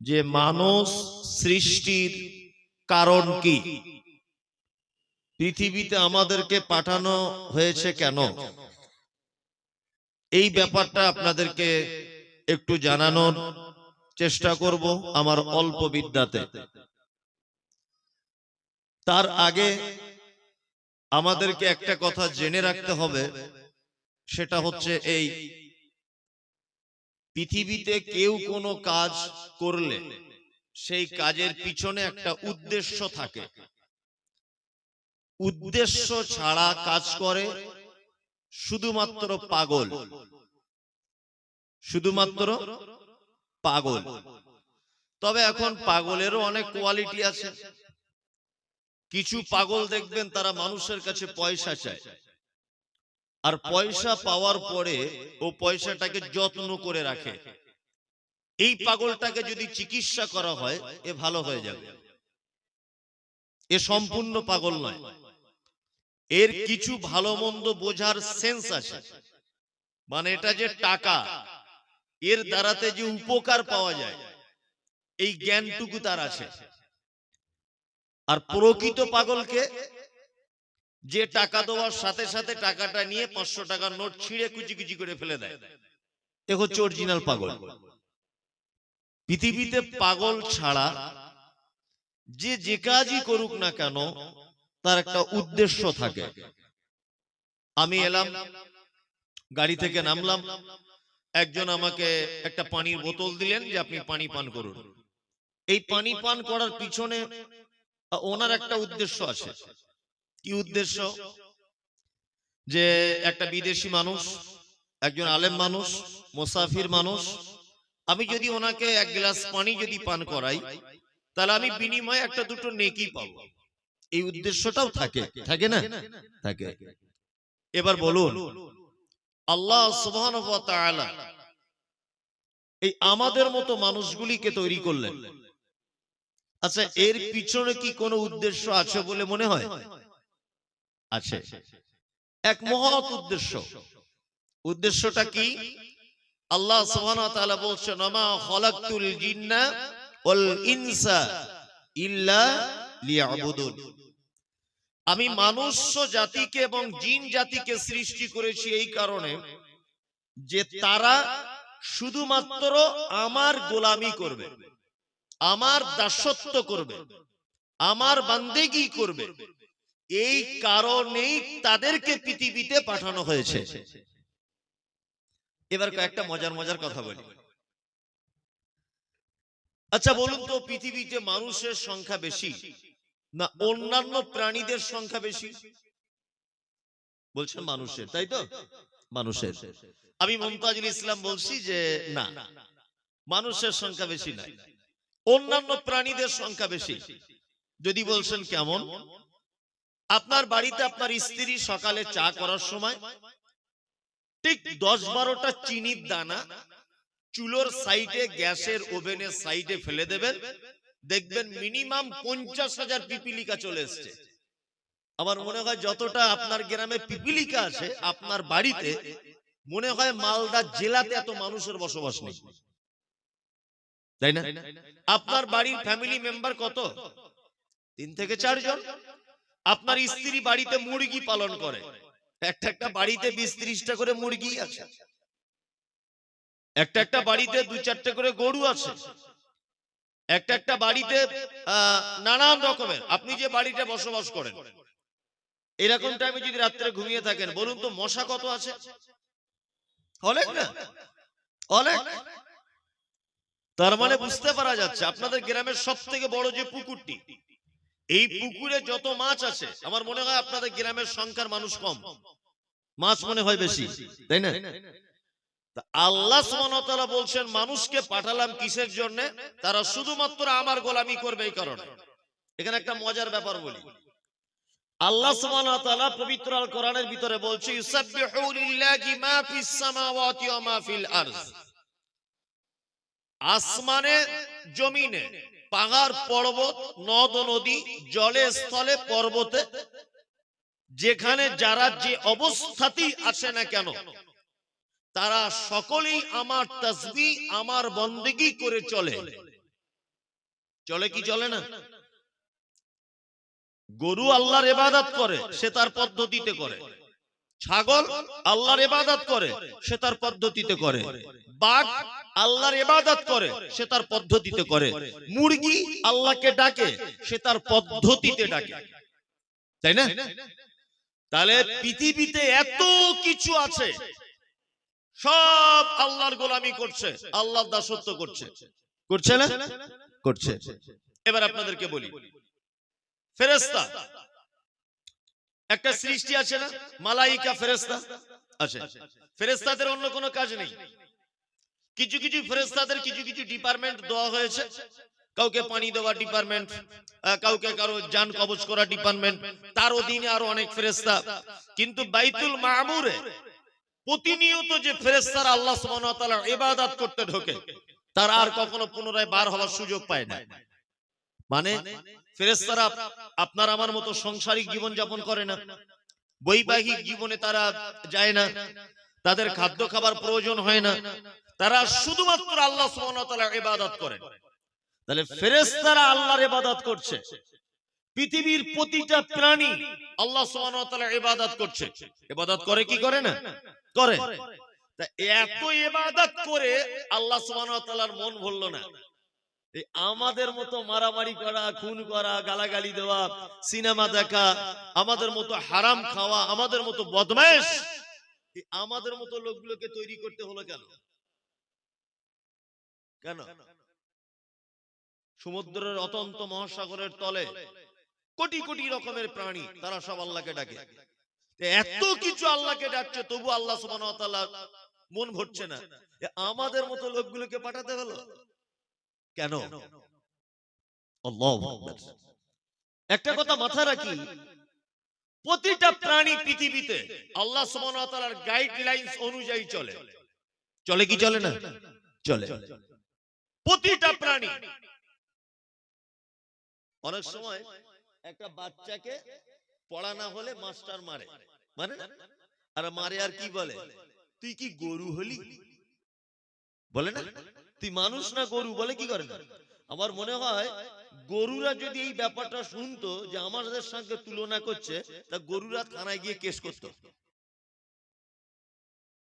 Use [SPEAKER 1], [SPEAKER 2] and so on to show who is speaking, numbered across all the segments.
[SPEAKER 1] যে মানুষ সৃষ্টির কারণ কি, পৃথিবীতে আমাদেরকে পাঠানো হয়েছে কেন, এই ব্যাপারটা আপনাদেরকে একটু জানানোর চেষ্টা করব আমার অল্প বিদ্যাতে। তার আগে আমাদেরকে একটা কথা জেনে রাখতে হবে, সেটা হচ্ছে এই পৃথিবীতে কেউ কোনো কাজ করলে সেই কাজের পিছনে একটা উদ্দেশ্য থাকে। উদ্দেশ্য ছাড়া কাজ করে শুধুমাত্র পাগল, শুধুমাত্র পাগল। তবে এখন পাগলেরও অনেক কোয়ালিটি আছে। কিছু পাগল দেখবেন তারা মানুষের কাছে পয়সা চায়, আর পয়সা পাওয়ার পরে ও পয়সাটাকে যত্ন করে রাখে। এই পাগলটাকে যদি চিকিৎসা করা হয় এ ভালো হয়ে যাবে। এ সম্পূর্ণ পাগল নয়, এর কিছু ভালো মন্দ বোঝার সেন্স আছে। মানে এটা যে টাকা, এর দ্বারাতে যে উপকার পাওয়া যায় এই জ্ঞানটুকু তার আছে। আর প্রকৃত পাগলকে যে টাকা দেওয়ার সাথে সাথে টাকাটা নিয়ে 500 টাকার নোট ছিঁড়ে কুচি কুচি করে ফেলে দেয়, এ হচ্ছে অরিজিনাল পাগল। পৃথিবীতে পাগল ছাড়া যে কাজই করুক না কেন তার একটা উদ্দেশ্য থাকে। আমি এলাম, গাড়ি থেকে নামলাম, একজন আমাকে একটা পানির বোতল দিলেন যে আপনি পানি পান করুন। এই পানি পান করার পিছনে ওনার একটা উদ্দেশ্য আছে। কি উদ্দেশ্য? যে একটা বিদেশি মানুষ, একজন আলেম মানুষ, মুসাফির মানুষ, আমি যদি ওনাকে এক গ্লাস পানি যদি পান করাই তাহলে আমি বিনিময়ে একটা দুটো নেকি পাবো। এই উদ্দেশ্যটাও থাকে, থাকে না? থাকে। এবার বলুন, আল্লাহ সুবহানাহু ওয়া তাআলা এই আমাদের মতো মানুষগুলিকে তৈরি করলেন। আচ্ছা, এর পিছনে কি কোনো উদ্দেশ্য আছে বলে মনে হয়? আছে, এক মহৎ উদ্দেশ্য। উদ্দেশ্যটা কি? আল্লাহ সুবহানাহু ওয়া তাআলা বলছেন, ওমা খালাকতুল জিন্না ওয়াল ইনসা ইল্লা লিয়াবুদুন। আমি মানুষ জাতিকে এবং জিন জাতিকে সৃষ্টি করেছি এই কারণে যে তারা শুধুমাত্র আমার গোলামি করবে, আমার দাসত্ব করবে, আমার বান্দেগি করবে। এই কারণেই তাদেরকে পৃথিবীতে পাঠানো হয়েছে। এবার কয়েকটা মজার মজার কথা বলি। আচ্ছা বলুন তো, পৃথিবীতে মানুষের সংখ্যা বেশি না অন্যান্য প্রাণীদের সংখ্যা বেশি? বলছেন মানুষের, তাই তো? মানুষের। আমি মুমতাজুল ইসলাম বলছি যে না, মানুষের সংখ্যা বেশি না, অন্যান্য প্রাণীদের সংখ্যা বেশি। যদি বলছেন কেমন? আপনার বাড়িতে আপনার স্ত্রী সকালে চা করার সময় ঠিক 10-12টা চিনির দানা চুলোর সাইডে, গ্যাসের ওভেনের সাইডে ফেলে দেবেন, দেখবেন মিনিমাম 50,000 পিপিলিকা চলে এসছে। আমার মনে হয় যতটা আপনার গ্রামে পিপিলিকা আছে আপনার বাড়িতে মনে হয় মালদা জেলাতে এত মানুষের বসবাস নেই, তাই না? আপনার বাড়ির ফ্যামিলি মেম্বার কত? 3 থেকে 4 জন। আপনার স্ত্রী বাড়িতে মুরগি পালন করে, একটা একটা বাড়িতে 20-30টা করে মুরগি আছে, একটা একটা বাড়িতে 2-4টে করে গরু আছে, একটা একটা বাড়িতে নানান রকমের। আপনি যে বাড়িতে বসবাস করেন এরকম টাইমে যদি রাত্রে ঘুমিয়ে থাকেন, বলুন তো মশা কত আছে? অনেক না? অনেক। তার মানে বুঝতে পারা যাচ্ছে আপনাদের গ্রামের সব থেকে বড় যে পুকুরটি, এই পুকুরে যত মাছ আছে আমার মনে হয় আপনাদের গ্রামের সংখ্যার মানুষ কম, মাছ মনে হয় বেশি, তাই না? আল্লাহ সুবহানাহু ওয়া তাআলা বলছেন মানুষকে পাঠালাম কিসের জন্য? তারা শুধুমাত্র আমার গোলামি করবে এই কারণে। এখানে একটা মজার ব্যাপার বলি। আল্লাহ সুবহানাহু ওয়া তাআলা পবিত্র আল কোরআনের ভিতরে বলছে, ইউসাব্বিহু লিল্লাহি মা ফিস সামাওয়াতি ওয়া মা ফিল আরজ। আসমানে জমিনে, পাহাড় পর্বত, নদ নদী, জলে স্থলে পর্বতে, যেখানে যারা যে অবস্থাতেই আসে না কেন তারা সকলেই আমার তাসবিহ, আমার বন্দেগী করে চলে। চলে কি চলে না? গরু আল্লাহর ইবাদত করে, সে তার পদ্ধতিতে করে। ছাগল আল্লাহর ইবাদত করে, সে তার পদ্ধতিতে করে। বাঘ আল্লাহর ইবাদত করে, সে তার পদ্ধতিতে করে। মুরগি আল্লাহকে ডাকে, সে তার পদ্ধতিতে ডাকে, তাই না? তাহলে পৃথিবীতে এত কিছু আছে, সব আল্লাহর গোলামি করছে, আল্লাহর দাসত্ব করছে, করছে না? করছে। এবার আপনাদেরকে বলি, ফেরেশতা একটা সৃষ্টি আছে না, মালাইকা ফেরেশতা আছে। ফেরেশতাদের অন্য কোনো কাজ নেই। কিছু কিছু ফেরেশতাদের কিছু কিছু ডিপার্টমেন্ট দেওয়া হয়েছে, কাউকে পানি দেওয়া ডিপার্টমেন্ট, কাউকে কারো জান কবজ করা ডিপার্টমেন্ট, তার অধীনে আরো অনেক ফেরেশতা। কিন্তু বাইতুল মামুরে প্রতিনিয়ত যে ফেরেশতারা আল্লাহ সুবহানাহু ওয়া তাআলার ইবাদত করতে ঢোকে, তারা আর কখনো পুনরায় বার হওয়ার সুযোগ পায় না। মানে ফেরেশতারা আপনার আমার মতো সাংসারিক জীবন যাপন করে না, বৈবাহিক জীবনে তারা যায় না, তাদের খাদ্য খাবার প্রয়োজন হয় না, তারা শুধুমাত্র আল্লাহ সুবহানাহু ওয়া তাআলার ইবাদত করে। তাহলে ফেরেশতারা আল্লাহর ইবাদত করছে, পৃথিবীর প্রতিটা প্রাণী আল্লাহ সুবহানাহু ওয়া তাআলার ইবাদত করছে। ইবাদত করে কি করে না? করে। তা এত ইবাদত করে আল্লাহ সুবহানাহু ওয়া তাআলার মন ভরল না। এই আমাদের মতো মারামারি করা, খুন করা, গালাগালি দেওয়া, সিনেমা দেখা, আমাদের মতো হারাম খাওয়া, আমাদের মতো বদমাইশ, আমাদের মতো লোকগুলোকে তৈরি করতে হলো কেন? কেন? সমুদ্রের অতন্ত মহাসাগরের তলে কোটি কোটি রকমের প্রাণী, তারা সব আল্লাহকে ডাকে। এত কিছু আল্লাহকে ডাকছে, তবু আল্লাহ সুবহানাহু ওয়া তাআলা মন ভরছে না। আমাদের মতো লোকগুলোকে পাঠাতে হলো কেন? আল্লাহু আকবার। একটা কথা মাথায় রাখি, প্রতিটা প্রাণী পৃথিবীতে আল্লাহ সুবহানাহু ওয়া তাআলার গাইডলাইনস অনুযায়ী চলে। চলে কি চলে না? চলে। প্রতিটা প্রাণী। অনেক সময় একটা বাচ্চাকে পড়া না হলে মাস্টার মারে, মানে না? আর মারে আর কি বলে, তুই কি গরু হলি? বলে না? তুই মানুষ না গরু, বলে কি করে না? আমার মনে হয় গরুরা যদি এই ব্যাপারটা শুনতো যে আমাদের সঙ্গে তুলনা করছে, তা গরুরা থানায় গিয়ে কেস করতো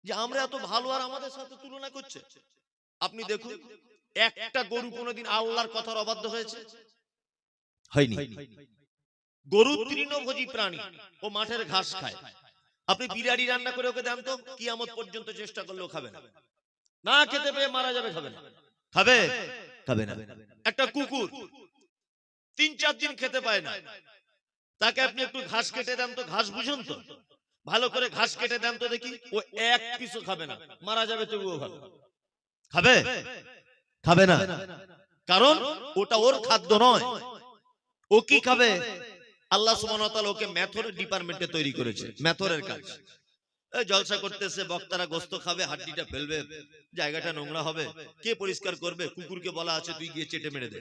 [SPEAKER 1] যে আমরা এত ভালো আর আমাদের সাথে তুলনা করছে। আপনি দেখুন, একটা গরু কোনোদিন আল্লাহর কথার অবাধ্য হয়েছে? হয়নি। গরু তৃণভোজী প্রাণী, ও মাঠের ঘাস খায়। আপনি বিরিয়ানি রান্না করে ওকে দেন তো, কিয়ামত পর্যন্ত চেষ্টা করলেও খাবে না। না খেতে পেয়ে মারা যাবে, খাবে না। খাবে? খাবে না। একটা কুকুর ৩-৪ দিন খেতে পায় না, তাকে আপনি একটু ঘাস কেটে দেন তো, ঘাস বুঝুন তো, ভালো করে ঘাস কেটে দেন তো দেখি, ও এক পিসও খাবে না, মারা যাবে তবুও ভালো। খাবে? খাবে না। কারণ ওটা ওর খাদ্য নয়। ও কি খাবে? আল্লাহ সুবহানাহু ওয়া তাআলা ওকে মেথরের ডিপার্টমেন্টে তৈরি করেছে, মেথরের কাজ। এই জলসা করতেছে, বক্তারা গোশত খাবে, হাড্ডিটা ফেলবে, জায়গাটা নোংরা হবে, কে পরিষ্কার করবে? কুকুরকে বলা আছে তুই গিয়ে চেটে মেরে দে।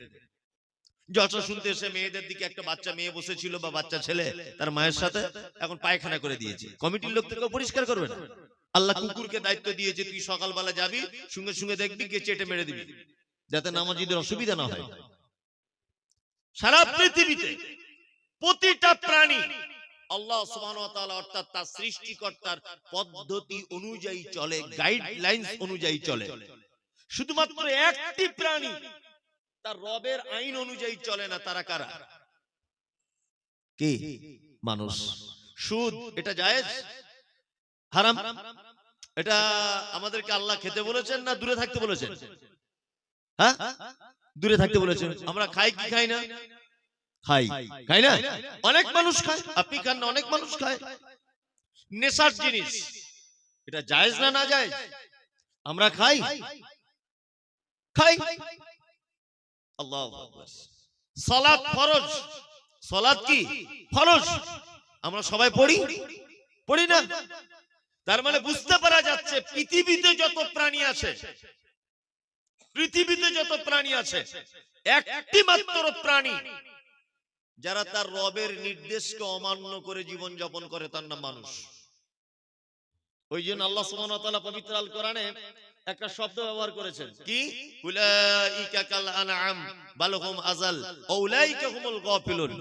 [SPEAKER 1] জলসা শুনতে এসে মেয়েদের দিকে একটা বাচ্চা মেয়ে বসেছিল বা বাচ্চা ছেলে তার মায়ের সাথে, এখন পায়খানা করে দিয়েছে। কমিটির লোক থেকে পরিষ্কার করবে না? আল্লাহ কুকুরকে দায়িত্ব দিয়েছে, তুই সকালবেলা যাবি, সঙ্গে সঙ্গে দেখবি, গিয়ে চেটে মেরে দিবি, যাতে নামাজীদের অসুবিধা না হয়। সারা পৃথিবীতে প্রতিটা প্রাণী আল্লাহ সুবহানাহু ওয়া তাআলা অর্থাৎ তার সৃষ্টিকর্তার পদ্ধতি অনুযায়ী চলে, গাইডলাইনস অনুযায়ী চলে। শুধুমাত্র একটি প্রাণী তার রবের আইন অনুযায়ী চলে না, তারা কারা? কি? মানুষ। সুদ এটা জায়েজ? হারাম? এটা আমাদেরকে আল্লাহ খেতে বলেছেন না দূরে থাকতে বলেছেন? হ্যাঁ, দূরে থাকতে বলেছেন। আমরা খাই কি খাই না? খাই। খাই না? অনেক মানুষ খায়, আপনি খান না, অনেক মানুষ খায়। নেশার জিনিস, এটা জায়েজ না না জায়েজ? আমরা খাই? খাই। আল্লাহু আকবার। সালাত ফরজ। সালাত কি? ফরজ। আমরা সবাই পড়ি? পড়ি না? তার মানে বুঝতে পারা যাচ্ছে পৃথিবীতে যত প্রাণী আছে, পৃথিবীতে যত প্রাণী আছে, একটি মাত্র প্রাণী যারা তার রবের নির্দেশকে অমান্য করে জীবন যাপন করে, তার নাম মানুষ। ওই জন্য আল্লাহ সুবহানাহু ওয়া তাআলা পবিত্র আল কোরআনে একটা শব্দ ব্যবহার করেছেন কি, উলাইকা কাল আনআম বাল হুম আযাল উলাইকা হুমুল গাফিলুন।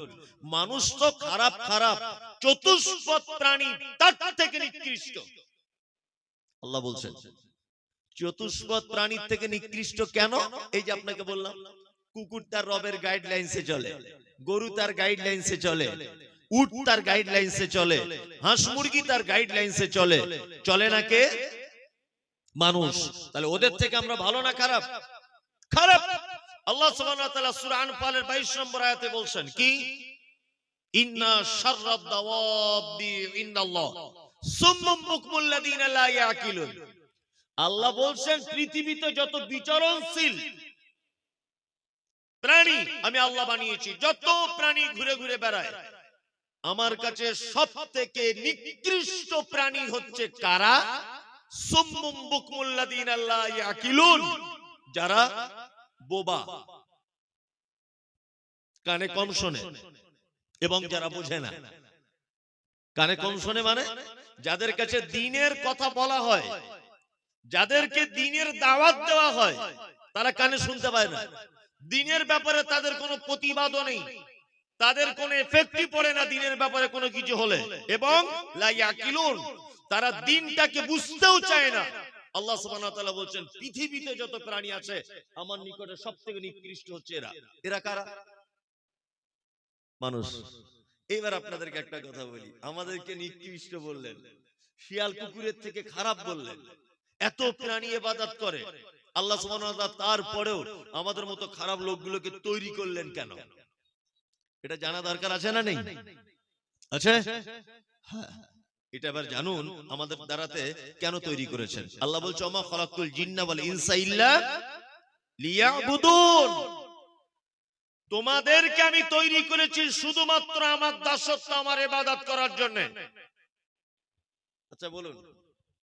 [SPEAKER 1] মানুষ তো খারাপ খারাপ, চতুষ্পদ প্রাণী তার থেকে নিকৃষ্ট। আল্লাহ বলছেন চতুষ্পদ প্রাণীর থেকে নিকৃষ্ট কেন? এই যে আপনাকে বললাম, কুকুর তার রবের গাইডলাইন্সে চলে, গরু তার গাইডলাইন্সে চলে, উট তার গাইডলাইন্সে চলে, হাঁস মুরগি তার গাইডলাইন্সে চলে, চলে না কে? মানুষ। তাহলে ওদের থেকে আমরা ভালো না খারাপ? খারাপ। আল্লাহ সুবহানাহু ওয়া তাআলা সূরা আনফালের 22 নম্বর আয়াতে বলছেন কি, ইন্না শাররাদ দাওয়াবি ইন্নাল্লাহ সুম্মুম বুকমুল লাযিনা লা ইয়াকিলুন। আল্লাহ বলছেন পৃথিবীতে যত বিচরণশীল প্রাণী আমি আল্লাহ বানিয়েছি, যত প্রাণী ঘুরে ঘুরে বেড়ায়, আমার কাছে সবথেকে নিকৃষ্ট প্রাণী হচ্ছে কারা? সুম্মুম বুকমুল লাযিনা লা ইয়াকিলুন, যারা বোবা, কানে কম শোনে এবং যারা বোঝে না। কানে কম শোনে মানে যাদের কাছে দ্বীনের কথা বলা হয়, যাদেরকে দ্বীনের দাওয়াত দেওয়া হয়, তারা কানে শুনতে পায় না। দ্বীনের ব্যাপারে তাদের কোনো প্রতিবাদও নেই, তাদের কোনো এফেক্টই পড়ে না দ্বীনের ব্যাপারে কোনো কিছু হলে, এবং লা ইয়াকিলুন, তারা দ্বীনটাকে বুঝতেও চায় না। আল্লাহ সুবহানাহু ওয়া তাআলা বলছেন পৃথিবীতে যত প্রাণী আছে আমার নিকটে সবথেকে নিকৃষ্ট হচ্ছে এরা। এরা কারা? মানুষ। এবার আপনাদেরকে একটা কথা বলি, আমাদেরকে নিকৃষ্ট বললেন, শিয়াল কুকুরের থেকে খারাপ বললেন, এত প্রাণী ইবাদত করে আল্লাহ সুবহানাহু ওয়া তাআলা, তারপরেও আমাদের মতো খারাপ লোকগুলোকে তৈরি করলেন কেন? এটা জানা দরকার আছে না নেই? আছে। হ্যাঁ, এটা এবার জানুন আমাদের দ্বারাতে কেন তৈরি করেছেন। আল্লাহ বলছে ওমা খালাকুল জিন্না ওয়াল ইনসা ইল্লা লিয়াবুদুন, তোমাদেরকে আমি তৈরি করেছি শুধুমাত্র আমার দাসত্ব, আমার ইবাদত করার জন্য। আচ্ছা বলুন,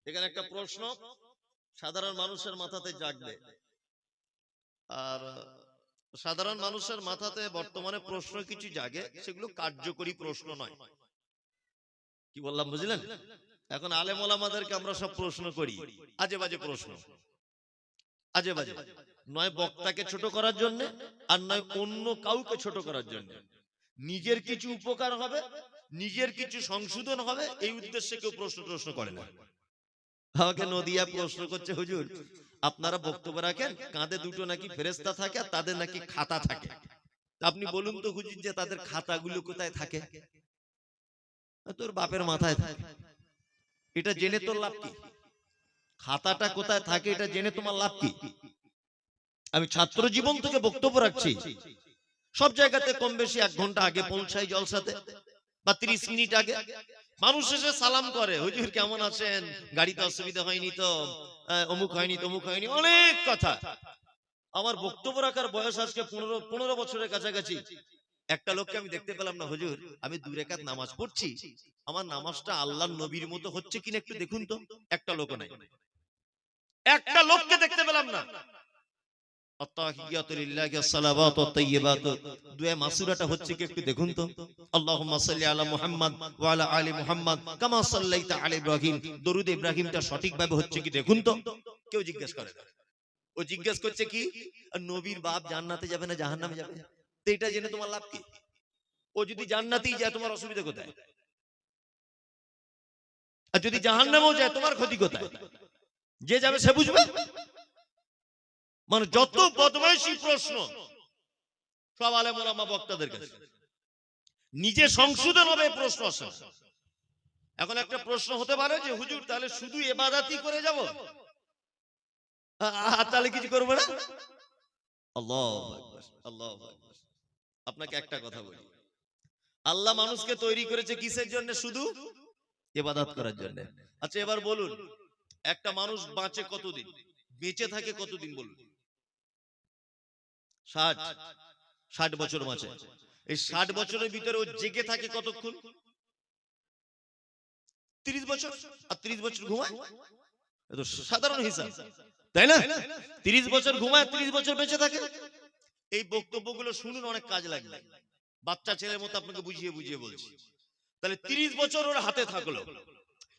[SPEAKER 1] এখানে একটা প্রশ্ন সাধারণ মানুষের মাথাতে জাগবে, আর সাধারণ মানুষের মাথাতে বর্তমানে প্রশ্ন কিছু জাগে, সেগুলো কার্যকরী প্রশ্ন নয়। কি বললাম বুঝলেন? এখন আলেম ওলামাদেরকে আমরা সব প্রশ্ন করি, আজে বাজে প্রশ্ন, আজে বাজে, নয় বক্তাকে ছোট করার জন্য, আর নয় অন্য কাউকে ছোট করার জন্য। নিজের কিছু উপকার হবে, নিজের কিছু সংশোধন হবে, এই উদ্দেশ্যে কেউ প্রশ্ন করে না। আমাকে নদিয়া প্রশ্ন করছে, হুজুর আপনারা বক্তব্য রাখেন, কাঁধে দুটো নাকি ফেরেশতা থাকে আর তাদের নাকি খাতা থাকে, আপনি বলুন তো হুজুর যে তাদের খাতাগুলো কোথায় থাকে? তোর বাপের মাথায় থাকে। এটা জেনে তোর লাভ কি? খাতাটা কোথায় থাকে এটা জেনে তোমার লাভ কি? আমি ছাত্র জীবন থেকে বক্তব্য রাখছি, সব জায়গাতে কম বেশি 1 ঘন্টা আগে পৌঁছাই জলসাতে, বা 30 মিনিট আগে। মানুষ এসে সালাম করে, হুজুর কেমন আছেন, গাড়িতে অসুবিধা হয়নি তো, অমুক হয়নি তমুক হয়নি, অনেক কথা। আমার বক্তব্য রাখার বয়স আজকে 15 বছরের কাছাকাছি। একটা লোককে আমি দেখতে পেলাম না, হুজুর আমি 2 রাকাত নামাজ পড়ছি, আমার নামাজটা আল্লাহর নবীর মতো হচ্ছে কিনা একটু দেখুন তো। একটা লোক নাই, একটা লোককে দেখতে পেলাম না। আত্তাহিয়াতু লিল্লাহি আসসালাওয়াতু আত-তাইয়্যিবাতু, দুআ মাসুরাটা হচ্ছে কি একটু দেখুন তো। আল্লাহুম্মা সাল্লি আলা মুহাম্মাদ ওয়া আলা আলি মুহাম্মাদ কামা সাল্লাইতা আলা ইব্রাহিম, দরুদ ইব্রাহিমটা সঠিকভাবে হচ্ছে কি দেখুন তো। কেউ জিজ্ঞেস করে না। ও জিজ্ঞেস করছে কি, নবীর বাপ জান্নাতে যাবে না জাহান্নামে যাবে, তো এটা জেনে তোমার লাভ কি? ও যদি জান্নাতেই যায় তোমার অসুবিধা কোথায়? আর যদি জাহান্নামেও যায় তোমার ক্ষতি কোথায়? যে যাবে সে বুঝবে। মানে যত বদমাইশি প্রশ্ন সব আলেম ওলামা বক্তাদের কাছে, নিজে সংশোধন হবে প্রশ্ন আসে। এখন একটা প্রশ্ন হতে পারে যে হুজুর তাহলে শুধু ইবাদতই করে যাব, তাহলে কিছু করব না? আল্লাহু আকবার, আল্লাহু আকবার। আপনাকে একটা কথা বলি, আল্লাহ মানুষকে তৈরি করেছে কিসের জন্য? শুধু ইবাদত করার জন্য। আচ্ছা এবার বলুন, একটা মানুষ বাঁচে কতদিন, বেঁচে থাকে কতদিন বলুন? 60 বছর বাঁচে। এই 60 বছরের ভিতরে ও জেগে থাকে কতক্ষণ? 30 বছর। আর 30 বছর ঘুমায়, এটা সাধারণ হিসাব, তাই না? 30 বছর ঘুমায়, 30 বছর বেঁচে থাকে। এই বক্তব্যগুলো শুনুন, অনেক কাজ লাগবে। বাচ্চা ছেলের মতো আপনাকে বুঝিয়ে বুঝিয়ে বলছি। তাহলে 30 বছর ওর হাতে থাকলো,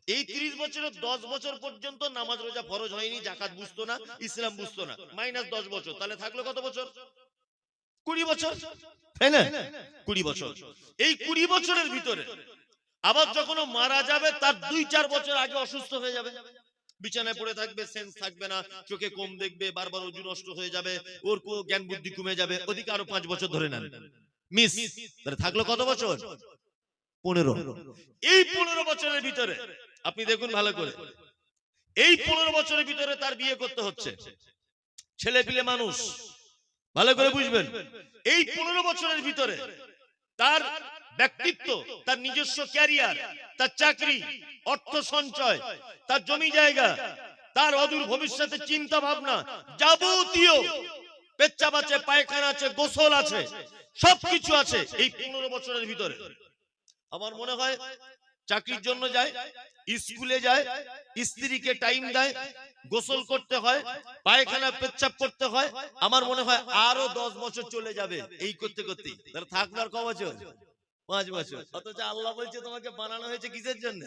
[SPEAKER 1] এই 30 বছরের 10 বছর পর্যন্ত নামাজ রোজা ফরজ হয়নি, যাকাত বুঝতো না, ইসলাম বুঝতো না, মাইনাস 10 বছর, তাহলে থাকলো কত বছর? 20 বছর, তাই না? 20 বছর। এই 20 বছরের ভিতরে আবার যখন মারা যাবে তার 2-4 বছর আগে অসুস্থ হয়ে যাবে, বিছানায় পড়ে থাকবে, সেন্স থাকবে না, চোখে কম দেখবে, বারবার ওজন নষ্ট হয়ে যাবে, ওর জ্ঞান বুদ্ধি কমে যাবে, ওদিকে আরো 5 বছর ধরে নেন মিস, তাহলে থাকলো কত বছর? 15। এই 15 বছরের ভিতরে আপনি দেখুন ভালো করে, এই 15 বছরের ভিতরে তার বিয়ে করতে হচ্ছে, ছেলে পিলে মানুষ, ভালো করে বুঝবেন। এই 15 বছরের ভিতরে তার ব্যক্তিত্ব, তার নিজস্ব ক্যারিয়ার, তার চাকরি, অর্থ সঞ্চয়, তার জমি জায়গা, তার অদূর ভবিষ্যতের চিন্তা ভাবনা, যাবতীয় পেচ্ছাপ আছে, পায়খানা আছে, গোসল আছে, সবকিছু আছে এই 15 বছরের ভিতরে। আমার মনে হয় চাকরির জন্য যায়, স্কুলে যায়, স্ত্রীকে টাইম দেয়, গোসল করতে হয়, পায়খানা পেচ্ছাপ করতে হয়, আমার মনে হয় আরো 10 বছর চলে যাবে এই করতে করতে। তাহলে থাকলো আর ক বছর? 5 বছর। অথচ আল্লাহ বলছে তোমাকে বানানো হয়েছে কিসের জন্য?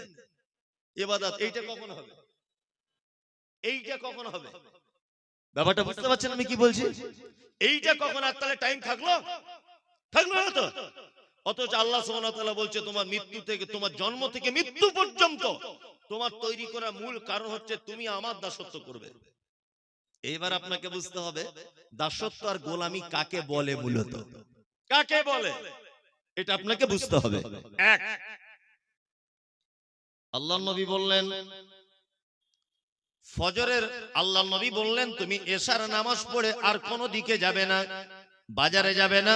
[SPEAKER 1] ইবাদত। এইটা কখন হবে? এইটা কখন হবে? ব্যাপারটা বুঝতে পারছেন আমি কি বলছি? এইটা কখন? আর তাহলে টাইম থাকলো? থাকলো না তো। অথচ আল্লাহ সুবহানাহু ওয়া তাআলা বলছে তোমার মৃত্যু থেকে, তোমার জন্ম থেকে মৃত্যু পর্যন্ত তোমার তৈরি করা মূল কারণ হচ্ছে তুমি আমার দাসত্ব করবে। এইবার আপনাকে বুঝতে হবে দাসত্ব আর গোলামি কাকে বলে, মূলত কাকে বলে এটা আপনাকে বুঝতে হবে। এক, আল্লাহর নবী বললেন ফজরের, আল্লাহর নবী বললেন তুমি এশার নামাজ পড়ে আর কোনো দিকে যাবে না, বাজারে যাবে না,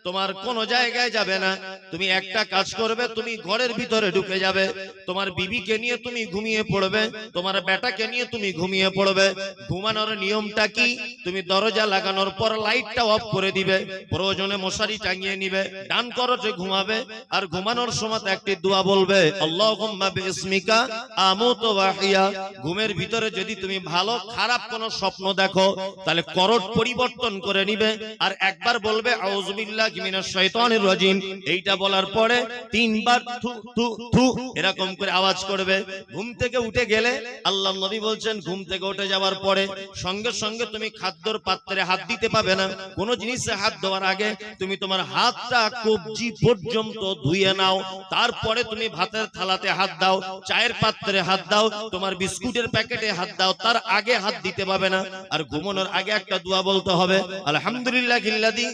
[SPEAKER 1] তোমার কোন জায়গায় যাবে না, তুমি একটা কাজ করবে, তুমি ঘরের ভিতরে ঢুকে যাবে, তোমার বিবিকে নিয়ে তুমি ঘুমিয়ে পড়বে, তোমার বেটাকে নিয়ে তুমি ঘুমিয়ে পড়বে। ঘুমানোর নিয়মটা কি? তুমি দরজা লাগানোর পর লাইটটা অফ করে দিবে, প্রয়োজনে মশারি টাঙিয়ে নিবে, ডান করতে ঘুমাবে, আর ঘুমানোর সময় একটি দোয়া বলবে আল্লাহুম্মা বিসমিকা আমুতু ওয়া আহইয়া। ঘুমের ভিতরে যদি তুমি ভালো খারাপ কোন স্বপ্ন দেখো তাহলে করট পরিবর্তন করে নিবে, আর একবার বলবে আউযু বিল্লাহি মিনাশ শাইতানির রাজিম। এইটা বলার পরে 3 বার থু থু থু এরকম করে আওয়াজ করবে। ঘুম থেকে উঠে গেলে আল্লাহর নবী বলছেন ঘুম থেকে উঠে যাওয়ার পরে সঙ্গে সঙ্গে তুমি খাদ্যর পাত্রে হাত দিতে পাবে না। কোন জিনিসে হাত দেওয়ার আগে তুমি তোমার হাতটা কবজি পর্যন্ত ধুয়ে নাও, তারপরে তুমি ভাতের থালাতে হাত দাও, চায়ের পাত্রে হাত দাও, তোমার বিস্কুটের প্যাকেটে হাত দাও, তার আগে হাত দিতে পাবে না। আর ঘুমানোর আগে একটা দোয়া বলতে হবে আলহামদুলিল্লাহিল্লাযী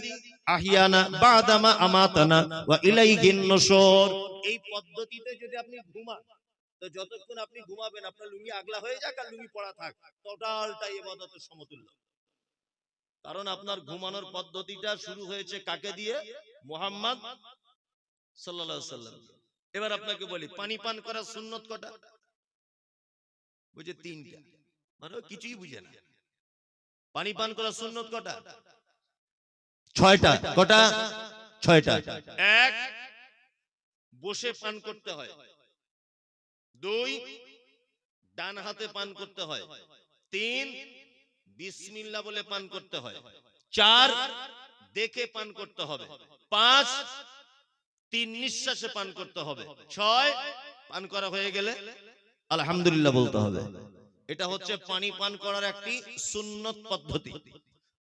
[SPEAKER 1] আহিয়ানা বাদামা আমাতানা ওয়া ইলাইহিন নুশুর। এই পদ্ধতিতে যদি আপনি ঘুমান তো যতক্ষণ আপনি ঘুমাবেন আপনার লুঙ্গি আগলা হয়ে যাক আর লুঙ্গি পরা থাক, টোটালটাই ইবাদতের সমতুল্য। কারণ আপনার ঘুমানোর পদ্ধতিটা শুরু হয়েছে কাকে দিয়ে? মুহাম্মদ সাল্লাল্লাহু আলাইহি ওয়াসাল্লাম। এবার আপনাকে বলি পানি পান করার সুন্নত কটা? বুঝে 3টা, মানে কিছুই বুঝে না। পানি পান করার সুন্নত কটা? 6টা। কটা? 6টা। 1, বসে পান করতে হয়। 2, ডান হাতে পান করতে হয়। 3, বিসমিল্লাহ বলে পান করতে হয়। 4, দেখে পান করতে হবে। 5, 3 নিঃশ্বাসে পান করতে হবে। 6, পান করা হয়ে গেলে আলহামদুলিল্লাহ বলতে হবে। এটা হচ্ছে পানি পান করার একটি সুন্নত পদ্ধতি।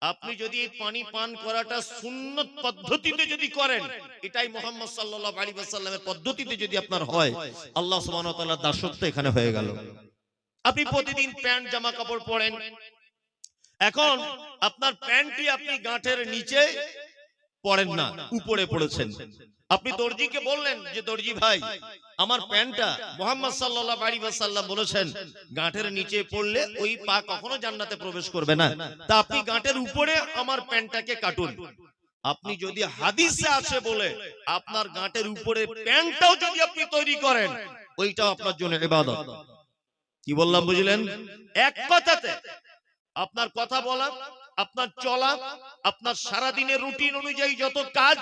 [SPEAKER 1] আপনি যদি এই পানি পান করাটা সুন্নত পদ্ধতিতে যদি করেন, এটাই মুহাম্মদ সাল্লাল্লাহু আলাইহি ওয়াসাল্লামের পদ্ধতিতে যদি আপনার হয়, আল্লাহ সুবহানাহু ওয়া তাআলার দাসত্ব এখানে হয়ে গেল। আপনি প্রতিদিন প্যান্ট জামা কাপড় পরেন, এখন আপনার প্যান্টটি আপনি গাঁটের নিচে পরেন না, উপরে পড়েছেন। আপনি দর্জিকে বললেন যে দর্জি ভাই আমার প্যান্টটা, মুহাম্মদ সাল্লাল্লাহু আলাইহি ওয়াসাল্লাম বলেছেন গাঁটের নিচে পড়লে ওই পা কখনো জান্নাতে প্রবেশ করবে না, তা আপনি গাঁটের উপরে আমার প্যান্টটাকে কাটুন। আপনি যদি হাদিসে আছে বলে আপনার গাঁটের উপরে প্যান্টটাও যদি আপনি তৈরি করেন, ওইটাও আপনার জন্য ইবাদত। কি বললাম বুঝলেন? এক কথাতে আপনার কথা বলা, আপনার চলা, আপনার সারা দিনের রুটিন অনুযায়ী যত কাজ,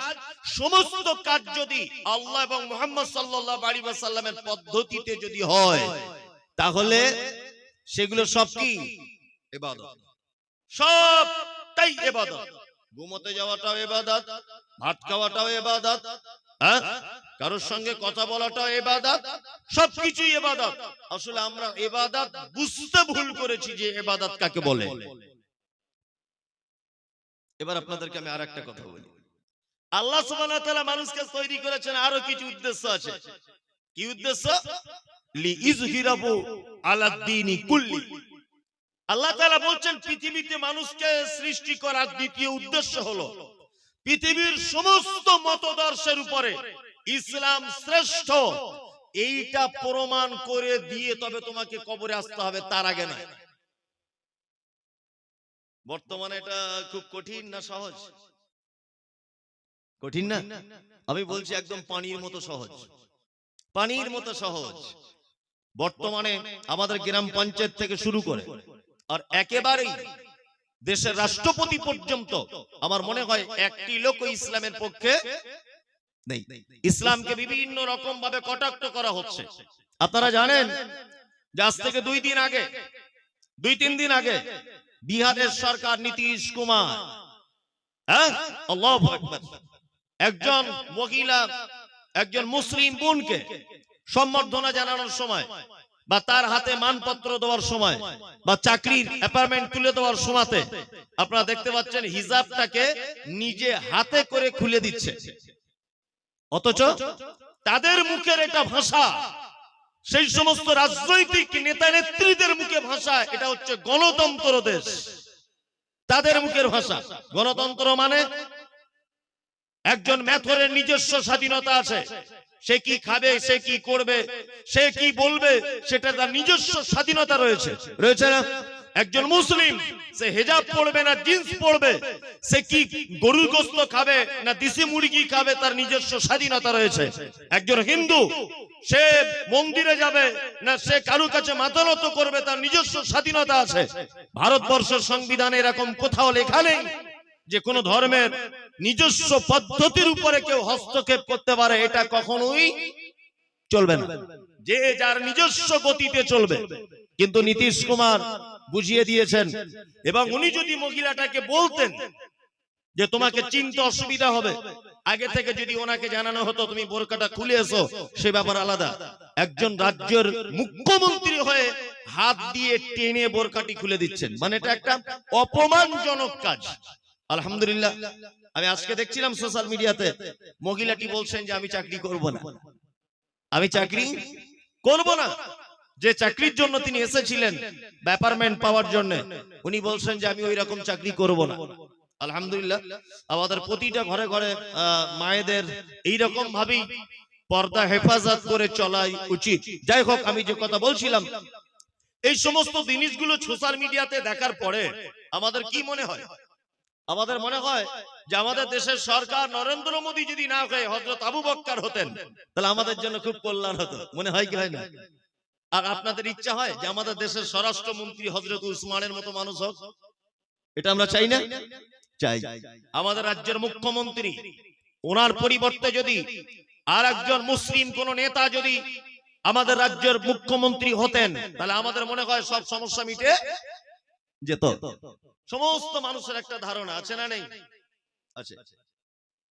[SPEAKER 1] সমস্ত কাজ যদি আল্লাহ এবং মুহাম্মদ সাল্লাল্লাহু আলাইহি ওয়াসাল্লামের পদ্ধতিতে যদি হয়, তাহলে সেগুলো সব কি? ইবাদত। সবটাই ইবাদত। ঘুমোতে যাওয়াটাও ইবাদত, ভাত খাওয়াটাও ইবাদত, হ্যাঁ, কারোর সঙ্গে কথা বলাটা ইবাদত, সবকিছুই ইবাদত। আসলে আমরা ইবাদত বুঝতে ভুল করেছি যে ইবাদত কাকে বলে। এবার আপনাদেরকে আমি আরেকটা কথা বলি। আল্লাহ সুবহানাহু ওয়া তাআলা মানুষকে তৈরি করেছেন আরো কিছু উদ্দেশ্য আছে। কি উদ্দেশ্য? লিইযহিরাহু আলাদ দীনি কুল্লি। আল্লাহ তাআলা বলছেন পৃথিবীতে মানুষকে সৃষ্টি করার দ্বিতীয় উদ্দেশ্য হলো পৃথিবীর সমস্ত মতদর্শের উপরে ইসলাম শ্রেষ্ঠ, এইটা প্রমাণ করে দিয়ে তবে তোমাকে কবরে আসতে হবে, তার আগে না। বর্তমানে এটা খুব কঠিন না সহজ? কঠিন না? আমি বলছি একদম পানির মতো সহজ, পানির মতো সহজ। বর্তমানে আমাদের গ্রাম পঞ্চায়েত থেকে শুরু করে আর একেবারেই দেশের রাষ্ট্রপতি পর্যন্ত আমার মনে হয় একটি লোক ইসলামের পক্ষে নেই। ইসলামকে বিভিন্ন রকম ভাবে কটাক্ষ করা হচ্ছে। আপনারা জানেন যে আজ থেকে 2-3 দিন আগে বিহারের সরকার নীতিশ কুমার, হ্যাঁ, আল্লাহু আকবার, একজন মহিলা, একজন মুসলিম বোনকে সম্বর্ধনা জানানোর সময় বা তার হাতে মানপত্র দেওয়ার সময় বা চাকরির অ্যাপয়েন্টমেন্ট তুলে দেওয়ার সময়তে আপনারা দেখতে পাচ্ছেন হিজাবটাকে নিজে হাতে করে খুলে দিচ্ছে। অথচ তাদের মুখের এটা ভাষা, সেই সমস্ত রাজনৈতিক নেতা নেত্রীদের মুখে ভাষা, এটা হচ্ছে গণতন্ত্র দেশ। তাদের মুখের ভাষা গণতন্ত্র মানে একজন মেথরের নিজস্ব স্বাধীনতা আছে, সে কি খাবে, সে কি করবে, সে কি বলবে, সেটা তার নিজস্ব স্বাধীনতা রয়েছে, রয়েছে না? একজন মুসলিম সে হিজাব পরবে না জিন্স পরবে, সে কি গরুর গোশত খাবে না দেশি মুরগি খাবে, তার নিজস্ব স্বাধীনতা রয়েছে। একজন হিন্দু সে মন্দিরে যাবে না সে কারো কাছে মাথা নত করবে, তার নিজস্ব স্বাধীনতা আছে। ভারতবর্ষের সংবিধানে এরকম কোথাও লেখা নেই যে কোন ধর্মের নিজস্ব পদ্ধতির উপরে কেউ হস্তক্ষেপ করতে পারে, এটা কখনোই চলবে না। যে যার নিজস্ব গতিতে চলবে। কিন্তু নীতিশ কুমার বুঝিয়ে দিয়েছেন, এবং উনি যদি মহিলাটাকে বলতেন যে তোমাকে চিনতে অসুবিধা হবে, আগে থেকে যদি ওনাকে জানানো হতো তুমি বোরকাটা খুলে এসো, সে ব্যাপার আলাদা। একজন রাজ্যের মুখ্যমন্ত্রী হয়ে হাত দিয়ে টেনে বোরকাটি খুলে দিচ্ছেন, মানে এটা একটা অপমানজনক কাজ। আলহামদুলিল্লাহ, আমি আজকে দেখছিলাম সোশ্যাল মিডিয়াতে মহিলাটি বলছেন যে আমি চাকরি করব না, আমি চাকরি করব না। যে চাকরির জন্য তিনি এসেছিলেন অ্যাপয়েন্টমেন্ট পাওয়ার জন্য, উনি বলছেন যে আমি ওই রকম চাকরি করব না। আলহামদুলিল্লাহ, আমাদের প্রতিটা ঘরে ঘরে মায়েদের এইরকম ভাবেই পর্দা হেফাজত করে চলাই উচিত। যাই হোক, আমি যে কথা বলছিলাম, এই সমস্ত জিনিসগুলো সোশ্যাল মিডিয়াতে দেখার পরে আমাদের কি মনে হয়? আমাদের মনে হয় যে আমাদের দেশের সরকার নরেন্দ্র মোদী যদি না হয়ে হযরত আবু বকর হতেন, তাহলে আমাদের জন্য খুব কল্যাণ হতো। মনে হয় কি হয় না? আর আপনাদের ইচ্ছা হয় যে আমাদের দেশের স্বরাষ্ট্রমন্ত্রী হযরত উসমানের মতো মানুষ হোক? এটা আমরা চাই না? চাই। আমাদের রাজ্যের মুখ্যমন্ত্রী, ওনার পরিবর্তে যদি আর একজন মুসলিম কোন নেতা যদি আমাদের রাজ্যের মুখ্যমন্ত্রী হতেন, তাহলে আমাদের মনে হয় সব সমস্যা মিটে যেত। সমস্ত মানুষের একটা ধারণা আছে না নেই? আছে।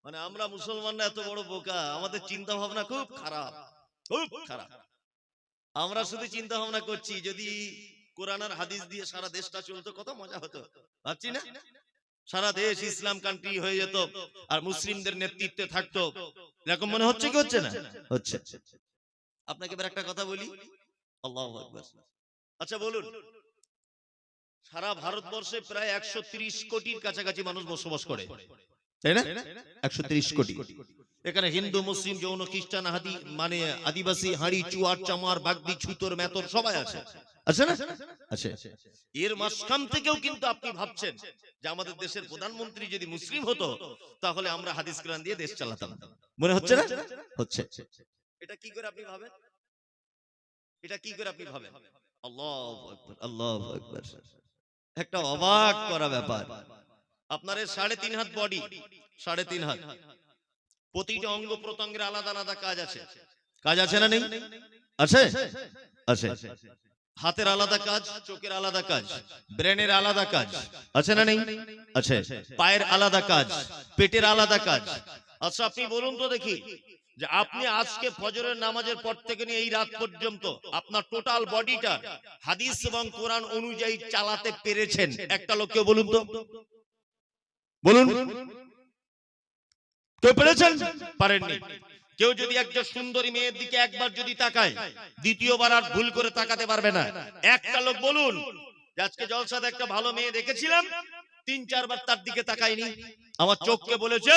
[SPEAKER 1] মানে আমরা মুসলমানরা এত বড় বোকা, আমাদের চিন্তা ভাবনা খুব খারাপ, খুব খারাপ। আমরা শুধু চিন্তা ভাবনা করছি যদি কোরআন আর হাদিস দিয়ে সারা দেশটা চলতো কত মজা হতো, ভাবছি না? সারা দেশ ইসলাম কান্ট্রি হয়ে যেত আর মুসলিমদের নেতৃত্বে থাকতো, এরকম মনে হচ্ছে কি হচ্ছে না? হচ্ছে। আপনাকে এবার একটা কথা বলি, আল্লাহু আকবার। আচ্ছা বলুন, সারা ভারতবর্ষে প্রায় 130 কোটির কাছাকাছি মানুষ বসবাস করে, তাই না? 130 কোটি। এখানে হিন্দু, মুসলিম, জৈন, খ্রিস্টান, হাদি মানে আদিবাসী, হাড়ি, চুয়ার, চামার, বাগদি, ছুতর, মেতর সবাই আছে, আছে না? আছে। এর মাঝখান থেকেও কিন্তু আপনি ভাবছেন যে আমাদের দেশের প্রধানমন্ত্রী যদি মুসলিম হতো তাহলে আমরা হাদিস কোরআন দিয়ে দেশ চালাতাম। মনে হচ্ছে না? হচ্ছে। এটা কি করে আপনি ভাবেন? এটা কি করে আপনি ভাবেন? আল্লাহু আকবার, আল্লাহু আকবার। একটা অবাক করা ব্যাপার। আপনার 3.5 হাত বডি, 3.5 হাত, প্রতিটা অঙ্গ প্রত্যঙ্গের আলাদা আলাদা কাজ আছে। কাজ আছে না নেই? আছে, আছে। হাতের আলাদা কাজ, চোখের আলাদা কাজ, ব্রেনের আলাদা কাজ, আছে না নেই? আছে। পায়ের আলাদা কাজ, পেটের আলাদা কাজ। আচ্ছা আপনি বলুন তো দেখি, যে আপনি আজকে ফজরের নামাজের পর থেকে নিয়ে এই রাত পর্যন্ত আপনার টোটাল বডিটা হাদিস এবং কোরআন অনুযায়ী চালাতে পেরেছেন? একটা লোককে বলুন তো, বলুন, কেউ পেরেছেন? পারেননি। কেউ যদি একটা সুন্দরী মেয়ের দিকে একবার যদি তাকায়, দ্বিতীয়বার আর ভুল করে তাকাতে পারবে না। একটা লোক বলুন যে আজকে জলসাতে একটা ভালো মেয়ে দেখেছিলাম, 3-4 বার তার দিকে তাকাইনি, আমার চোখকে বলেছে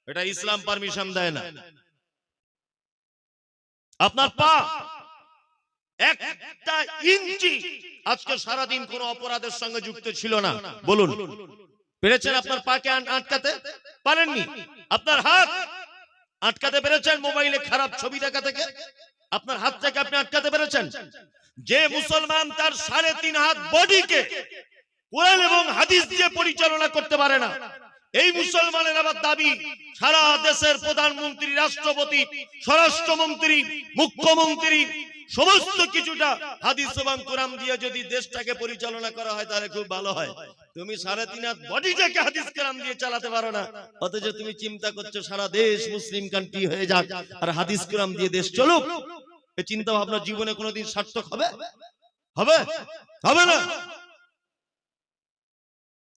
[SPEAKER 1] এটা ইসলাম পারমিশন দেয় না। আপনার পা একটা ইঞ্চি আজকে সারাদিন কোন অপরাধের সঙ্গে যুক্ত ছিল না, বলুন পেরেছেন আপনার পাকে আটকাতে? পারেননি। আপনার হাত আটকাতে পেরেছেন মোবাইলে খারাপ ছবি দেখা থেকে? আপনার হাত থেকে আপনি আটকাতে পেরেছেন? যে মুসলমান তার 3.5 হাত বডিকে কোরআন এবং হাদিস দিয়ে পরিচালনা করতে পারে না, এই মুসলমানের আবার দাবি সারা দেশের প্রধানমন্ত্রী, রাষ্ট্রপতি, স্বরাষ্ট্রমন্ত্রী, মুখ্যমন্ত্রী সমস্ত কিছুটা হাদিস এবং কোরআন দিয়ে যদি দেশটাকে পরিচালনা করা হয় তাহলে খুব ভালো হয়। তুমি 3.5 হাত বডিটাকে হাদিস কোরআন দিয়ে চালাতে পারো না, অথচ তুমি চিন্তা করছো সারা দেশ মুসলিম কান্ট্রি হয়ে যাক আর হাদিস কোরআন দিয়ে দেশ চলুক। এই চিন্তা ভাবনা জীবনে কোনোদিন সার্থক হবে? হবে? হবে না।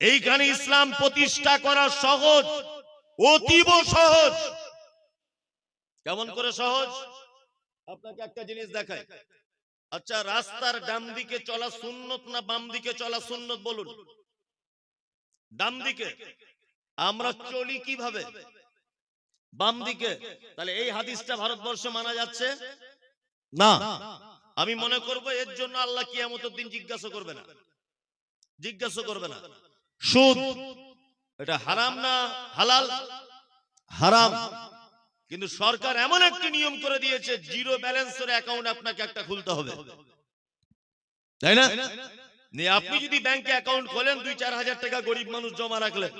[SPEAKER 1] এইখানে ইসলাম প্রতিষ্ঠা করা সহজ, অতীব সহজ। কেমন করে সহজ? আপনাকে একটা জিনিস দেখাই। আচ্ছা, রাস্তার ডান দিকে চলা সুন্নত না বাম দিকে চলা সুন্নত? বলুন। ডান দিকে। আমরা চলি কিভাবে? বাম দিকে। তাহলে এই হাদিসটা ভারতবর্ষে মানা যাচ্ছে না। আমি মনে করব এর জন্য আল্লাহ কিয়ামতের দিন জিজ্ঞাসা করবে না, জিজ্ঞাসা করবে না। সুদ এটা হারাম না হালাল? হারাম। কিন্তু সরকার এমন একটি নিয়ম করে দিয়েছে, জিরো ব্যালেন্সের অ্যাকাউন্ট আপনাকে একটা খুলতে হবে, তাই না? আপনি যদি ব্যাংকে অ্যাকাউন্ট খোলেন 2-4 হাজার টাকা গরিব মানুষ জমা রাখলেন,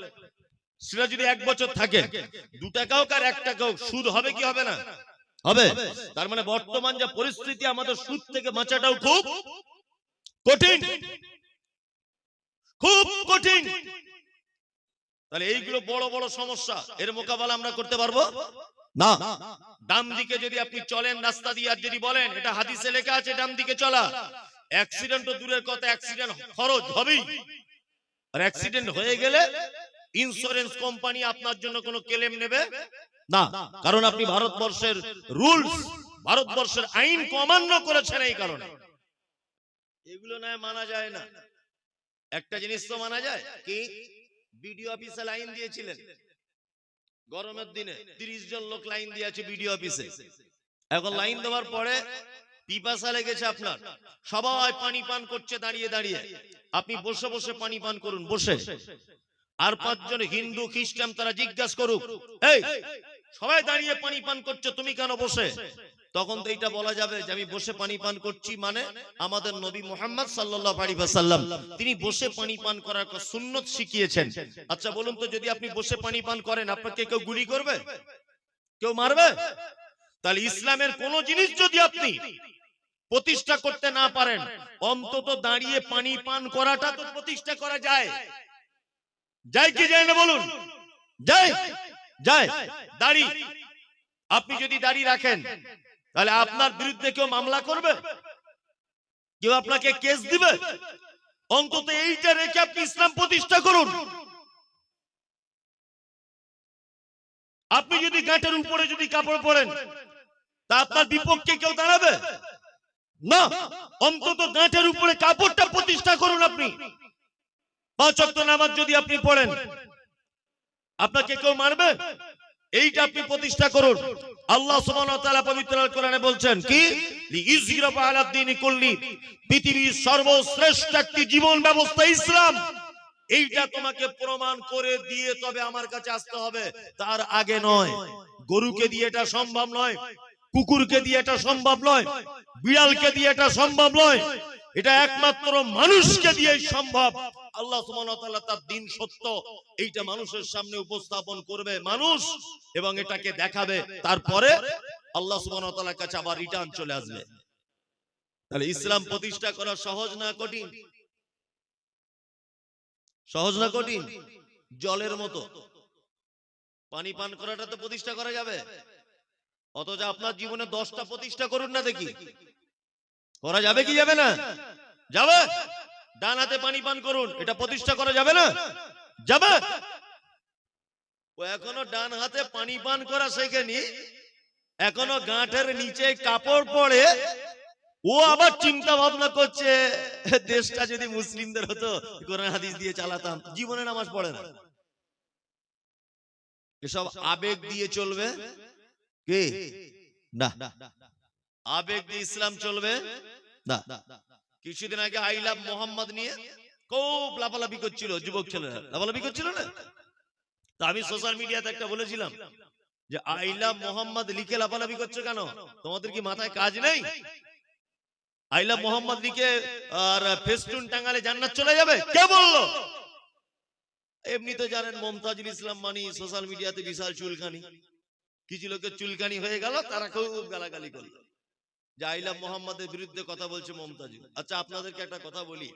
[SPEAKER 1] সেটা যদি 1 বছর থাকে, 2 টাকা হোক আর 1 টাকা হোক, সুদ হবে কি হবে না? হবে। তার মানে বর্তমান যে পরিস্থিতি, আমাদের সুদ থেকে বাঁচাটাও খুব কঠিন, খুব কঠিন। তাহলে এইগুলো বড় বড় সমস্যা, এর মোকাবেলা আমরা করতে পারবো না। ডান দিকে যদি আপনি চলেন রাস্তা দিয়ে, আর যদি বলেন এটা হাদিসে লেখা আছে ডান দিকে চলা, অ্যাক্সিডেন্ট তো দূরের কথা, অ্যাক্সিডেন্ট খরচ হবেই। আর অ্যাক্সিডেন্ট হয়ে গেলে ইন্স্যুরেন্স কোম্পানি আপনার জন্য কোনো ক্লেম নেবে না, কারণ আপনি ভারতবর্ষের রুলস, ভারতবর্ষের আইন অমান্য করেছেন। এই কারণে এগুলো না মানা যায় না। একটা জিনিস তো মানা যায় কি, বিডিও অফিসে লাইন দিয়েছিলেন গরমের দিনে, 30 জন লোক লাইন দিয়েছে বিডিও অফিসে। এখন লাইন দেওয়ার পরে পিপাসা লেগেছে আপনার, সবাই পানি পান করছে দাঁড়িয়ে দাঁড়িয়ে, আপনি বসে বসে পানি পান করুন, বসে। আর 5 জন হিন্দু খ্রিস্টান তারা জিজ্ঞাসা করুক, এই সবাই দাঁড়িয়ে পানি পান করছে, তুমি কেন বসে? তখন তো এইটা বলা যাবে যে আমি বসে পানি পান করছি, মানে আমাদের নবী মুহাম্মদ সাল্লাল্লাহু আলাইহি ওয়াসাল্লাম তিনি বসে পানি পান করার সুন্নত শিখিয়েছেন। আচ্ছা বলুন তো, যদি আপনি বসে পানি পান করেন, আপনাকে কেউ গুলি করবে? কেউ মারবে? তাহলে ইসলামের কোন জিনিস যদি আপনি প্রতিষ্ঠা করতে না পারেন, অন্তত দাঁড়িয়ে পানি পান করাটা তো প্রতিষ্ঠা করা যায়। যায় কি যায় না বলুন? যায়, যায়। দাড়ি, আপনি যদি দাড়ি রাখেন তাহলে আপনার বিরুদ্ধে কেউ মামলা করবে? কেউ আপনাকে কেস দিবে? অন্তত এইটা রেখে আপনি ইসলাম প্রতিষ্ঠা করুন। আপনি যদি গাঁটের উপরে যদি কাপড় পরেন, তা আপনার বিপক্ষে কেউ দাঁড়াবে না। অন্তত গাঁটের উপরে কাপড়টা প্রতিষ্ঠা করুন। আপনি 5 ওয়াক্ত নামাজ যদি আপনি পড়েন, আপনাকে কেউ মারবে? এইটা আপনি প্রতিষ্ঠা করুন। আল্লাহ সুবহানাহু ওয়া তাআলা পবিত্র আল কোরআনে বলছেন কি, লিইযহিরাহু আলা দ্বীনি কুল্লি, পৃথিবীর সর্বশ্রেষ্ঠ একটি জীবন ব্যবস্থা ইসলাম। এইটা তোমাকে প্রমাণ করে দিয়ে তবে আমার কাছে আসতে হবে, তার আগে নয়। গরুকে দিয়ে এটা সম্ভব নয়, কুকুরকে দিয়ে এটা সম্ভব নয়, বিড়ালকে দিয়ে এটা সম্ভব নয়, এটা একমাত্র মানুষকে দিয়েই সম্ভব। আল্লাহ সুবহানাহু ওয়া তাআলা তার দ্বীন সত্য, এইটা মানুষের সামনে উপস্থাপন করবে মানুষ এবং এটাকে দেখাবে, তারপরে আল্লাহ সুবহানাহু ওয়া তাআলার কাছে আবার রিটার্ন চলে আসবে। তাহলে ইসলাম প্রতিষ্ঠা করা সহজ না কঠিন? সহজ না কঠিন? জলের মতো পানি পান করাটা তো প্রতিষ্ঠা করা যাবে। অথচ আপনার জীবনে 10টা প্রতিষ্ঠা করুন না দেখি, করা যাবে কি যাবে না? যাবে। ডান হাতে পানি পান করুন, এটা প্রতিষ্ঠা করা যাবে না? যাবে। ও এখনো ডান হাতে পানি পান করা শেখেনি, এখনো গাঁটের নিচে কাপড় পরে ও আবার চিন্তা ভাবনা করছে দেশটা যদি মুসলিমদের হতো, কোরআন হাদিস দিয়ে চালাতাম। জীবনে নামাজ পড়ে না। এসব আবেগ দিয়ে চলবে কি না? আবেগ দিয়ে ইসলাম চলবে না। কিছুদিন আগে আই লাভ মোহাম্মদ নিয়ে খুব লাফালাফি করছিল, যুবক ছেলেরা লাফালাফি করছিল না? তা আমি সোশ্যাল মিডিয়াতে একটা বলেছিলাম যে আই লাভ মোহাম্মদ লিখে লাফালাফি করছো কেন? তোমাদের কি মাথায় কাজ নেই? আই লাভ মোহাম্মদ লিখে আর ফেস্টুন টাঙ্গালে জান্নাত চলে যাবে? কে বললো? এমনি তো জানেন মমতাজুল ইসলাম মানি সোশ্যাল মিডিয়াতে বিশাল চুলকানি, কিছু লোকের চুলকানি হয়ে গেল, তারা খুব গালাগালি করলো যে আই লাভ মোহাম্মদের বিরুদ্ধে কথা বলছে মমতাজুল। আচ্ছা আপনাদেরকে একটা কথা বলি,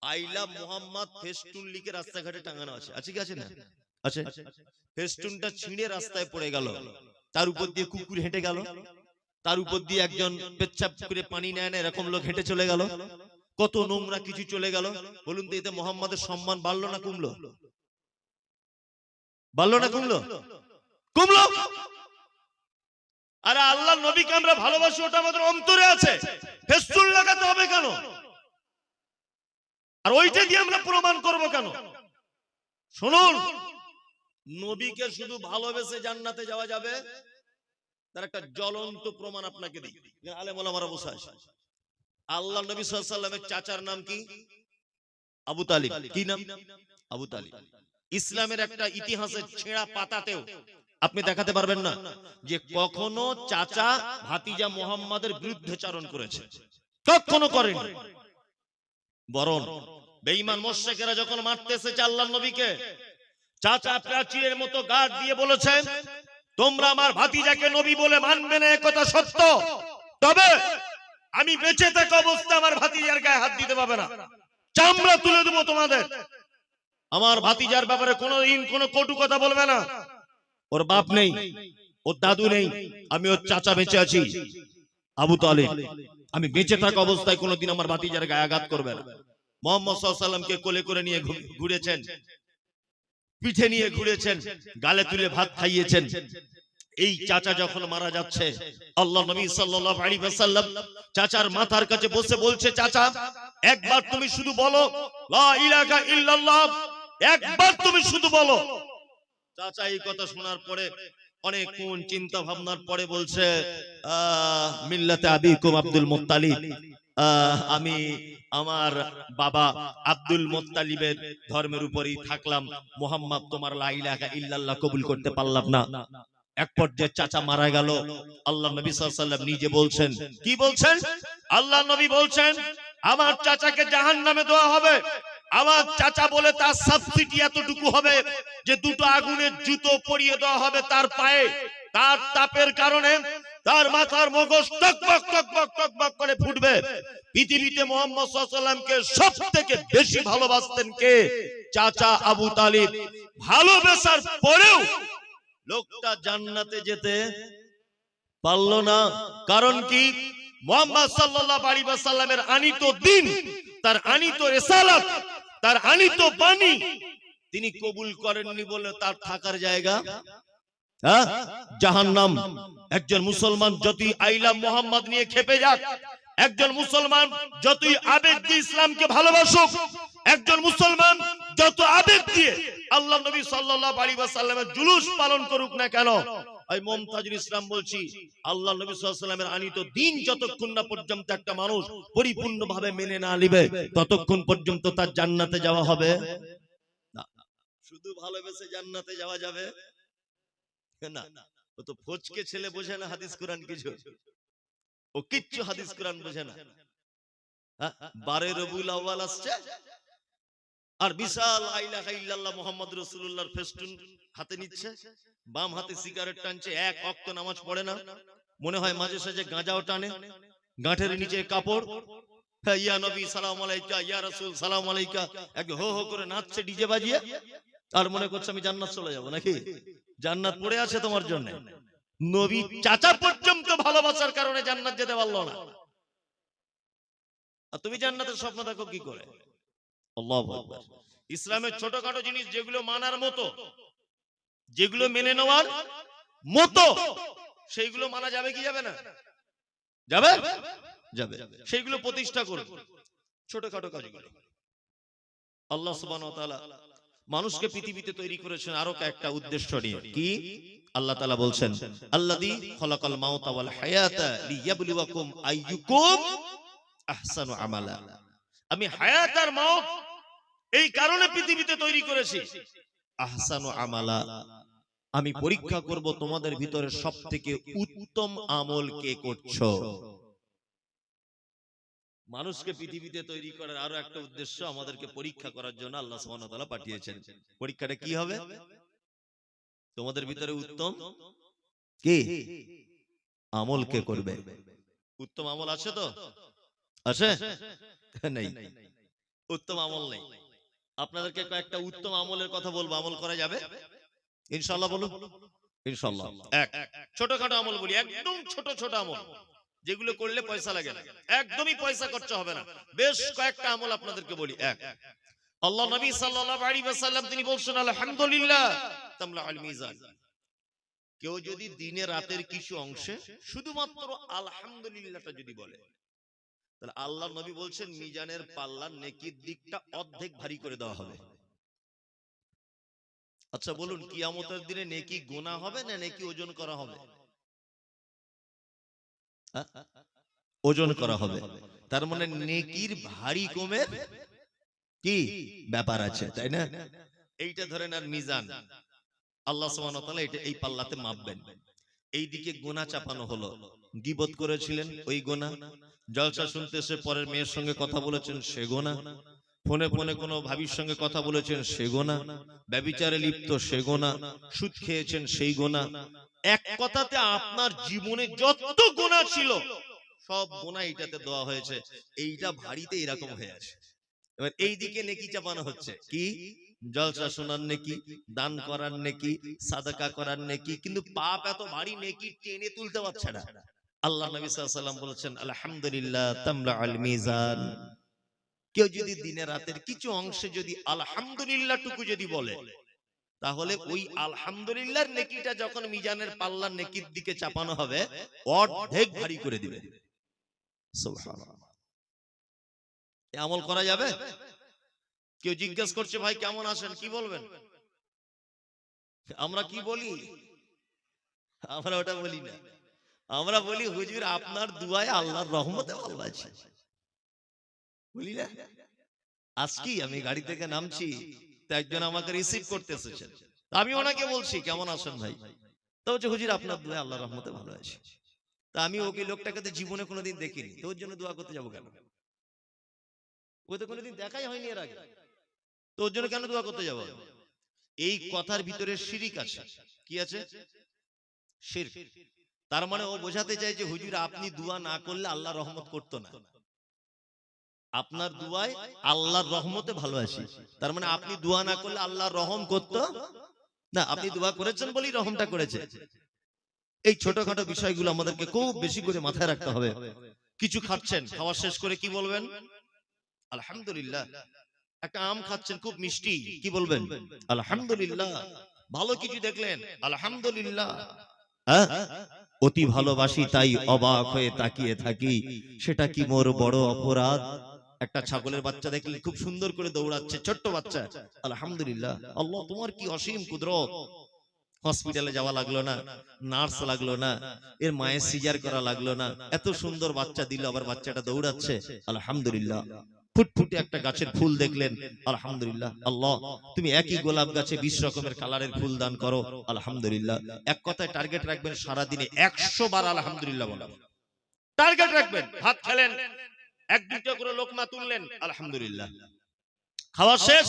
[SPEAKER 1] আই লাভ মোহাম্মদ ফেস্টুন লিখে রাস্তাঘাটে টাঙানো আছে, আছে কি আছে না? আছে। ফেস্টুনটা ছিঁড়ে রাস্তায় পড়ে গেল, তার উপর দিয়ে কুকুর হেঁটে গেল, তার উপর দিয়ে একজন পেচ্ছাপ করে পানি নেয় না এরকম লোক হেঁটে চলে গেল, কত নোংরা কিছু চলে গেল। বলুন তো এতে মোহাম্মদের সম্মান বাড়লো না কমলো? বাড়লো না কমলো? কমলো। আরে আল্লাহ নবীকে আমরা ভালোবাসি, ওটা আমাদের অন্তরে আছে, ফেস্টুন লাগাতে হবে কেন? আর ওইটা দিয়ে আমরা প্রমাণ করব কেন? শুনুন, নবীকে শুধু ভালোবেসে জান্নাতে যাওয়া যাবে, তার একটা জ্বলন্ত প্রমাণ আপনাকে দিই। আলেম ওলামারা বসে আছে। আল্লাহ নবী সাল্লাল্লাহু আলাইহি ওয়াসাল্লামের চাচার নাম কি? আবু তালিব। কি নাম? আবু তালিব। ইসলামের একটা ইতিহাসের ছেঁড়া পাতাতেও আপনি দেখাতে পারবেন না যে কখনো চাচা ভাতিজা মুহাম্মাদের বিরুদ্ধেচারণ করেছে, কখনো করেনি। বরং বেঈমান মুশরিকেরা যখন মারতে এসেছে আল্লাহর নবীকে, চাচা প্রাচীরের মতো গার্ড দিয়ে বলেছে তোমরা আমার ভাতিজাকে নবী বলে মানবে না, একথা সত্য, তবে আমি বেঁচে থাকা অবস্থা আমার ভাতিজার গায়ে হাত দিতে পারবে না, চামড়া তুলে দেবো তোমাদের। আমার ভাতিজার ব্যাপারে কোনোদিন কোনো কটু কথা বলবে না। ওর বাপ নেই, ওর দাদু নেই, আমি ওর চাচা বেঁচে আছি আবু তালিব, আমি বেঁচে থাকা অবস্থায় কোনোদিন আমার ভাতিজার গায়ে আঘাত করবে না। মুহাম্মদ সাল্লাল্লাহু আলাইহি ওয়াসাল্লামকে কোলে করে নিয়ে ঘুরেছেন, পিঠে নিয়ে ঘুরেছেন, গালে তুলে ভাত খাইয়েছেন। এই চাচা যখন মারা যাচ্ছে, আল্লাহ নবী সাল্লাল্লাহু আলাইহি ওয়াসাল্লাম চাচার মাথার কাছে বসে বলছে, চাচা একবার তুমি শুধু বলো লা ইলাহা ইল্লাল্লাহ, একবার তুমি শুধু বলো। চাচা এই কথা শোনার পরে অনেকক্ষণ চিন্তা ভাবনার পরে বলছে মিল্লাতে আবিকুম আব্দুল মুত্তালিব, আমি আমার বাবা আব্দুল মুত্তালিবের ধর্মের উপরেই থাকলাম, মুহাম্মদ তোমার লা ইলাহা ইল্লাল্লাহ কবুল করতে পারলাম না। এক পর্যায়ে চাচা মারা গেল। আল্লাহ নবী সাল্লাল্লাহু আলাইহি ওয়াসাল্লাম নিজে বলছেন, কি বলছেন? আল্লাহ নবী বলছেন আমার চাচাকে জাহান্নামে দেওয়া হবে। আমার চাচা বলে তার সাবসিডি এতটুকু হবে যে দুটো আগুনের জুতো পরিয়ে দেওয়া হবে তার পায়ে, তার তাপের কারণে তার মাথার মগজ টকবক টকবক টকবক করে ফুটবে। পৃথিবীতে মুহাম্মদ সাল্লাল্লাহু আলাইহি ওয়াসাল্লামকে সবথেকে বেশি ভালোবাসতেন কে? চাচা আবু তালিব। ভালোবাসার পরেও লোকটা জান্নাতে যেতে পারল না। কারণ কি? মুহাম্মদ সাল্লাল্লাহু আলাইহি ওয়াসাল্লামের আনিত দ্বীন, তার আনিত রিসালাত, তার আনিত বাণী তিনি কবুল করেননি বলে তার থাকার জায়গা জাহান্নাম। একজন মুসলমান যতই আইলা মুহাম্মদ নিয়ে খেপে যাক, একজন মুসলমান যতই আবেগ দিয়ে ইসলামকে ভালোবাসুক, একজন মুসলমান যত আবেগ দিয়ে আল্লাহ নবী সাল্লাল্লাহু আলাইহি ওয়াসাল্লামের জুলুস পালন করুক না কেন, ওই মুমতাজুল ইসলাম বলছি আল্লাহ নবী সাল্লাল্লাহু আলাইহি ওয়াসাল্লামের আনিত দ্বীন যতক্ষণ না পর্যন্ত একটা মানুষ পরিপূর্ণভাবে মেনে না নিবে, ততক্ষণ পর্যন্ত তার জান্নাতে যাওয়া হবে না। শুধু ভালোবেসে জান্নাতে যাওয়া যাবে না। ও তো ফচকে ছেলে, বোঝে না হাদিস কোরআন কিছু, ও কিচ্ছু হাদিস কোরআন বোঝে না। 12 রবিউল আউয়াল আসছে আর বিশাল লা ইলাহা ইল্লাল্লাহ মুহাম্মাদুর রাসূলুল্লাহর ফেস্টুন হাতে নিচ্ছে, বাম হাতে সিগারেট টানছে, এক ওয়াক্ত নামাজ পড়ে না, মনে হয় মাঝে সাঝে গাঁজাও টানে, গাঁটের নিচে কাপড়, ইয়া নবী সালাম আলাইকা, ইয়া রাসূল সালাম আলাইকা, এক হো হো করে নাচছে ডিজে বাজিয়ে, আর মনে করছে আমি জান্নাত চলে যাব নাকি? জান্নাত পড়ে আছে তোমার জন্য। নবী চাচা পর্যন্ত ভালোবাসার কারণে জান্নাত যেতে পারলো না, আর তুমি জান্নাতের স্বপ্ন দেখো কি করে? আল্লাহু আকবার। ইসলামের ছোটখাটো জিনিস যেগুলো মানার মতো, যেগুলো মেনে নেওয়ার মতো, সেইগুলো মানা যাবে কি যাবে না? যাবে, যাবে। সেইগুলো প্রতিষ্ঠা করবে, ছোটখাটো কাজগুলো। আল্লাহ সুবহানাহু ওয়া তাআলা মানুষকে পৃথিবীতে তৈরি করেছেন আরো একটা উদ্দেশ্য নিয়ে। কি? আল্লাহ তাআলা বলছেন, আল্লাযী খলাকাল মাউতা ওয়াল হায়াতা লিয়াবলুয়াকুম আইয়ুকুম আহসানু আমালা। আমি হায়াত আর মাউত এই কারণে পৃথিবীতে তৈরি করেছি, আহসানু আমালা, আমি পরীক্ষা করব তোমাদের ভিতরে সবথেকে উত্তম আমল কে করছো। মানুষকে পৃথিবীতে তৈরি করার আরো একটা উদ্দেশ্য, আমাদেরকে পরীক্ষা করার জন্য আল্লাহ সুবহানাহু ওয়া তাআলা পাঠিয়েছেন। পরীক্ষাটা কি হবে? তোমাদের ভিতরে উত্তম কি আমল কে করবে। উত্তম আমল আছে তো? আছে? নেই, উত্তম আমল নেই। আপনাদেরকে কয়েকটা উত্তম আমলের কথা বলবো, আমল করা যাবে ইনশাআল্লাহ। বলুন ইনশাআল্লাহ। এক, ছোটখাটো আমল বলি, একদম ছোট ছোট আমল, যেগুলো করলে পয়সা লাগে না, একদমই পয়সা খরচ হবে না। বেশ কয়েকটা আমল আপনাদেরকে বলি। এক, আল্লাহ নবী সাল্লাল্লাহু আলাইহি ওয়াসাল্লাম তিনি বলছেন, আলহামদুলিল্লাহ তামলা আল মিজান। কেউ যদি দিনে রাতের কিছু অংশে শুধুমাত্র আলহামদুলিল্লাহটা যদি বলে, তাহলে আল্লাহ নবী বলছেন মিজানের পাল্লার নেকির দিকটা অর্ধেক ভারী করে দেওয়া হবে। আচ্ছা বলুন, কিয়ামতের দিনে নেকি গোনা হবে না নেকি ওজন করা হবে? ওজন করা হবে। তার মানে নেকির ভারী কমের কি ব্যাপার আছে, তাই না? এইটা ধরেন আর মিজান, আল্লাহ সুবহানাহু ওয়া তাআলা এটা এই পাল্লাতে মাপবেন। এই দিকে গোনা চাপানো হলো, গীবত করেছিলেন ওই গোনা, জলসা শুনতে এসে পরের মেয়ের সঙ্গে কথা বলেছেন সে গোনা, ফোনে ফোনে কোনো ভাবির সঙ্গে কথা বলেছেন সে গোনা, ব্যভিচারে লিপ্ত সে গোনা, সুদ খেয়েছেন সেই গোনা। এক কথাতে আপনার জীবনে যত গোনা ছিল সব গোনা এইটাতে দেওয়া হয়েছে, এইটা ভারীতে এরকম হয়ে আছে। এবার এই দিকে নেকি চাপানো হচ্ছে, কি? জলসা শোনার নেকি, দান করার নেকি, সাদাকা করার নেকি, কিন্তু পাপ এত ভারী নেকি টেনে তুলতে পারছে না। আল্লাহ নবী সাল্লাল্লাহু আলাইহি ওয়াসাল্লাম বলেছেন, আলহামদুলিল্লাহ তামলা আল মিজান। কেউ যদি দিনে রাতের কিছু অংশে যদি আলহামদুলিল্লাহ টুকু যদি বলে, তাহলে ওই আলহামদুলিল্লাহর নেকিটা যখন মিজানের পাল্লার নেকির দিকে চাপানো হবে, অর্ধেক ভারী করে দিবে। সুবহানাল্লাহ। এই আমল করা যাবে? কেউ জিজ্ঞেস করছে, ভাই কেমন আছেন, কি বলবেন? আমরা কি বলি? আমরা ওটা বলি না, আমরা বলি হুজুর আপনার দুয়ায় আল্লাহর রহমতে ভালো আছি, বলি না? আজকে আমি গাড়ি থেকে নামছি, তো একজন আমাকে রিসিভ করতে এসেছেন, আমি ওনাকে বলছি কেমন আছেন ভাই, তো বলছে হুজুর আপনার দুয়ায় আল্লাহর রহমতে ভালো আছি। তা আমি ওকে লোকটাকে তো জীবনে কোনোদিন দেখিনি, তো ওর জন্য দোয়া করতে যাবো কেন? ও তো কোনোদিন দেখাই হয়নি এর আগে, তো ওর জন্য কেন দোয়া করতে যাবো? এই কথার ভিতরে শিরক আছে। কি আছে? শিরক। তার মানে ও বোঝাতে চায় যে হুজুর আপনি দোয়া না করলে আল্লাহ রহমত করতো না, আপনার দুয়ায় আল্লাহর রহমতে ভালো আছি। তার মানে আপনি দোয়া না করলে আল্লাহর রহম করতো না, আপনি দোয়া করেছেন বলেই রহমটা করেছে। এই ছোটখাটো বিষয়গুলো আমাদেরকে খুব বেশি করে মাথায় রাখতে হবে। কিছু খাচ্ছেন, খাওয়া শেষ করে কি বলবেন? আলহামদুলিল্লাহ। একটা আম খাচ্ছেন খুব মিষ্টি, কি বলবেন? আলহামদুলিল্লাহ। ভালো কিছু দেখলেন, আলহামদুলিল্লাহ। অতি ভালোবাসি তাই অবাক হয়ে তাকিয়ে থাকি, সেটা কি মোর বড় অপরাধ? একটা ছাগলের বাচ্চা দেখলে খুব সুন্দর করে দৌড়াচ্ছে, ছোট্ট বাচ্চা, আলহামদুলিল্লাহ। আল্লাহ তোমার কি অসীম কুদরত। হসপিটালে যাওয়া লাগলো না, নার্স লাগলো না, এর মায়ের সিজার করা লাগলো না, এত সুন্দর বাচ্চা দিল, আবার বাচ্চাটা দৌড়াচ্ছে, আলহামদুলিল্লাহ। ফুটফুটে একটা গাছের ফুল দেখলেন, আলহামদুলিল্লাহ। আল্লাহ তুমি একই গোলাপ গাছে 20 রকমের কালারের ফুল দান করো, আলহামদুলিল্লাহ। এক কথায় টার্গেট রাখবেন সারা দিনে 100 বার আলহামদুলিল্লাহ বলা, টার্গেট রাখবেন। ভাত খেলেন, এক দুটো করে লোকমা তুললেন, আলহামদুলিল্লাহ। খাওয়া শেষ,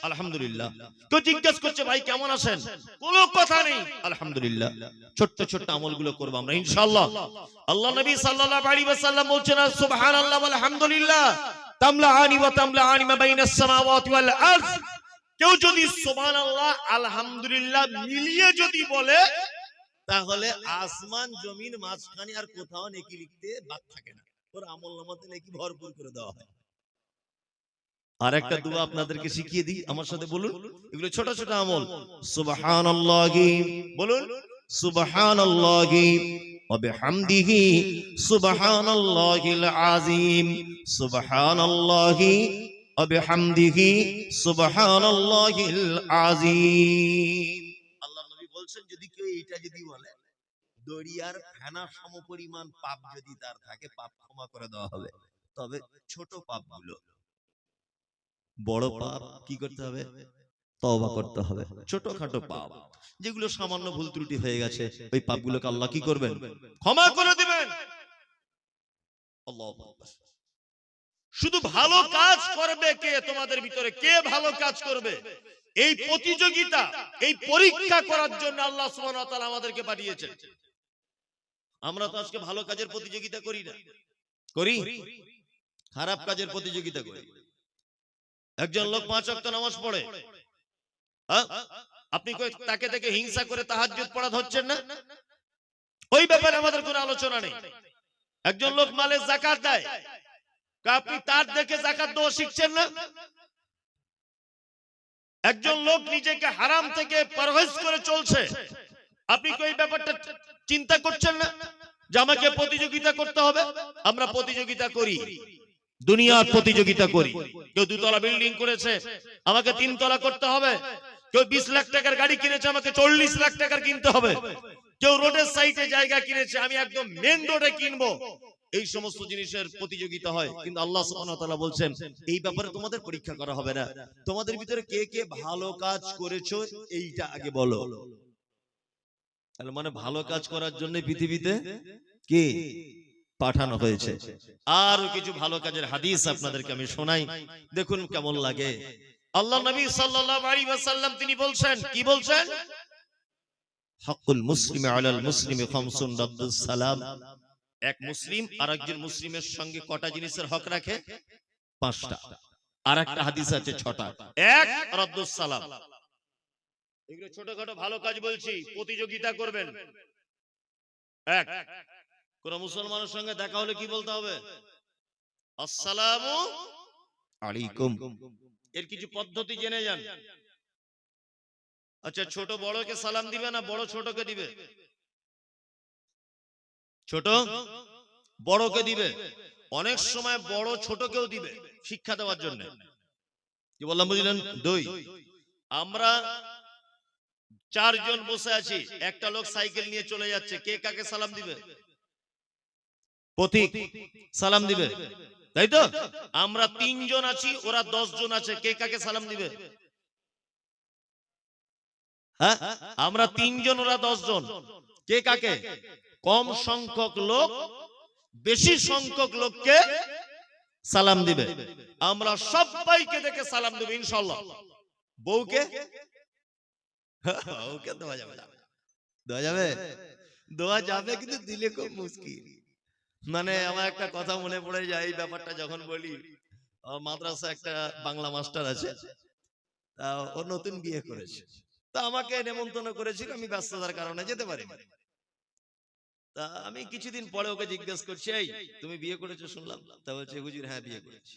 [SPEAKER 1] আলহামদুলিল্লাহ। কেউ জিজ্ঞেস করছে ভাই কেমন আছেন, কোনো কথা নেই, আলহামদুলিল্লাহ। ছোট্ট ছোট্ট আমলগুলো করব আমরা ইনশাআল্লাহ। আল্লাহ নবী সাল্লাল্লাহু আলাইহি ওয়াসাল্লাম বলছেন, সুবহানাল্লাহ ওয়াল হামদুলিল্লাহ তামলাআনি ওয়া তামলাআনি মা বাইনাস সামাওয়াতি ওয়াল আরদ। কেউ যদি সুবহানাল্লাহ আলহামদুলিল্লাহ মিলিয়ে যদি বলে, তাহলে আসমান জমিন মাঝখানে আর কোথাও নেকি লিখতে বাদ থাকে না, ওর আমল নামাতে নেকি ভরপুর করে দেওয়া হয়। আর একটা দোয়া আপনাদেরকে শিখিয়ে দিই, আমার সাথে বলুন, এগুলো ছোট ছোট আমল। সুবহানাল্লাহি, বলুন সুবহানাল্লাহি ওয়া বিহামদিহি সুবহানাল্লাহিল আযীম, সুবহানাল্লাহি ওয়া বিহামদিহি সুবহানাল্লাহিল আযীম। আল্লাহর নবী বলছেন যদি কেউ এটা যদি বলে, দরিয়ার ফেনা সমপরিমাণ পাপ যদি তার থাকে, পাপ ক্ষমা করে দেওয়া হবে। তবে ছোট পাপগুলো, বড় পাপ কি করতে হবে? তওবা করতে হবে। ছোটখাটো পাপ যেগুলো সামান্য ভুল ত্রুটি হয়ে গেছে, ওই পাপগুলোকে আল্লাহ কি করবেন? ক্ষমা করে দিবেন। আল্লাহু আকবার। শুধু ভালো কাজ করবে কে? তোমাদের ভিতরে কে ভালো কাজ করবে? এই প্রতিযোগিতা, এই পরীক্ষা করার জন্য আল্লাহ সুবহানাহু ওয়া তাআলা আমাদেরকে পাঠিয়েছেন। আমরা তো আজকে ভালো কাজের প্রতিযোগিতা করি না, করি? খারাপ কাজের প্রতিযোগিতা করি। একজন লোক 5 ওয়াক্ত নামাজ পড়ে, আপনি তাকে দেখে হিংসা করে তাহাজ্জুদ পড়া ধরছেন না? ওই ব্যাপারে আমাদের কোনো আলোচনা নেই। একজন লোক মালে যাকাত দেয়, আপনি তার দেখে যাকাত দেওয়া শিখছেন না? একজন লোক নিজেকে হারাম থেকে পরহেজ করে চলছে, আপনি কি ওই ব্যাপারটা চিন্তা করছেন না যে আমাকে প্রতিযোগিতা করতে হবে? আমরা প্রতিযোগিতা করি, দুনিয়ার প্রতিযোগিতা করি। কেউ 2 তলা বিল্ডিং করেছে, আমাকে 3 তলা করতে হবে। কেউ 20 লাখ টাকার গাড়ি কিনেছে, আমাকে 40 লাখ টাকার কিনতে হবে। কেউ রোডের সাইডে জায়গা কিনেছে, আমি একদম মেন রোডে কিনবো। এই সমস্ত জিনিসের প্রতিযোগিতা হয়, কিন্তু আল্লাহ সুবহানাহু ওয়া তাআলা বলছেন এই ব্যাপারে তোমাদের পরীক্ষা করা হবে না। তোমাদের ভিতরে কে কে ভালো কাজ করেছো এইটা আগে বলো। তাহলে মানে ভালো কাজ করার জন্য পৃথিবীতে কে পাঠানো হয়েছে। আর কিছু ভালো কাজের হাদিস আপনাদেরকে আমি শোনাই, দেখুন কেমন লাগে। আল্লাহ নবী সাল্লাল্লাহু আলাইহি ওয়াসাল্লাম তিনি বলছেন, কি বলছেন? হাক্কুল মুসলিমি আলাল মুসলিমি খামসুন রাদ্দুস সালাম। এক মুসলিম আরেকজন মুসলিমের সঙ্গে কটা জিনিসের হক রাখে? 5টা। আর একটা হাদিস আছে 6টা। এক, রাদ্দুস সালাম। এগুলো ছোটখাটো ভালো কাজ বলছি, প্রতিযোগিতা করবেন। এক, কোন মুসলমানের সঙ্গে দেখা হলে কি বলতে হবে? আসসালামু আলাইকুম। এর কিছু পদ্ধতি জেনে যান। আচ্ছা, ছোট বড়কে সালাম দিবে না বড় ছোটকে দিবে? ছোট বড়কে দিবে। অনেক সময় বড় ছোটকেও দিবে শিক্ষা দেওয়ার জন্য। কি বললাম বুঝলেন? 2, আমরা 4 জন বসে আছি, একটা লোক সাইকেল নিয়ে চলে যাচ্ছে, কে কাকে সালাম দিবে? পথিক সালাম দিবে, তাই তো? আমরা 3 জন আছি, ওরা 10 জন আছে, কে কাকে সালাম দিবে? হ্যাঁ, আমরা 3 জন, ওরা 10 জন, কে কাকে? কম সংখ্যক লোক বেশি সংখ্যক লোককে সালাম দিবে। আমরা সবাইকে দেখে সালাম দেব ইনশাআল্লাহ। বউকে ওকে দেওয়া যাবে না, দেওয়া যাবে? দেওয়া যাবে, কিন্তু দিলে খুব মুশকিল। মানে আমার একটা কথা মনে পড়ে যায় এই ব্যাপারটা যখন বলি। মাদ্রাসা একটা বাংলা মাস্টার আছে, ও নতুন বিয়ে করেছে, তা আমাকে নেমন্তন্ন করেছিল, আমি ব্যস্ততার কারণে যেতে পারিনি। তা আমি কিছুদিন পরে ওকে জিজ্ঞেস করছি, এই তুমি বিয়ে করেছো শুনলাম। তা বলছে, হুজুর হ্যাঁ বিয়ে করেছি।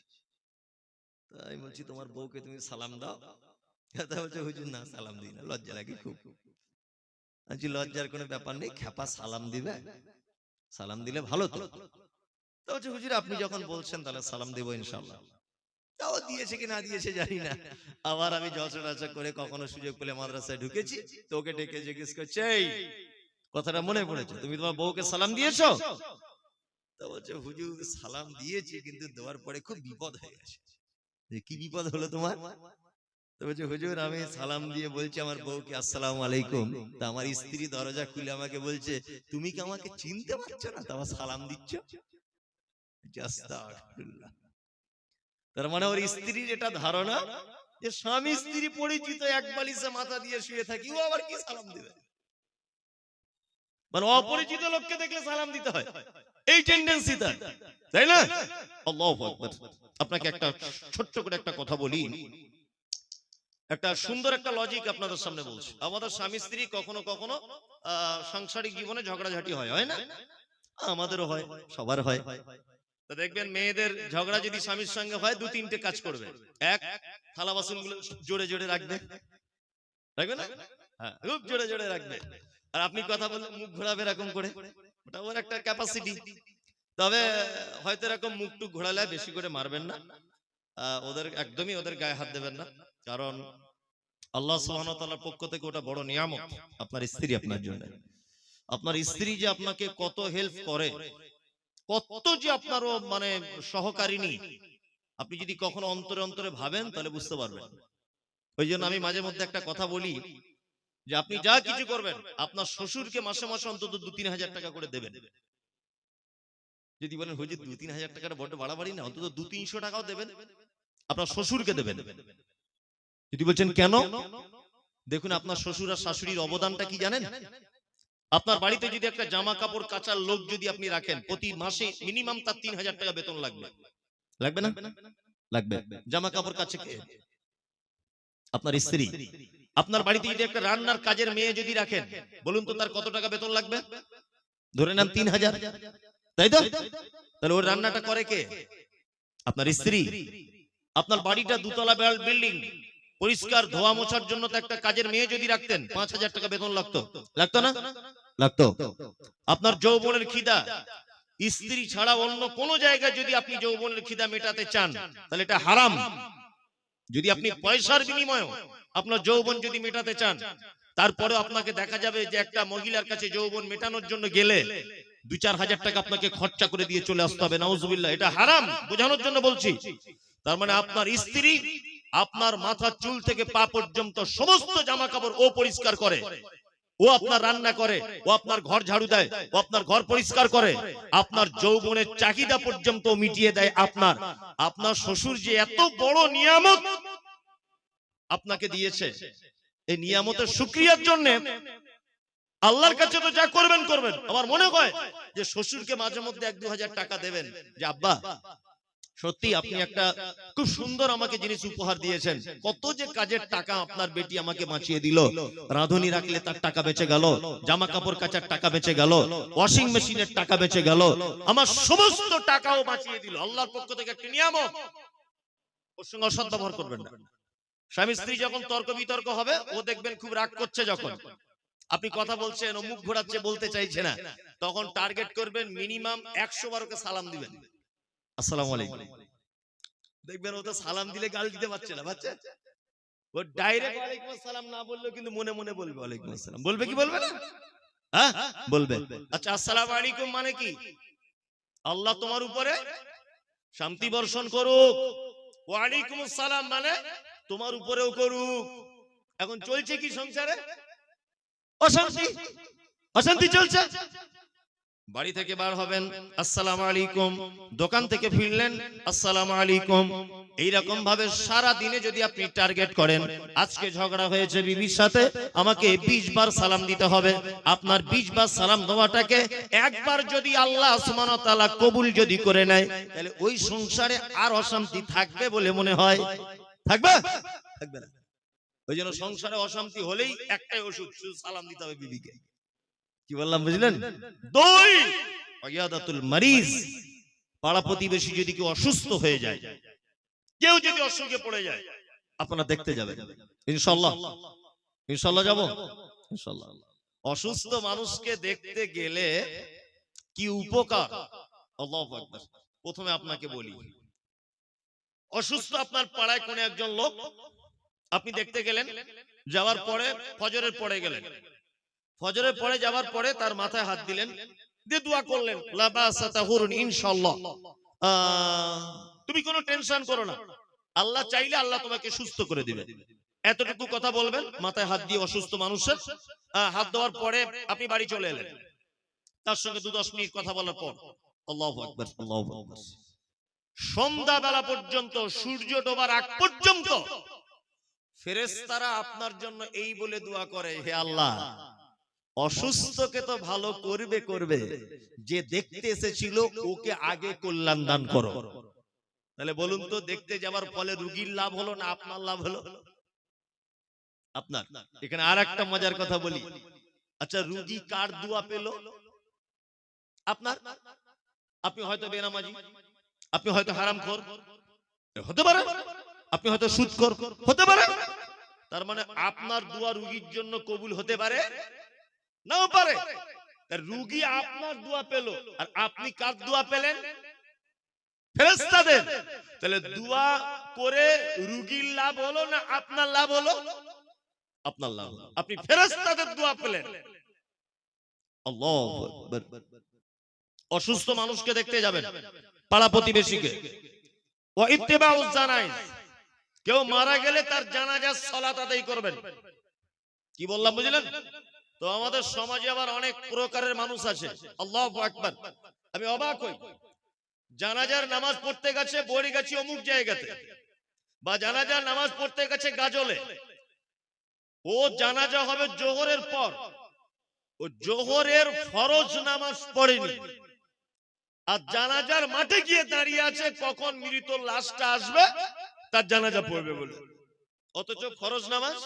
[SPEAKER 1] তা আমি বলছি তোমার বউকে তুমি সালাম দাও? তা বলছে, হুজুর না সালাম দিই না, লজ্জা লাগে খুব। আচ্ছা, লজ্জার কোনো ব্যাপার নেই, খেপা সালাম দিবে, সালাম দিলে ভালো তো। তা বলছে, হুজুর আপনি যখন বলছেন তাহলে সালাম দেবো ইনশাআল্লাহ। তাও দিয়েছে কি না দিয়েছে জানি না। আবার আমি জলসা করে কখনো সুযোগ পেলে মাদ্রাসায় ঢুকেছি, তো ওকে ডেকে জিজ্ঞেস করছে, এই কথাটা মনে পড়েছে, তুমি তোমার বউকে সালাম দিয়েছো? তা বলছে, হুজুর সালাম দিয়েছি, কিন্তু দেওয়ার পরে খুব বিপদ হয়ে গেছে। যে কি বিপদ হলো তোমার? তো বলছে, হুজুর আমি সালাম দিয়ে বলছি আমার বউকে আসসালামু আলাইকুম, তা আমার স্ত্রী দরজা খুলে আমাকে বলছে, তুমি কি আমাকে চিনতে পারছো না, তা আমার সালাম দিচ্ছ? আস্তাগফিরুল্লাহ। তার মানে ওর স্ত্রীর এটা ধারণা যে স্বামী স্ত্রী পরিচিত, এক বালিশে মাথা দিয়ে শুয়ে থাকি, ও আবার কি সালাম দিবে? মানে অপরিচিত লোককে দেখলে সালাম দিতে হয়, এই টেন্ডেন্সি তার, তাই না? আল্লাহু আকবার। আপনাকে একটা ছোট্ট করে একটা কথা বলি। একটা সুন্দর একটা লজিক আপনাদের সামনে বলছি। আমাদের স্বামী স্ত্রী কখনো কখনো সাংসারিক জীবনে ঝগড়াঝাটি হয়, হয় না? আমাদেরও হয়, সবার হয়। তো দেখবেন মেয়েদের ঝগড়া যদি স্বামীর সঙ্গে হয়, দু তিনটে কাজ করবে। এক, থালা বাসন গুলো জোরে জোরে রাখবে, রাখবে না? হ্যাঁ, খুব জোরে জোরে রাখবে। আর আপনি কথা বললে মুখ ঘোরাবে এরকম করে, ওটা ওর একটা ক্যাপাসিটি। তবে হয়তো এরকম মুখ টুক ঘোরালে বেশি করে মারবেন না, ওদের একদমই ওদের গায়ে হাত দেবেন না। কারণ আল্লাহ সুবহানাহু ওয়া তাআলার পক্ষ থেকে ওটা বড় নিয়ামত আপনার স্ত্রী আপনার জন্য। আপনার স্ত্রী যে আপনাকে কত হেল্প করে, কত যে আপনারও মানে সহকারিনী, আপনি যদি কখনো অন্তরে অন্তরে ভাবেন তাহলে বুঝতে পারবেন। ওই জন্য আমি মাঝে মধ্যে একটা কথা বলি যে আপনি যা কিছু করবেন আপনার শ্বশুরকে মাসে মাসে অন্তত 2-3 হাজার টাকা করে দেবেন। যদি বলেন হুজুর 2-3 হাজার টাকাটা বড় বাড়াবাড়ি না, অন্তত 200-300 টাকাও দেবেন, আপনার শ্বশুরকে দেবেন। যদি বলছেন কেন, দেখুন আপনার শ্বশুর আর শাশুড়ির অবদানটা কি জানেন? আপনার বাড়িতে যদি একটা জামা কাপড় কাচার লোক যদি আপনি রাখেন, প্রতি মাসে মিনিমাম তার 3,000 টাকা বেতন লাগবে, লাগবে না? লাগবে। জামা কাপড় কাচে কে? আপনার স্ত্রী। আপনার বাড়িতে যদি একটা রান্নার কাজের মেয়ে যদি রাখেন, বলুন তো তার কত টাকা বেতন লাগবে? ধরে নেন 3,000, তাই তো? তাহলে ওর রান্নাটা করে কে? আপনার স্ত্রী। আপনার বাড়িটা দুতলা বিল্ডিং, পরিষ্কার ধোয়া মোছার জন্য তো একটা কাজের মেয়ে যদি রাখতেন 5,000 টাকা বেতন লাগতো, লাগতো না? লাগতো। আপনার যৌবনের খিদা, স্ত্রী ছাড়া অন্য কোন জায়গায় যদি আপনি যৌবনের খিদা মেটাতে চান তাহলে এটা হারাম। যদি আপনি পয়সার বিনিময়ে আপনার যৌবন যদি মেটাতে চান, তারপরে আপনাকে দেখা যাবে যে একটা মহিলার কাছে যৌবন মেটানোর জন্য গেলে 2-4 হাজার টাকা আপনাকে খরচা করে দিয়ে চলে আসতে হবে। নাউজুবিল্লাহ, এটা হারাম, বোঝানোর জন্য বলছি। তার মানে আপনার স্ত্রী আপনার মাথার চুল থেকে পা পর্যন্ত সমস্ত জামা কাপড় ও পরিষ্কার করে, ও আপনার রান্না করে, ও আপনার ঘর ঝাড়ু দেয়, ও আপনার ঘর পরিষ্কার করে, আপনার যৌবনের চাহিদা পর্যন্ত মিটিয়ে দেয়। আপনার শ্বশুর যে এত বড় নিয়ামত আপনাকে দিয়েছে, এই নিয়ামতের শুকরিয়ার জন্য আল্লাহর কাছে তো যা করবেন করবেন। আমার মনে হয় যে শ্বশুরকে মাঝে মধ্যে 1-2 হাজার টাকা দেবেন, যে আব্বা সত্যি আপনি একটা খুব সুন্দর আমাকে জিনিস উপহার দিয়েছেন, কত যে কাজের টাকা আপনার বেটি আমাকে বাঁচিয়ে দিল, রাঁধুনি রাখলে তার টাকা বেঁচে গেল, জামা কাপড় কাচার টাকা বেঁচে গেল, ওয়াশিং মেশিনের টাকা বেঁচে গেল, আমার সমস্ত টাকাও বাঁচিয়ে দিল। আল্লাহর পক্ষ থেকে একটা নিয়ামত, ওর সঙ্গে অসৎ ব্যবহার করবেন না। স্বামী স্ত্রী যখন তর্ক বিতর্ক হবে, ও দেখবেন খুব রাগ করছে, যখন আপনি কথা বলছেন ও মুখ ঘোরাচ্ছে, বলতে চাইছে না, তখন টার্গেট করবেন মিনিমাম 100 বার ওকে সালাম দিবেন, আসসালামু আলাইকুম। দেখবেন ও তো সালাম দিলে গাল দিতে পারছে না, বাচ্চা ও ডাইরেক্ট ওয়ালাইকুম আসসালাম না বললেও কিন্তু মনে মনে বলবে ওয়ালাইকুম আসসালাম। বলবে কি বলবে না? হ্যাঁ বলবে। আচ্ছা, আসসালামু আলাইকুম মানে কি? আল্লাহ তোমার উপরে শান্তি বর্ষণ করুক। ওয়ালাইকুম আসসালাম মানে তোমার উপরেও করুক। এখন চলছে কি সংসারে? অশান্তি, অশান্তি চলছে। বাড়ি থেকে বার হবেন আসসালামু আলাইকুম, দোকান থেকে ফিরলেন আসসালামু আলাইকুম। এইরকম ভাবে সারা দিনে যদি আপনি টার্গেট করেন, আজকে ঝগড়া হয়েছে বিবির সাথে, আমাকে 20 বার সালাম দিতে হবে। আপনার 20 বার সালাম দেওয়াটাকে একবার যদি আল্লাহ সুবহানাহু ওয়া তাআলা কবুল যদি করে নেয়, তাহলে ওই সংসারে আর অশান্তি থাকবে বলে মনে হয়? থাকবে? থাকবে না। ওই জন্য সংসারে অশান্তি হলেই একটাই ওষুধ, শুধু সালাম দিতে হবে বিবিকে। কি বললাম বুঝলেন? দুই, ওয়াইয়াদাতুল মারিজ, পাড়া প্রতিবেশী যদি কেউ অসুস্থ হয়ে যায়, কেউ যদি অসুখে পড়ে যায়, আপনারা দেখতে যাবেন ইনশাআল্লাহ। ইনশাআল্লাহ যাব ইনশাআল্লাহ। অসুস্থ মানুষকে দেখতে গেলে কি উপকার, আল্লাহু আকবার। প্রথমে আপনাকে বলি, অসুস্থ আপনার পাড়ায় কোন একজন লোক, আপনি দেখতে গেলেন, যাওয়ার পরে ফজরের পরে গেলেন, ফজরের পরে যাওয়ার পরে তার মাথায় হাত দিলেন, দিয়ে দোয়া করলেন, লা বাসা তাহুরুন ইনশাআল্লাহ, তুমি কোনো টেনশন করো না, আল্লাহ চাইলে আল্লাহ তোমাকে সুস্থ করে দিবে। এতটুকু কথা বলবেন মাথায় হাত দিয়ে অসুস্থ মানুষের, হাত দেওয়ার পরে আপনি বাড়ি চলে এলেন, তার সঙ্গে 2-10 মিনিট কথা বলার পর আল্লাহু আকবার, আল্লাহু আকবার, সন্ধ্যা বেলা পর্যন্ত, সূর্য ডোবার আগ পর্যন্ত ফেরেশতারা আপনার জন্য এই বলে দোয়া করে, হে আল্লাহ, অসুস্থকে তো ভালো করবে করবে, যে দেখতে এসেছিল ওকে আগে কল্যাণ দান করো। তাহলে বলুন তো, দেখতে যাওয়ার ফলে রোগীর লাভ হলো না আপনার লাভ হলো? আপনার। এখানে আর একটা মজার কথা বলি, আচ্ছা রুগী কার দোয়া পেল? আপনার। আপনি হয়তো বেনামাজি, আপনি হয়তো হারামখোর হতে পারে, আপনি হয়তো সুদখোর হতে পারে, তার মানে আপনার দোয়া রুগীর জন্য কবুল হতে পারে, নাও পারে। রুগী আপনার দোয়া পেল, আর আপনি কার দোয়া পেলেন? ফেরেশতাদের। তাহলে দোয়া করে রুগীর লাভ হলো না আপনার লাভ হলো? আপনার লাভ। আপনি ফেরেশতাদের দোয়া পেলেন। আল্লাহু আকবার। অসুস্থ মানুষকে দেখতে যাবেন, পাড়া প্রতিবেশীকে, ওয়া ইত্তিবাউজ জানাইজ, কেউ মারা গেলে তার জানাজার সালাত আদায় করবেন। কি বললাম বুঝলেন? তো আমাদের সমাজে আবার অনেক প্রকারের মানুষ আছে, আল্লাহু আকবার। আমি অবাক হই, জানাজার নামাজ পড়তে গেছে বড়িগাছি অমুক জায়গাতে, বা জানাজার নামাজ পড়তে গেছে গাজলে, ও জানাজা হবে জোহরের পর, ও জোহরের ফরজ নামাজ পড়েনি, আর জানাজার মাঠে গিয়ে দাঁড়িয়ে আছে কখন মৃত লাশটা আসবে তার জানাজা পড়বে বলে, অথচ ফরজ নামাজ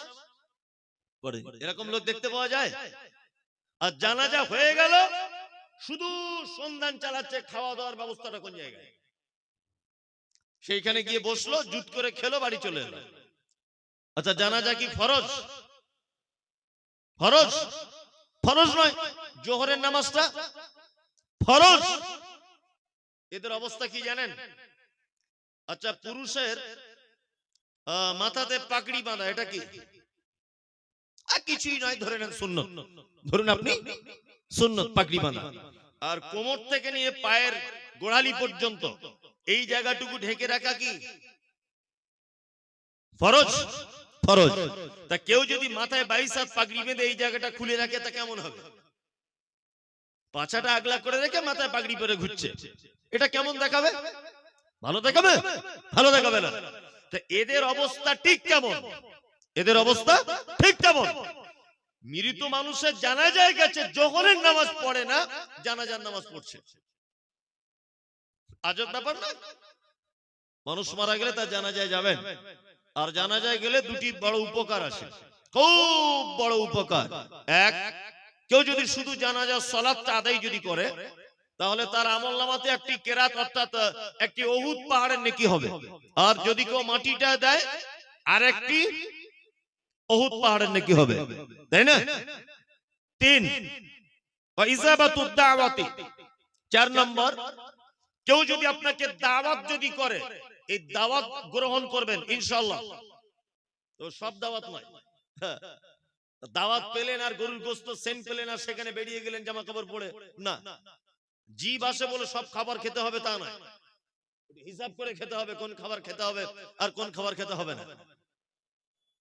[SPEAKER 1] পড়েনি। এরকম লোক দেখতে পাওয়া যায়। আর জানাজা হয়ে গেল, শুধু সন্ধান চালাচ্ছে খাওয়া দাওয়ার ব্যবস্থাটা কোন জায়গায়, সেইখানে গিয়ে বসলো, জুত করে খেলো, বাড়ি চলে এলো। আচ্ছা জানাজা কি ফরজ? ফরজ? ফরজ নয়। জোহরের নামাজটা ফরজ। এদের অবস্থা কি জানেন? আচ্ছা পুরুষের মাথাতে পাগড়ি বাঁধা, এটা কি? কিছুই নয়, ধরে নেন সুন্নত, ধরুন আপনি সুন্নত পাগড়ি বাঁধা। আর কোমর থেকে নিয়ে পায়ের গোড়ালি পর্যন্ত এই জায়গাটুকু ঢেকে রাখা কি ফরজ? ফরজ। তা কেউ যদি মাথায় 22 হাত পাগড়ি বেঁধে এই জায়গাটা খুলে রাখে তা কেমন হবে? পাছাটা আগলা করে রেখে মাথায় পাগড়ি পরে ঘুরছে, এটা কেমন দেখাবে? ভালো দেখাবে? ভালো দেখাবে না। তা এদের অবস্থা ঠিক কেমন? এদের অবস্থা ঠিক কেমন? মৃত মানুষের জানাজায় গেছে, জোহরের নামাজ পড়ে না, জানাজার নামাজ পড়ছে। আজব ব্যাপার না? মানুষ মারা গেলে তার জানাজায় যাবেন, আর জানাজায় গেলে দুটি বড় উপকার আছে, খুব বড় উপকার। এক, কেউ যদি শুধু জানাজার সালাতটা আদায় যদি করে, তাহলে তার আমলনামাতে একটি কেরাত অর্থাৎ একটি উহুদ পাহাড়ের নেকি হবে। আর যদি কেউ মাটিটা দেয়, আর একটি উহুদ পাহাড়ের নেকি হবে, তাই না? 3, ওয়া ইজাবাতুদ দাওয়াতি। 4 নম্বর, কেউ যদি আপনাকে দাওয়াত যদি করে, এই দাওয়াত গ্রহণ করবেন ইনশাআল্লাহ। তো সব দাওয়াত নয়, দাওয়াত পেলেন আর গরুর গোশত সেন্ট পেলেন আর সেখানে বেরিয়ে গেলেন জামা কাপড় পরে, না। জিভ আসে বলে সব খাবার খেতে হবে তা নয়, হিসাব করে খেতে হবে কোন খাবার খেতে হবে আর কোন খাবার খেতে হবে না।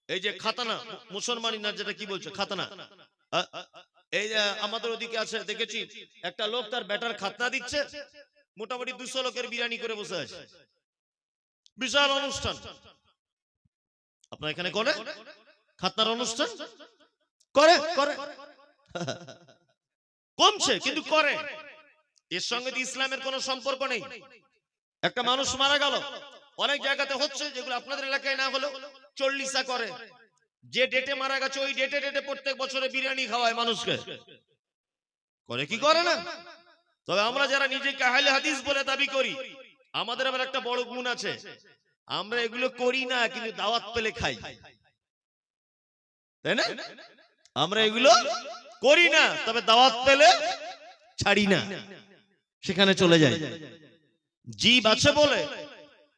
[SPEAKER 1] এই যে খাতানা, মুসলমানি না যেটা কি বলছে খাতানা, এই যে আমাদের ওদিকে আছে, দেখেছি একটা লোক তার বেটার খাতনা দিচ্ছে, মোটামুটি 200 লোকের বিরিয়ানি করে বসে আছে, বিশাল অনুষ্ঠান। আপনার এখানে করে খাতনার অনুষ্ঠান? করে করে কমছে কিন্তু করে। এর সঙ্গে ইসলামের কোনো সম্পর্ক নেই। একটা মানুষ মারা গেল, অনেক জায়গাতে হচ্ছে, যেগুলো আপনাদের এলাকায় না হলো, চল্লিশা করে, যে ডেটে মারা গেছে ওই ডেটে ডেটে প্রত্যেক বছরে বিরিয়ানি খাওয়ায় মানুষকে, করে কি করে না? তবে আমরা যারা নিজেকে আহলে হাদিস বলে দাবি করি, আমাদের আবার একটা বড় গুণ আছে, আমরা এগুলো করি না কিন্তু দাওয়াত পেলে খাই, তাই না? আমরা এগুলো করি না, তবে দাওয়াত পেলে ছাড়ি না, সেখানে চলে যায়। জিব আছে বলে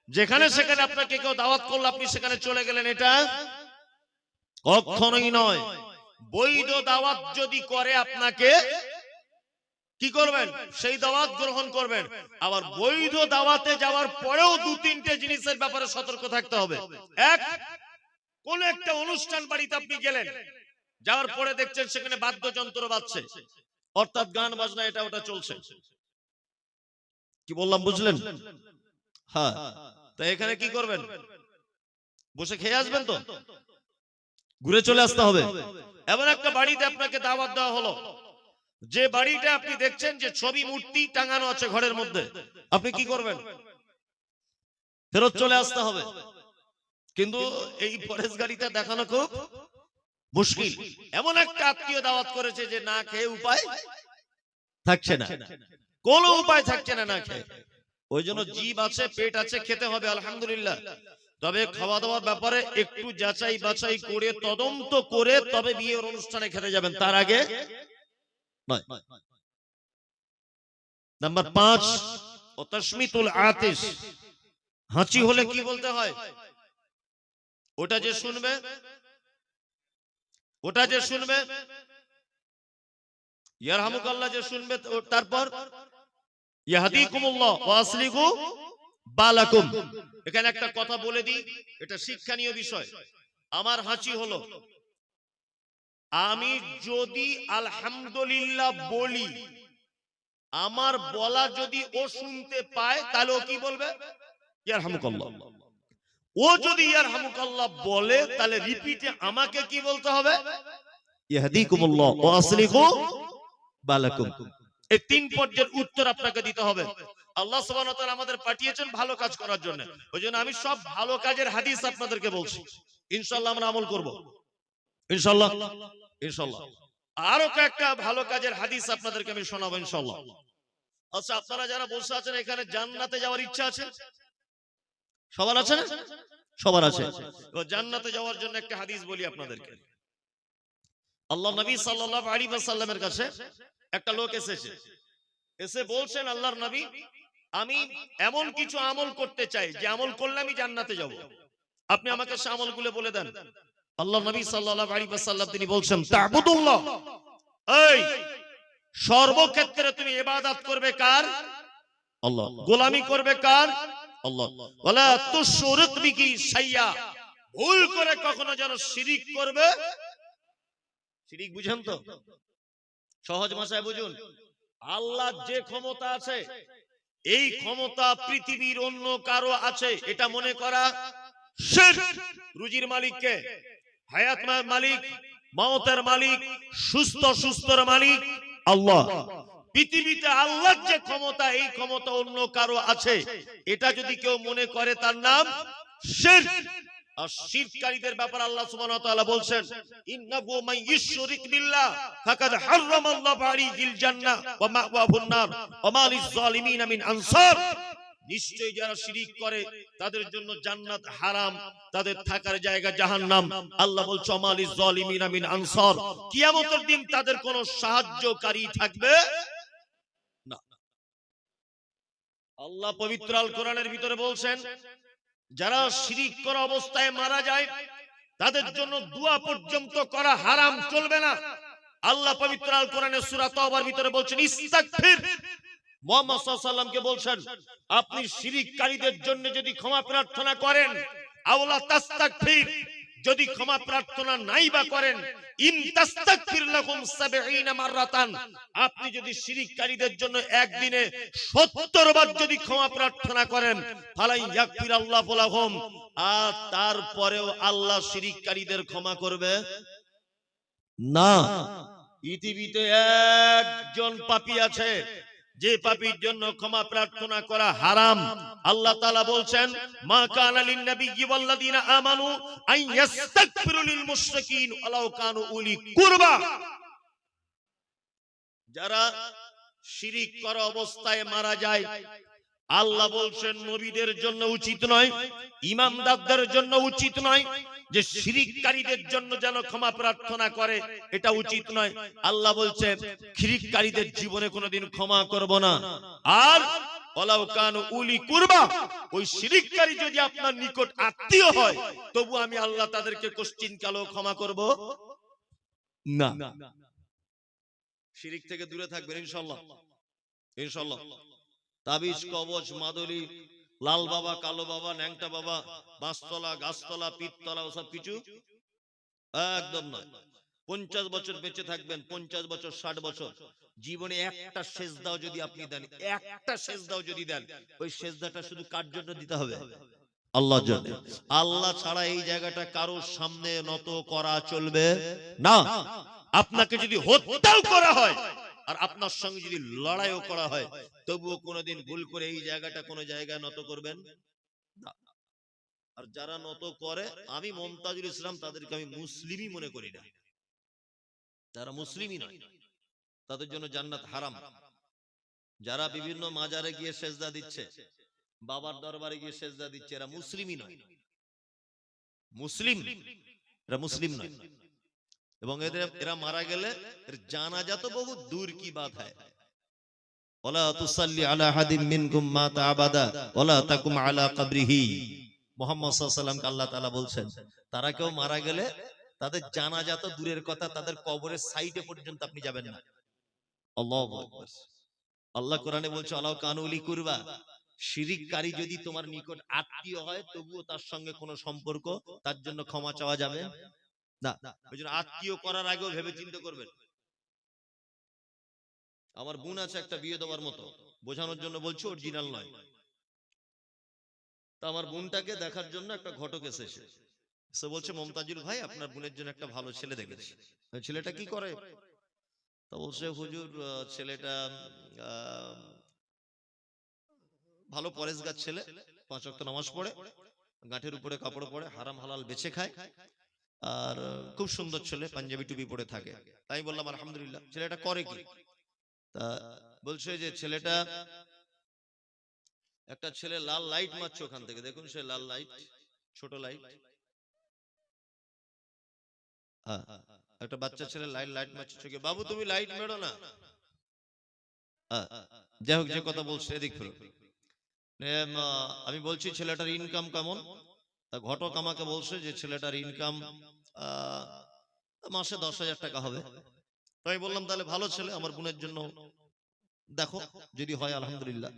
[SPEAKER 1] যেখানে সেখানে আপনাকে কেউ দাওয়াত করলো, আপনি সেখানে চলে গেলেন, এটা কখনোই নয়। বৈধ দাওয়াত যদি করে আপনাকে কি করবেন? সেই দাওয়াত গ্রহণ করবেন। আবার বৈধ দাওয়াতে যাওয়ার পরেও 2-3টে জিনিসের ব্যাপারে সতর্ক থাকতে হবে। এক, কোন একটা অনুষ্ঠান বাড়িতে আপনি গেলেন, যাওয়ার পরে দেখছেন সেখানে বাদ্যযন্ত্র বাজছে, অর্থাৎ গান বাজনা এটা ওটা চলছে। কি বললাম বুঝলেন? হ্যাঁ, তো এখানে কি করবেন? বসে খেয়ে আসবেন তো? ঘুরে চলে আসতে হবে। এমন একটা বাড়িতে আপনাকে দাওয়াত দেওয়া হলো, যে বাড়িটা আপনি দেখছেন যে ছবি মূর্তি টাঙানো আছে ঘরের মধ্যে, আপনি কি করবেন? ফেরত চলে আসতে হবে। কিন্তু এই ফরেস্ট গাড়িটা দেখানো খুব মুশকিল। এমন একটা আত্মীয় দাওয়াত করেছে যে না খেয়ে উপায় থাকছে না, কোনো উপায় থাকছে না না খেয়ে। ওই জন্য জিভ আছে, পেট আছে, খেতে হবে আলহামদুলিল্লাহ। তবে খাওয়া দাওয়ার ব্যাপারে একটু যাচাই বাছাই করে তদন্ত করে তবে বিয়ের অনুষ্ঠানে খেতে যাবেন, তার আগে নয়। নাম্বার 5, ও তাশমিতুল আতিশ। হাঁচি হলে কি বলতে হয়? ওটা যে শুনবে ইয়ারহামুকাল্লাহ যে শুনবে, তারপর ইয়াহদিকুমুল্লাহ ওয়া আসলিহু বালাকুম। এখানে একটা কথা বলে দিই, এটা শিক্ষণীয় বিষয়। আমার হাঁচি হলো, আমি যদি আলহামদুলিল্লাহ বলি, আমার বলা যদি ও শুনতে পায়, তাহলে ও কি বলবে? ইয়ারহামুকাল্লাহ। ও যদি ইয়ারহামুকাল্লাহ বলে, তাহলে রিপিটে আমাকে কি বলতে হবে? ইয়াহদিকুমুল্লাহ ওয়া আসলিহু বালাকুম। এই 3 পর্যায়ের উত্তর আপনাকে দিতে হবে। আল্লাহ সুবহানাহু ওয়া তাআলা আমাদের পাঠিয়েছেন ভালো কাজ করার জন্য। ওইজন্য আমি সব ভালো কাজের হাদিস আপনাদেরকে বলছি। ইনশাআল্লাহ আমরা আমল করব। ইনশাআল্লাহ, ইনশাআল্লাহ। আরো কয়েকটা ভালো কাজের হাদিস আপনাদেরকে আমি শোনাবো ইনশাআল্লাহ। আচ্ছা, আপনারা যারা বসে আছেন এখানে জান্নাতে যাওয়ার ইচ্ছা আছে? সবার আছে না? সবার আছে। তো জান্নাতে যাওয়ার জন্য একটা হাদিস বলি আপনাদেরকে। আল্লাহ নবী সাল্লাল্লাহু আলাইহি ওয়াসাল্লামের কাছে একটা লোক এসে বলছেন, আল্লাহর নবী, আমি এমন কিছু আমল করতে চাই যে আমল করলে আমি জান্নাতে যাব, আপনি আমাকে সেই আমলগুলো বলে দেন। আল্লাহ নবী সাল্লাল্লাহু আলাইহি ওয়াসাল্লাম তিনি বলছেন, তা'বুদুল্লাহ, এই সর্বক্ষেত্রে তুমি ইবাদত করবে কার? আল্লাহ। গোলামি করবে কার? আল্লাহ। ওয়ালা তুশরিক বিহি শাইয়া, ভুল করে কখনো যেন শিরিক করবে। শিরিক বুঝেন তো? সহজ ভাষায় বুঝুন। আল্লাহ যে ক্ষমতা আছে, এই ক্ষমতা পৃথিবীর অন্য কারো আছে এটা মনে করা শিরক। রুজির মালিক কে? হায়াত মালিক, মওতের মালিক, সুস্থর মালিক আল্লাহ। পৃথিবীতে আল্লাহর যে ক্ষমতা, এই ক্ষমতা অন্য কারো আছে, এটা যদি কেউ মনে করে তার নাম শিরক। আর শিরককারীদের ব্যাপারে আল্লাহ সুবহানাহু ওয়া তাআলা বলছেন, ইন্নাহু মান ইউশরিক বিল্লাহ ফাকাদ হারামাল্লাহু আলাইহিল জান্নাহ ওয়া মাওয়াহুন নার ওয়া মা লিয-যালিমিনা মিন আনসার। নিশ্চয়ই যারা শিরিক করে তাদের জন্য জান্নাত হারাম, তাদের থাকার জায়গা জাহান্নাম। আল্লাহ বলছে ওয়া মা লিয-যালিমিনা মিন আনসার, কিয়ামতের দিন তাদের কোনো সাহায্যকারী থাকবে না। আল্লাহ পবিত্র আল কোরআনের ভিতরে বলছেন, যারা শিরিক করা অবস্থায় মারা যায় তাদের জন্য দোয়া পর্যন্ত করা হারাম, চলবে না। আল্লাহ পবিত্র আল কোরআনের সূরা তাওবার ভিতরে বলছেন, ইস্তাগফির। মুহাম্মদ সাল্লাল্লাহু আলাইহি ওয়াসাল্লামকে বলছেন, আপনি শিরিককারীদের জন্য যদি ক্ষমা প্রার্থনা করেন, আওলা তাস্তাগফির, যদি ক্ষমা প্রার্থনা নাই বা করেন, ইন তাস্তাগফির লাহুম ৭০ মাররাতান, আপনি যদি শিরিককারীদের জন্য একদিনে ৭০ বার যদি ক্ষমা প্রার্থনা করেন, ফালাই ইয়াগফির আল্লাহু লাহুম, আর তারপরেও আল্লাহ শিরিককারীদের ক্ষমা করবে না। পৃথিবীতে একজন পাপী আছে যে পাপীর জন্য ক্ষমা প্রার্থনা করা হারাম। আল্লাহ তাআলা বলছেন, মা কানা লিন নাবিয়্যি ওয়াল্লাযিনা আমানু আন ইস্তাগফিরু লিল মুশরিকিন ওয়ালাউ কানু উলি কুরবা। যারা শিরিক করা অবস্থায় মারা যায়, আল্লাহ বলছেন নবীদের জন্য উচিত নয়, ইমানদারদের জন্য উচিত নয় যে শিরিককারীদের জন্য যেন ক্ষমা প্রার্থনা করে, এটা উচিত নয়। আল্লাহ বলছেন শিরিককারীদের জীবনে কোনোদিন ক্ষমা করব না। আর ওয়ালাউ কানু উলি কুরবা, ওই শিরিককারী যদি আপনার নিকট আত্মীয় হয়, তবু আমি আল্লাহ তাদেরকে কোশ্চিন কালেও ক্ষমা করব না। শিরিক থেকে দূরে থাকবেন ইনশাআল্লাহ, ইনশাআল্লাহ। তাবিজ, কবচ, মাদুলি, লাল বাবা, কালো বাবা, ন্যাংটা বাবা, বাঁশতলা, গাছতলা, পিততলা, ওসব কিছু একদম নয়। 50 বছর বেঁচে থাকবেন, 50 বছর, 60 বছর, জীবনে একটা সেজদাও যদি আপনি দেন, একটা সেজদাও যদি দেন, ওই সেজদাটা শুধু কার জন্য দিতে হবে? আল্লাহর জন্য। আল্লাহ ছাড়া এই জায়গাটা কারোর সামনে নত করা চলবে না। আপনাকে যদি হত্যাও করা হয় আর আপনার সঙ্গে যদি লড়াইও করা হয়, তবুও কোনোদিন ভুল করে এই জায়গাটা কোনো জায়গায় নত করবেন না। আর যারা নত করে, আমি মুমতাজুল ইসলাম তাদেরকে আমি মুসলিমই মনে করি না। যারা মুসলিমই নয় তাদের জন্য জান্নাত হারাম। যারা বিভিন্ন মাজারে গিয়ে সেজদা দিচ্ছে, বাবার দরবারে গিয়ে সেজদা দিচ্ছে, এরা মুসলিমই নয়, মুসলিম এরা মুসলিম নয়। এবং এরা মারা গেলে এর জানাজা তো বহু দূর কি বাত হয়। ওয়ালা তুসাল্লি আলা হাদিম মিনকুম মাতা আবাদা ওয়ালা তাকুম আলা কবরিহি। মুহাম্মদ সাল্লাল্লাহু আলাইহি ওয়াসাল্লামকে আল্লাহ তাআলা বলছেন, তারা কেউ মারা গেলে তাদের জানাজা তো দূরের কথা, তাদের কবরের সাইডে পর্যন্ত আপনি যাবেন না। আল্লাহু আকবার। আল্লাহ কোরআনে বলছে আলাউ কানু লি কুরবা, শিরিককারী যদি তোমার নিকট আত্মীয় হয় তবুও তার সঙ্গে কোনো সম্পর্ক, তার জন্য ক্ষমা চাওয়া যাবে না। ওইজন্য আত্মীয় করার আগেও ভেবে চিন্তা করবেন। আমার বোন আছে একটা বিয়ে দেওয়ার মতো, বোঝানোর জন্য বলছি, অরিজিনাল নয়। তা আমার বোনটাকে দেখার জন্য একটা ঘটক এসেছে, সে বলছে মমতাজুল ভাই আপনার বোনের জন্য একটা ভালো ছেলে দেখেছি। ছেলেটা কি করে? তা বলছে হুজুর ছেলেটা ভালো পরেশগার ছেলে, 5 ওয়াক্ত নামাজ পড়ে, গাঁটের উপরে কাপড় পরে, হারাম হালাল বেছে খায়, আর খুব সুন্দর ছেলে, পাঞ্জাবি টুপি পরে থাকে। তাই বললাম আলহামদুলিল্লাহ, ছেলেটা করে কি? তা বলছে যে ছেলেটা, একটা ছেলে লাল লাইট মারছে ওখান থেকে, দেখুন সে লাল লাইট, ছোট লাইট, একটা বাচ্চা ছেলে লাইট মারছে চোখে। বাবু তুমি লাইট মেরো না। যাই হোক, যে কথা বলছে এদিক ফেরো। আমি বলছি ছেলেটার ইনকাম কেমন? তা ঘটক আমাকে বলছে যে ছেলেটার ইনকাম মাসে 10,000 টাকা হবে। তাই বললাম তাহলে ভালো ছেলে, আমার বোনের জন্য দেখো, যদি হয় আলহামদুলিল্লাহ।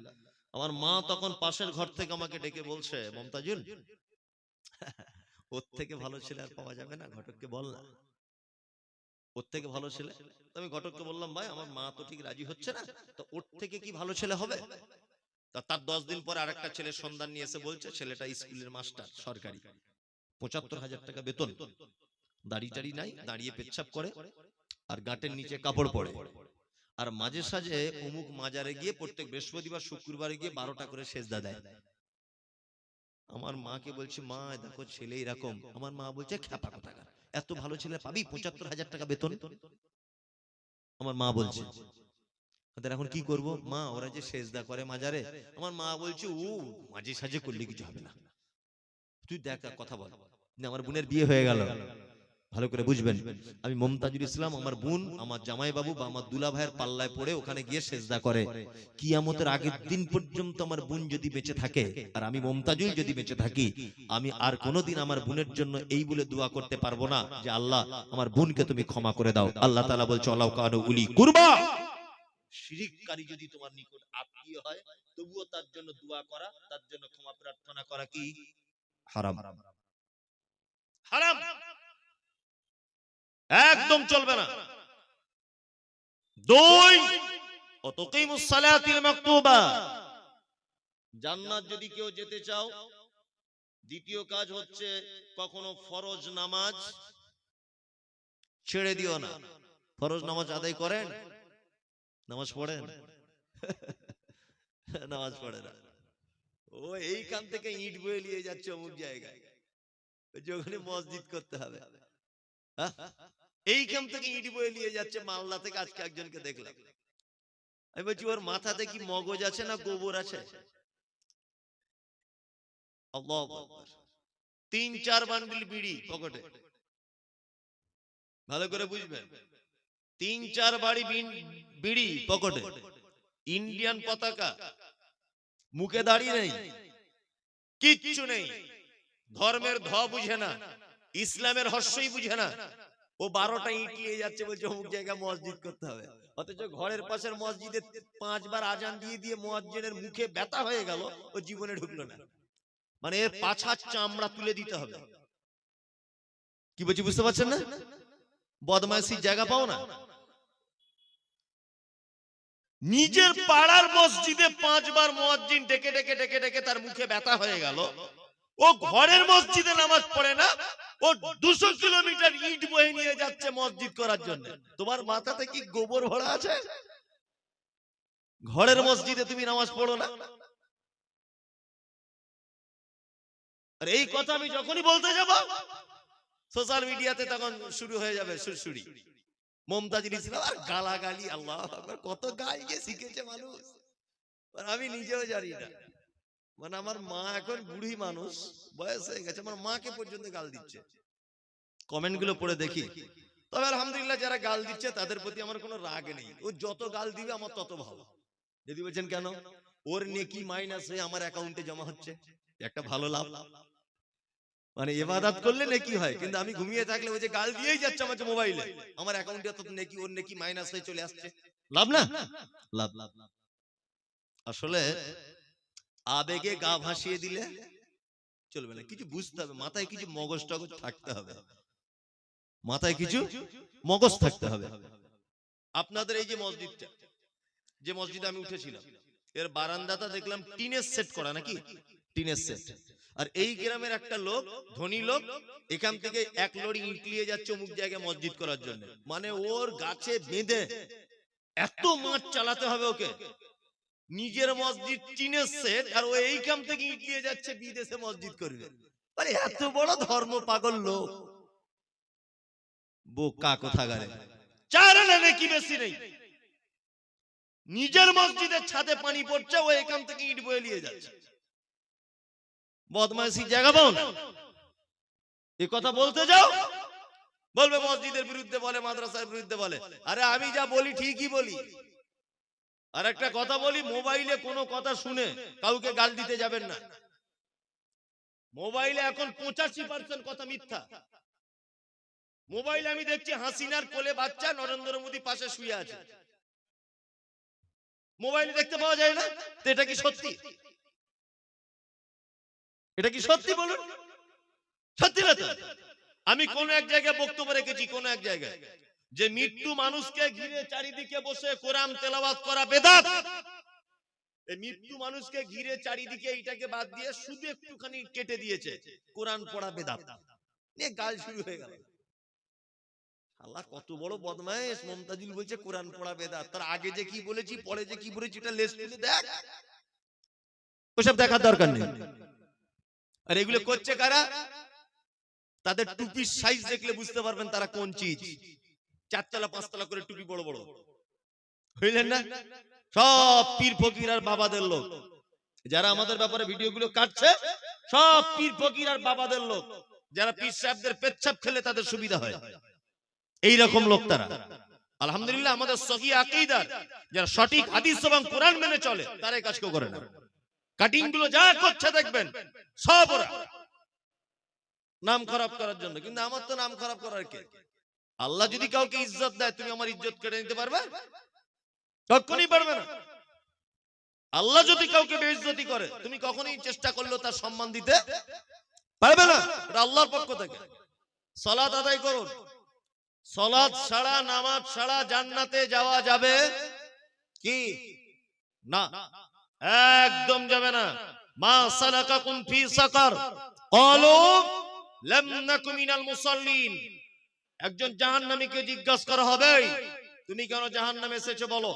[SPEAKER 1] আমার মা তখন পাশের ঘর থেকে আমাকে ডেকে বলছে, মমতাজুল ওর থেকে ভালো ছেলে আর পাওয়া যাবে না, ঘটককে বল না, ওর থেকে ভালো ছেলে। আমি ঘটককে বললাম ভাই আমার মা তো ঠিক রাজি হচ্ছে না, তো ওর থেকে কি ভালো ছেলে হবে? তার 10 দিন পরে আরেকটা ছেলের সন্ধান নিয়ে এসে বলছে ছেলেটা স্কুলের মাস্টার, সরকারি, 75,000 টাকা বেতন, দাড়ি টাড়ি নাই, দাঁড়িয়ে পেচ্ছাপ করে, আর গাঁটের নিচে কাপড় পরে, আর মাঝে সাঝে অমুক মাজারে গিয়ে প্রত্যেক বৃহস্পতিবার শুক্রবারে গিয়ে 12টা করে সেজদা দেয়। আমার মাকে বলছি মা দেখো ছেলে এরকম। আমার মা বলছে খ্যাপা কোথাকার, এত ভালো ছেলে পাবি, 75,000 টাকা বেতন। আমার মা বলছে এখন কি করব মা, ওরা যে সেজদা করে মাজারে। আমার মা বলছে ও মাঝে সাঝে করলে কিছু হবে না, তুই দেখ কথা বল। আমার বোনের বিয়ে হয়ে গেল, ভালো করে বুঝবেন, আমি মমতাজুল ইসলাম, আমার বোন আমার জামাই বাবু বা আমার দুলা ভাইয়ের পাল্লায় পড়ে ওখানে গিয়ে সেজদা করে। কিয়ামতের আগের দিন পর্যন্ত আমার বোন যদি বেঁচে থাকে আর আমি মমতাজুল যদি বেঁচে থাকি, আমি আর কোনোদিন আমার বোনের জন্য এই বলে দোয়া করতে পারবো না যে আল্লাহ আমার বোনকে তুমি ক্ষমা করে দাও। আল্লাহ তাআলা বলছে আল্লাহ কানু উলি কুরবা, শিরিককারী যদি তোমার নিকট আত্মীয় হয় তবুও তার জন্য দোয়া করা, তার জন্য ক্ষমা প্রার্থনা করা কি হারাম, হারাম, একদম চলবে না। 2 ওয়াতুকিমুস সালাতিল মাকতুবা, জান্নাত যদি কেউ যেতে চাও, দ্বিতীয় কাজ হচ্ছে কখনো ফরজ নামাজ ছেড়ে দিও না। ফরজ নামাজ আদায় করেন, নামাজ পড়েন? নামাজ পড়ে না, ও এইখান থেকে ইট বয়ে নিয়ে যাচ্ছে অমুক জায়গায়, যেখানে মসজিদ করতে হবে, এইখান থেকে ইট বয়ে নিয়ে যাচ্ছে মালদা থেকে। আজকে একজনকে দেখলাম, আমি বলছি ওর মাথাতে কি মগজ আছে না গোবর আছে? আল্লাহু আকবার। 3-4 বান্ডিল বিড়ি পকেটে, ভালো করে বুঝবেন, 3-4 বাড়ি বিড়ি পকেটে, ইন্ডিয়ান পতাকা, মুখে দাড়ি নেই, কিচ্ছু নেই, ধর্মের ধ বুঝে না, ইসলামের হর্ষই বুঝে না। ও 12টা ইট নিয়ে যাচ্ছে, বলছে অমুক জায়গায় মসজিদ করতে হবে। অথচ ঘরের পাশের মসজিদে 5 বার আজান দিয়ে দিয়ে মুয়াজ্জিনের মুখে ব্যথা হয়ে গেল, ও জীবনে ঢুকলো না। মানে এর পাছার চামড়া তুলে দিতে হবে। কি বলছি বুঝতে পারছেন না? বদমাইশির জায়গা পাও না। নিজের পাড়ার মসজিদে 5 বার মুয়াজ্জিন ডেকে ডেকে ডেকে ডেকে তার মুখে ব্যথা হয়ে গেল, ও ঘরের মসজিদে নামাজ পড়ে না, ও 200 কিলোমিটার ইট বয়ে নিয়ে যাচ্ছে মসজিদ করার জন্য। তোমার মাথাতে কি গোবর ভরা আছে? ঘরের মসজিদে তুমি নামাজ পড়ো না? আর এই কথা আমি যখনই বলতে যাব সোশ্যাল মিডিয়াতে তখন শুরু হয়ে যাবে সুরসুরি। মমতাজুল ইসলাম আর গালাগালি, আল্লাহ আকবার, কত গাল যে শিখেছে মানুষ, আর আমি নিজেও জানি না। মানে আমার মা এখন বুড়ি মানুষ, বয়স হয়ে গেছে, আমার মাকে পর্যন্ত গাল দিচ্ছে। কমেন্ট গুলো পড়ে দেখি, তবে আলহামদুলিল্লাহ যারা গাল দিচ্ছে তাদের প্রতি আমার কোনো রাগ নেই। ও যত গাল দিবে আমার তত ভালো। যদি বলছেন কেন, ওর নেকি মাইনাস হয়ে আমার অ্যাকাউন্টে জমা হচ্ছে, একটা ভালো লাভ। মানে ইবাদত করলে নেকি হয়, কিন্তু আমি ঘুমিয়ে থাকলে ওই যে গাল দিয়েই যাচ্ছে আমার মোবাইলে, আমার অ্যাকাউন্টে তত নেকি, ওর নেকি মাইনাস হয়ে চলে আসছে। লাভ না? লাভ। আসলে আবেগে গা ভাসিয়ে দিলে চলবে না, কিছু বুঝতে হবে, মাথায় কিছু মগজ টগজ থাকতে হবে, মাথায় কিছু মগজ থাকতে হবে। আপনাদের এই যে মসজিদটা, যে মসজিদে আমি উঠেছিলাম, এর বারান্দাটা দেখলাম টিনের সেট করা, নাকি টিনের সেট। আর এই গ্রামের একটা লোক, ধনী লোক, এখান থেকে এক লরি ইট নিয়ে যাচ্ছে অমুক জায়গায় মসজিদ করার জন্য। মানে ওর গাছে বেঁধে এত মাছ চালাতে হবে ওকে, নিজের মসজিদ টিনের সেট, আর ও এইখান থেকে ইট নিয়ে যাচ্ছে বিদেশে মসজিদ করবে। মানে এত বড় ধর্ম পাগল লোক, বোকা কোথাকারে। চার আনা কি বেশি নেই, নিজের মসজিদের ছাদে পানি পড়ছে, ও এখান থেকে ইট বয়ে নিয়ে যাচ্ছে। বদমাইশি জায়গা পাও না, এই কথা বলতে যাও বলবে মসজিদের বিরুদ্ধে বলে, মাদ্রাসার বিরুদ্ধে বলে। আরে আমি যা বলি ঠিকই বলি। আর একটা কথা বলি, মোবাইলে কোনো কথা শুনে কাউকে গাল দিতে যাবেন না। মোবাইলে এখন 85% কথা মিথ্যা। মোবাইলে আমি দেখছি হাসিনার কোলে বাচ্চা, নরেন্দ্র মোদী পাশে শুয়ে আছে, মোবাইলে দেখতে পাওয়া যায় না? তো এটা কি সত্যি? এটা কি সত্যি বলুন? সত্যি না তো? আমি কোন এক জায়গায় বক্তব্য রেখেছি, কোন এক জায়গায়, যে মৃত্যু মানুষকে ঘিরে চারিদিকে বসে কোরআন তেলাওয়াত করা বেদাত। এই মৃত্যু মানুষকে ঘিরে চারিদিকে এইটাকে বাদ দিয়ে শুধু একটুখানি কেটে দিয়েছে, কোরআন পড়া বেদাত নিয়ে গাল শুরু হয়ে গেল। আল্লাহ কত বড় বদমাইশ। মমতাজুল বলছে কোরআন পড়া বেদাত, তার আগে যে কি বলেছি, পরে যে কি বলেছি, এটা লেস তুলে দেখ। ওসব দেখার দরকার নেই। আর এগুলো করছে কারা? তাদের টুপির সাইজ দেখলে বুঝতে পারবেন তারা কোন চিজ। 4 তলা 5 তলা করে টুপি, বড় বড়, বুঝলেন না? সব পীর ফকির আর বাবাদের লোক, যারা আমাদের ব্যাপারে ভিডিওগুলো কাটছে, সব পীর ফকির আর বাবাদের লোক, যারা পীর সাহেবদের পেচ্ছাপ খেলে তাদের সুবিধা হয়, এই রকম লোক তারা। আলহামদুলিল্লাহ আমাদের সহি আকীদার যারা সঠিক হাদিস এবং কোরআন মেনে চলে, তারা এই কাজ কেউ করে না। কাটিং গুলো যা করছে দেখবেন সব ওরা নাম খারাপ করার জন্য। কিন্তু আমার তো নাম খারাপ করার কে? আল্লাহ যদি কাউকে ইজ্জত দেয়, তুমি আমার ইজ্জত কেড়ে নিতে পারবে? কখনোই পারবে না। আল্লাহ যদি কাউকে বেইজ্জতি করে, তুমি কখনোই চেষ্টা করলেও তার সম্মান দিতে পারবে না। এটা আল্লাহর পক্ষ থেকে। সালাত আদায় করুন। সালাত ছাড়া, নামাজ ছাড়া জান্নাতে যাওয়া যাবে কি? না, একদম যাবে না। মা সালাকাকুম ফি সাকার ক্বালু লাম নাকু মিনাল মুসাল্লিন। একজন জাহান্নামীকে জিজ্ঞাসা করা হবে, তুমি কেন জাহান্নামে এসেছো বলো।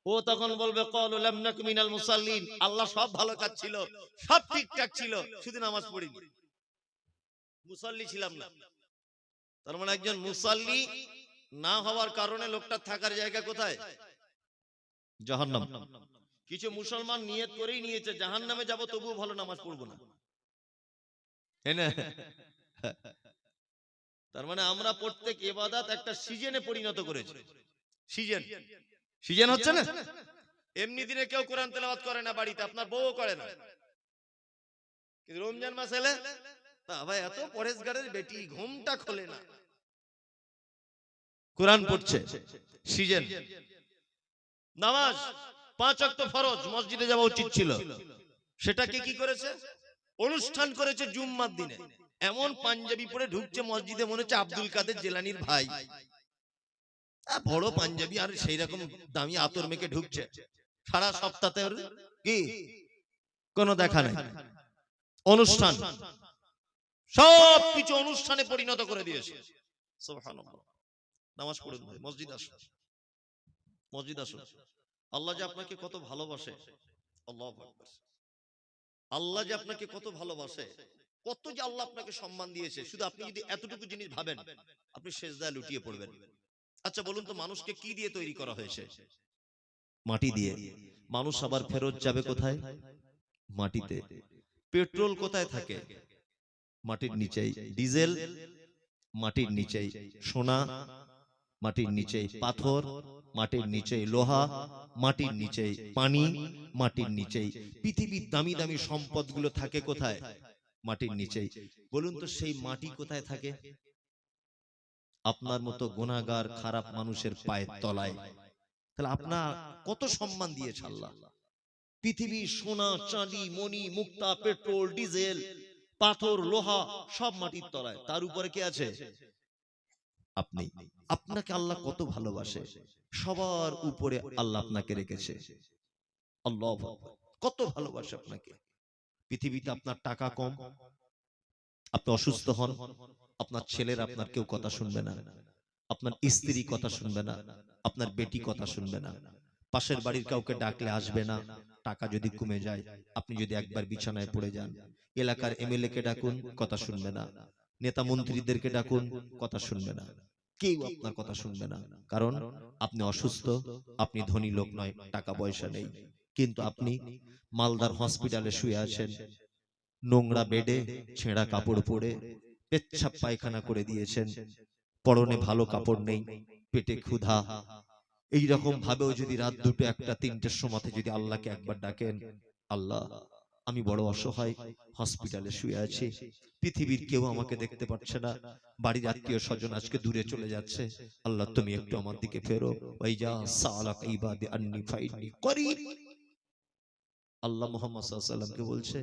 [SPEAKER 1] ও তখন বলবে ক্বালু লাম নাকু মিনাল মুসাল্লিন, আল্লাহ সব ভালো কাজ ছিল, সব ঠিকঠাক ছিল, শুধু নামাজ পড়িনি, মুসাল্লি ছিলাম না। তার মানে একজন মুসাল্লি না হওয়ার কারণে লোকটা থাকার জায়গা কোথায়? জাহান্নাম। কিছু মুসলমান নিয়ত করেই নিয়েছে জাহান্নামে যাব, তবুও ভালো নামাজ পড়বো না। তার মানে আমরা প্রত্যেক ইবাদত একটা সিজনে পরিণত করেছি। সিজন সিজন হচ্ছে না। এমনি দিনে কেউ কোরআন তেলাওয়াত করে না বাড়িতে, আপনার বউও করে না। কিন্তু রমজান মাস এলে ভাই এত পরেশগারের বেটি ঘুমটা খোলে না, কোরআন পড়ছে। সিজন। নামাজ 5 ওয়াক্ত ফরজ, মসজিদে যাওয়া উচিত ছিল, সেটাকে কি করেছে? অনুষ্ঠান করেছে জুম্মার দিনে। এমন পাঞ্জাবি পরে ঢুকছে মসজিদে, মনে হচ্ছে আব্দুল কাদের জেলানির ভাই, বড় পাঞ্জাবি, আর সেই রকম দামি আতর মেখে ঢুকছে। সারা সপ্তাহে কি কোনো দেখা নাই। অনুষ্ঠান, সব কিছু অনুষ্ঠানে পরিণত করে দিয়েছে। সুবহানাল্লাহ। নামাজ পড়ুন ভাই, মসজিদ আসুন, মসজিদ আসুন। আল্লাহ যে আপনাকে কত ভালোবাসে, আল্লাহু আকবার। আল্লাহ যে আপনাকে কত ভালোবাসে, কত যে আল্লাহ আপনাকে সম্মান দিয়েছে। শুধু আপনি যদি এতটুকু জিনিস ভাবেন, আপনি সেজদায় লুটিয়ে পড়বেন। আচ্ছা বলুন তো, মানুষকে কি দিয়ে তৈরি করা হয়েছে? মাটি দিয়ে। মানুষ আবার ফেরত যাবে কোথায়? মাটিতে। পেট্রোল কোথায় থাকে? মাটির নিচেই। ডিজেল মাটির নিচেই। সোনা মাটির নিচেই। পাথর মাটির নিচেই। লোহা মাটির নিচেই। পানি মাটির নিচেই। পৃথিবীর দামি দামি সম্পদগুলো থাকে কোথায়? মাটির নিচেই। বলুন তো সেই মাটি কোথায় থাকে? আপনার মতো গুনাহগার খারাপ মানুষের পায়ের তলায়। তাহলে আপনার কত সম্মান দিয়েছে আল্লাহ। পৃথিবীর সোনা চাঁদি মণি মুক্তা পেট্রোল ডিজেল পাথর লোহা সব মাটির তলায়, তার উপরে কে আছে? আপনি। আপনাকে আল্লাহ কত ভালোবাসে, সবার উপরে আল্লাহ আপনাকে রেখেছে। আল্লাহু আকবার। কত ভালোবাসে আপনাকে। পৃথিবীতে আপনার টাকা কম, আপনি অসুস্থ হন, আপনার ছেলের আপনার কেউ কথা শুনবে না, আপনার স্ত্রী কথা শুনবে না, আপনার বেটি কথা শুনবে না, পাশের বাড়ির কাউকে ডাকলে আসবে না। টাকা যদি কমে যায়, আপনি যদি একবার বিছানায় পড়ে যান, এলাকার এমএলএ কে ডাকুন, কথা শুনবে না, নেতা মন্ত্রীদেরকে ডাকুন, কথা শুনবে না, কেউ আপনার কথা শুনবে না। কারণ আপনি অসুস্থ, আপনি ধনী লোক নয়, টাকা পয়সা নেই, কিন্তু আপনি মালদার হসপিটালে শুয়ে আছেন, নোংরা বেডে ছেঁড়া কাপড় পরে পেচ্ছাপ পায়খানা করে দিয়েছেন, পরনে ভালো কাপড় নেই, পেটে ক্ষুধা। এইরকম ভাবেও যদি রাত দুটো একটা তিনটের সময় যদি আল্লাহকে একবার ডাকেন, আল্লাহ আমি বড় অসহায়, হসপিটালে শুয়ে আছি, পৃথিবীর কেউ আমাকে দেখতে পাচ্ছে না, বাড়ির আত্মীয় স্বজন আজকে দূরে চলে যাচ্ছে, আল্লাহ তুমি একটু আমার দিকে ফেরো। ওয়াইজা সালাক ইবাদি আন্নি ফাইন্নি করিব। আল্লাহ মুহাম্মদ সাল্লাল্লাহু আলাইহি ওয়াসাল্লামকে বলছে,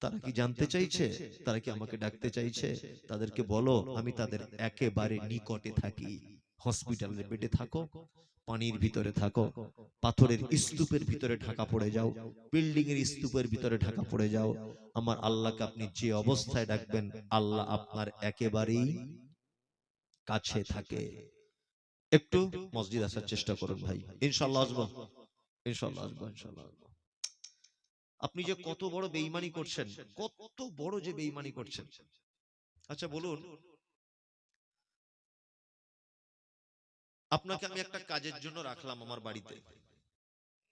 [SPEAKER 1] তারা কি জানতে চাইছে, তারা কি আমাকে ডাকতে চাইছে, তাদেরকে বলো আমি তাদের একেবারে নিকটে থাকি। হসপিটালের বেডে থাকো, পানির ভিতরে থাকো, পাথরের স্তূপের ভিতরে ঢাকা পড়ে যাও, বিল্ডিং এর স্তূপের ভিতরে ঢাকা পড়ে যাও, আমার আল্লাহকে আপনি যে অবস্থায় ডাকবেন, আল্লাহ আপনার একেবারেই কাছে থাকে। একটু মসজিদ আসার চেষ্টা করুন ভাই, ইনশাআল্লাহ আসবো, ইনশাআল্লাহ আসবো, ইনশাআল্লাহ আসবো। আপনি যে কত বড় বেঈমানি করছেন, কত বড় যে বেঈমানি করছেন। আচ্ছা বলুন, আপনাকে আমি একটা কাজের জন্য রাখলাম আমার বাড়িতে,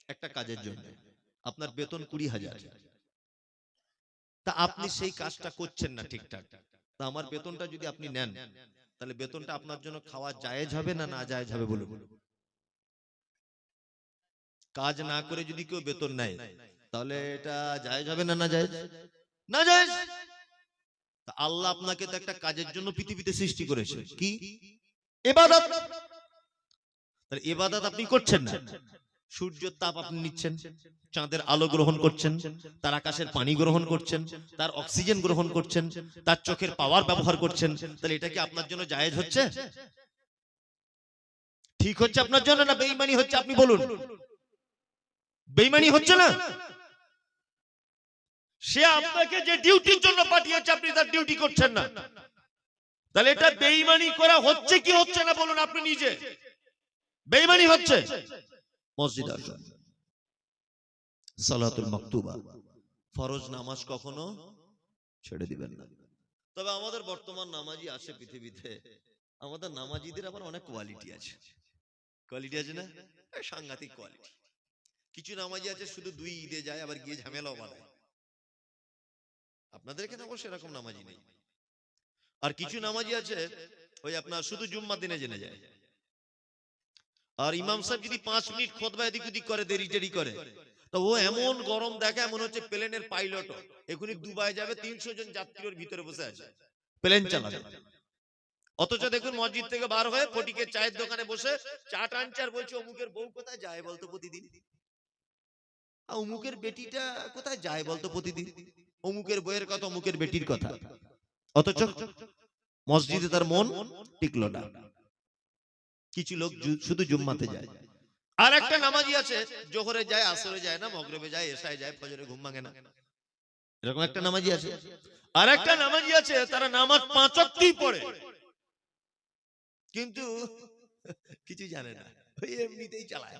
[SPEAKER 1] একটা কাজের জন্য আপনার বেতন 20,000, তা আপনি সেই কাজটা করছেন না ঠিকঠাক, তা আমার বেতনটা যদি আপনি নেন, তাহলে বেতনটা আপনার জন্য খাওয়া জায়েজ হবে না না জায়েজ হবে বলুন? কাজ না করে যদি কেউ বেতন নেয়, তাহলে এটা জায়েজ হবে না না জায়েজ? না জায়েজ। তা আল্লাহ আপনাকে তো একটা কাজের জন্য পৃথিবীতে সৃষ্টি করেছে, কি? ইবাদত। তাহলে ইবাদত আপনি করছেন না, সূর্যের তাপ আপনি নিচ্ছেন, চাঁদের আলো গ্রহণ করছেন, তার আকাশের পানি গ্রহণ করছেন, তার অক্সিজেন গ্রহণ করছেন, তার চোখের পাওয়ার ব্যবহার করছেন, তাহলে এটা কি আপনার জন্য জায়েজ হচ্ছে? ঠিক হচ্ছে আপনার জন্য না বেঈমানি হচ্ছে? আপনি বলুন, বেঈমানি হচ্ছে না? সে আপনাকে যে ডিউটির জন্য পাঠিয়েছে আপনি তার ডিউটি করছেন না, তাহলে এটা বেঈমানি করা হচ্ছে কি হচ্ছে না বলুন আপনি নিজে? বেঈমানি হচ্ছে। মসজিদ আসুন, সালাতুল মাকতুবা ফরজ নামাজ কখনো ছেড়ে দিবেন না। তবে আমাদের বর্তমান নামাজি আছে পৃথিবীতে, আমাদের নামাজিদের আবার অনেক কোয়ালিটি আছে। কোয়ালিটি আছে না? সাংঘাতিক কোয়ালিটি। কিছু নামাজি আছে শুধু 2 ঈদে যায়, আবার গিয়ে ঝামেলাও বানায়। আপনাদের এখানে অবশ্য এরকম নামাজি নেই। আর কিছু নামাজি আছে ওই আপনার শুধু জুম্মার দিনে জেনে যায়। আর ইমাম সাহেব যদি 5 মিনিট খুতবা এদিক ওদিক করে, দেরি টেরি করে, তো ও এমন গরম দেখায় মনে হচ্ছে প্লেনের পাইলট, এখনই দুবাই যাবে, 300 জন যাত্রীর ভিতরে বসে আছে, প্লেন চালাবে। অথচ দেখুন মসজিদ থেকে বার হয়ে ফটিকের চায়ের দোকানে বসে চা টানছে আর বলছে অমুকের বউ কোথায় যায় বলতো প্রতিদিন, আর অমুকের বেটিটা কোথায় যায় বলতো প্রতিদিন, অমুকের বইয়ের কথা অমুকের বেটির কথা। অথচ মসজিদে তার মন টিকলো না। কিছু লোক শুধু জুম্মাতে যায়। আর একটা নামাজি আছে জোহরে যায়, আসরে যায় না, মাগরিবে যায়, এশায় যায়, ফজরে ঘুম ভাঙে না, এরকম একটা নামাজি আছে। আর একটা নামাজি আছে তারা নামাজ 5 ওয়াক্তই পড়ে, কিন্তু কিছু জানে না, ওই এমনিতেই চালায়।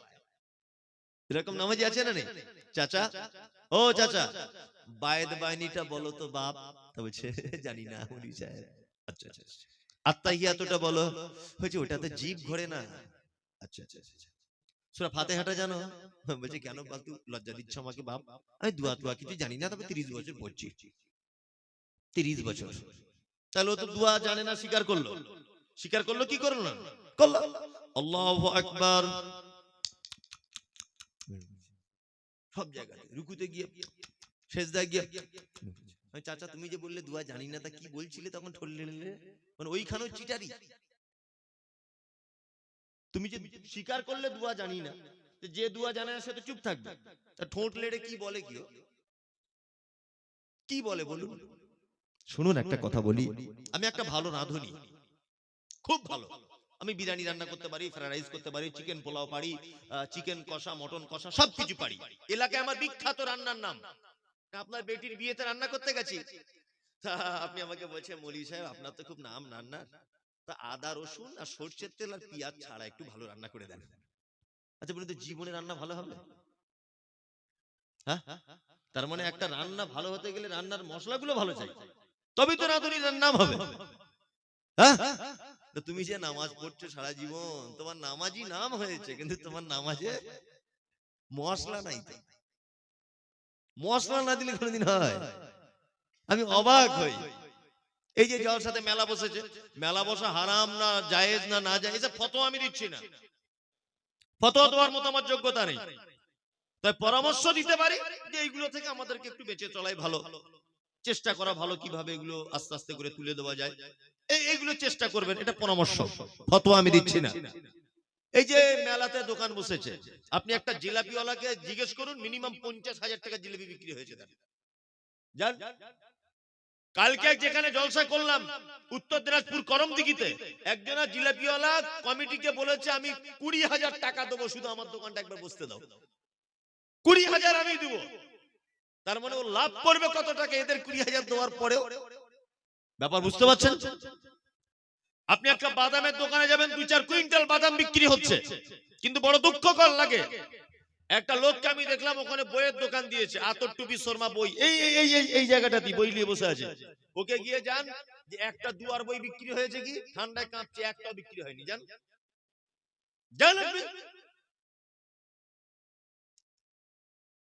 [SPEAKER 1] এরকম নামাজি আছে না নেই? চাচা, ও চাচা, বায়েদ বাহিনীটা বলো তো বাপ। তো বলছে জানি না উনি সাহেব। আচ্ছা আচ্ছা, আত্তাহিয়াতুটা বলো, হয়েছে ওটাতে জিভ ঘোরে না। আচ্ছা আচ্ছা আচ্ছা। সূরা ফাতিহাটা জানো? বলছে কেন ফালতু লজ্জা দিচ্ছ আমাকে বাপ, আমি দুয়া টুয়া কিছু জানি না, তবে 30 বছর পড়ছি। 30 বছর, তাহলে ও তো দুয়া জানে না, স্বীকার করলো। স্বীকার করলো কি করলো না? করলো। আল্লাহু আকবার, সব জায়গায় রুকুতে গিয়ে, সেজদায় গিয়ে। চাচা তুমি যে বললে দুয়া জানি না, তা কি বলছিলে তখন ঠললে, মানে ওইখানেও চিটারি। তুমি যে স্বীকার করলে দুয়া জানি না, যে দুয়া জানে না সে তো চুপ থাকবে, তা ঠোঁট লেড়ে কি বলে, কি বলে বলুন? শুনুন একটা কথা বলি, আমি একটা ভালো রাঁধুনি, খুব ভালো। আমি বিরিয়ানি রান্না করতে পারি, ফ্রাইড রাইস করতে পারি, চিকেন পোলাও পারি, চিকেন কষা, মটন কষা সবকিছু পারি। এলাকায় আমার বিখ্যাত রান্নার নাম। আপনার বেটির বিয়েতে রান্না করতে গেছি, তা আপনি আমাকে বলছেন মৌলভী সাহেব আপনার তো খুব নাম রান্নার, তা আদা রসুন আর সরষের তেল আর পেঁয়াজ ছাড়া একটু ভালো রান্না করে দেন। আচ্ছা বলুন তো, জীবনে রান্না ভালো হবে? হ্যাঁ, তার মানে একটা রান্না ভালো হতে গেলে রান্নার মশলাগুলো ভালো চাই, তবেই তো রাঁধুনির নাম হবে। হ্যাঁ, তো তুমি যে নামাজ পড়ছো সারা জীবন, তোমার নামাজি নাম হয়েছে, কিন্তু তোমার নামাজে মশলা নাই। তো মশলা না দিলে কোনোদিন হয়? আমি অবাক হই। এই যে যার সাথে মেলা বসেছে, মেলা বসা হারাম না জায়েজ না না জায়েজ, ফতোয়া আমি দিচ্ছি না, ফতোয়া দেওয়ার মতো আমার যোগ্যতা নেই। তাই পরামর্শ দিতে পারি যে এইগুলো থেকে আমাদেরকে একটু বেঁচে চলাই ভালো, চেষ্টা করা ভালো, কিভাবে এগুলো আস্তে আস্তে করে তুলে দেওয়া যায়, এইগুলো চেষ্টা করবেন, এটা পরামর্শ, ফতোয়া আমি দিচ্ছি না। এই যে মেলাতে দোকান বসেছে, আপনি একটা জিলাপিওয়ালাকে জিজ্ঞেস করুন, মিনিমাম 50,000 টাকা জিলাপি বিক্রি হয়েছে তার। জান, কালকে যেখানে জলসা করলাম উত্তর দিনাজপুর করমদিঘিতে, একজনা জিলাপিওয়ালা কমিটিকে বলেছে আমি 20,000 টাকা দেবো, শুধু আমার দোকানটা একবার বসতে দাও। 20,000 আমি দেবো। তার মানে ও লাভ করবে কত টাকা এদের 20,000 দেওয়ার পরেও? ব্যাপার বুঝতে পারছেন? আপনি একটা বাদামের দোকানে যাবেন, 2-4 কুইন্টাল বাদাম বিক্রি হচ্ছে, কিন্তু বড় দুঃখকর লাগে, একটা লোককে আমি দেখলাম ওখানে বইয়ের দোকান দিয়েছে, আতর টুপি শর্মা বই, এই জায়গাটাতে বই নিয়ে বসে আছে। ওকে গিয়ে জান যে একটা দুয়ার বই বিক্রি হয়েছে কি? ঠান্ডায় কাঁপছে, একটাও বিক্রি হয়নি। জান,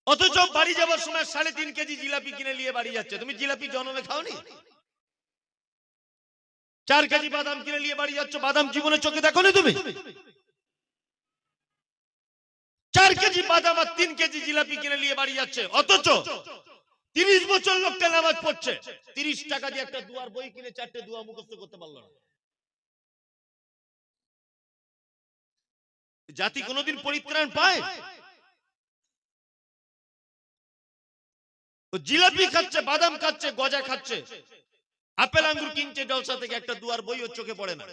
[SPEAKER 1] অথচ বাড়ি যাবার সময় 3.5 কেজি জিলাপি কিনে নিয়ে বাড়ি যাচ্ছে। তুমি জিলাপি জন্মে খাওনি? 4 কেজি বাদাম কিনে নিয়ে বাড়ি যাচ্ছ, বাদাম জীবনে চোখে দেখোনি তুমি? 4 কেজি বাদাম আর 3 কেজি জিলাপি কিনে নিয়ে বাড়ি যাচ্ছে, অথচ 30 বছর লোকটা নামাজ পড়ছে, 30 টাকা দিয়ে একটা দুয়ার বই কিনে 4টে দোয়া মুখস্থ করতে পারলো না। জাতি কোনোদিন পরিত্রাণ পায়? ও জিলাপি খাচ্ছে, বাদাম খাচ্ছে, গজা খাচ্ছে, আপেল আঙ্গুর কিনছে জলসা থেকে, একটা দুয়ার বই ওর চোখে পড়ে না।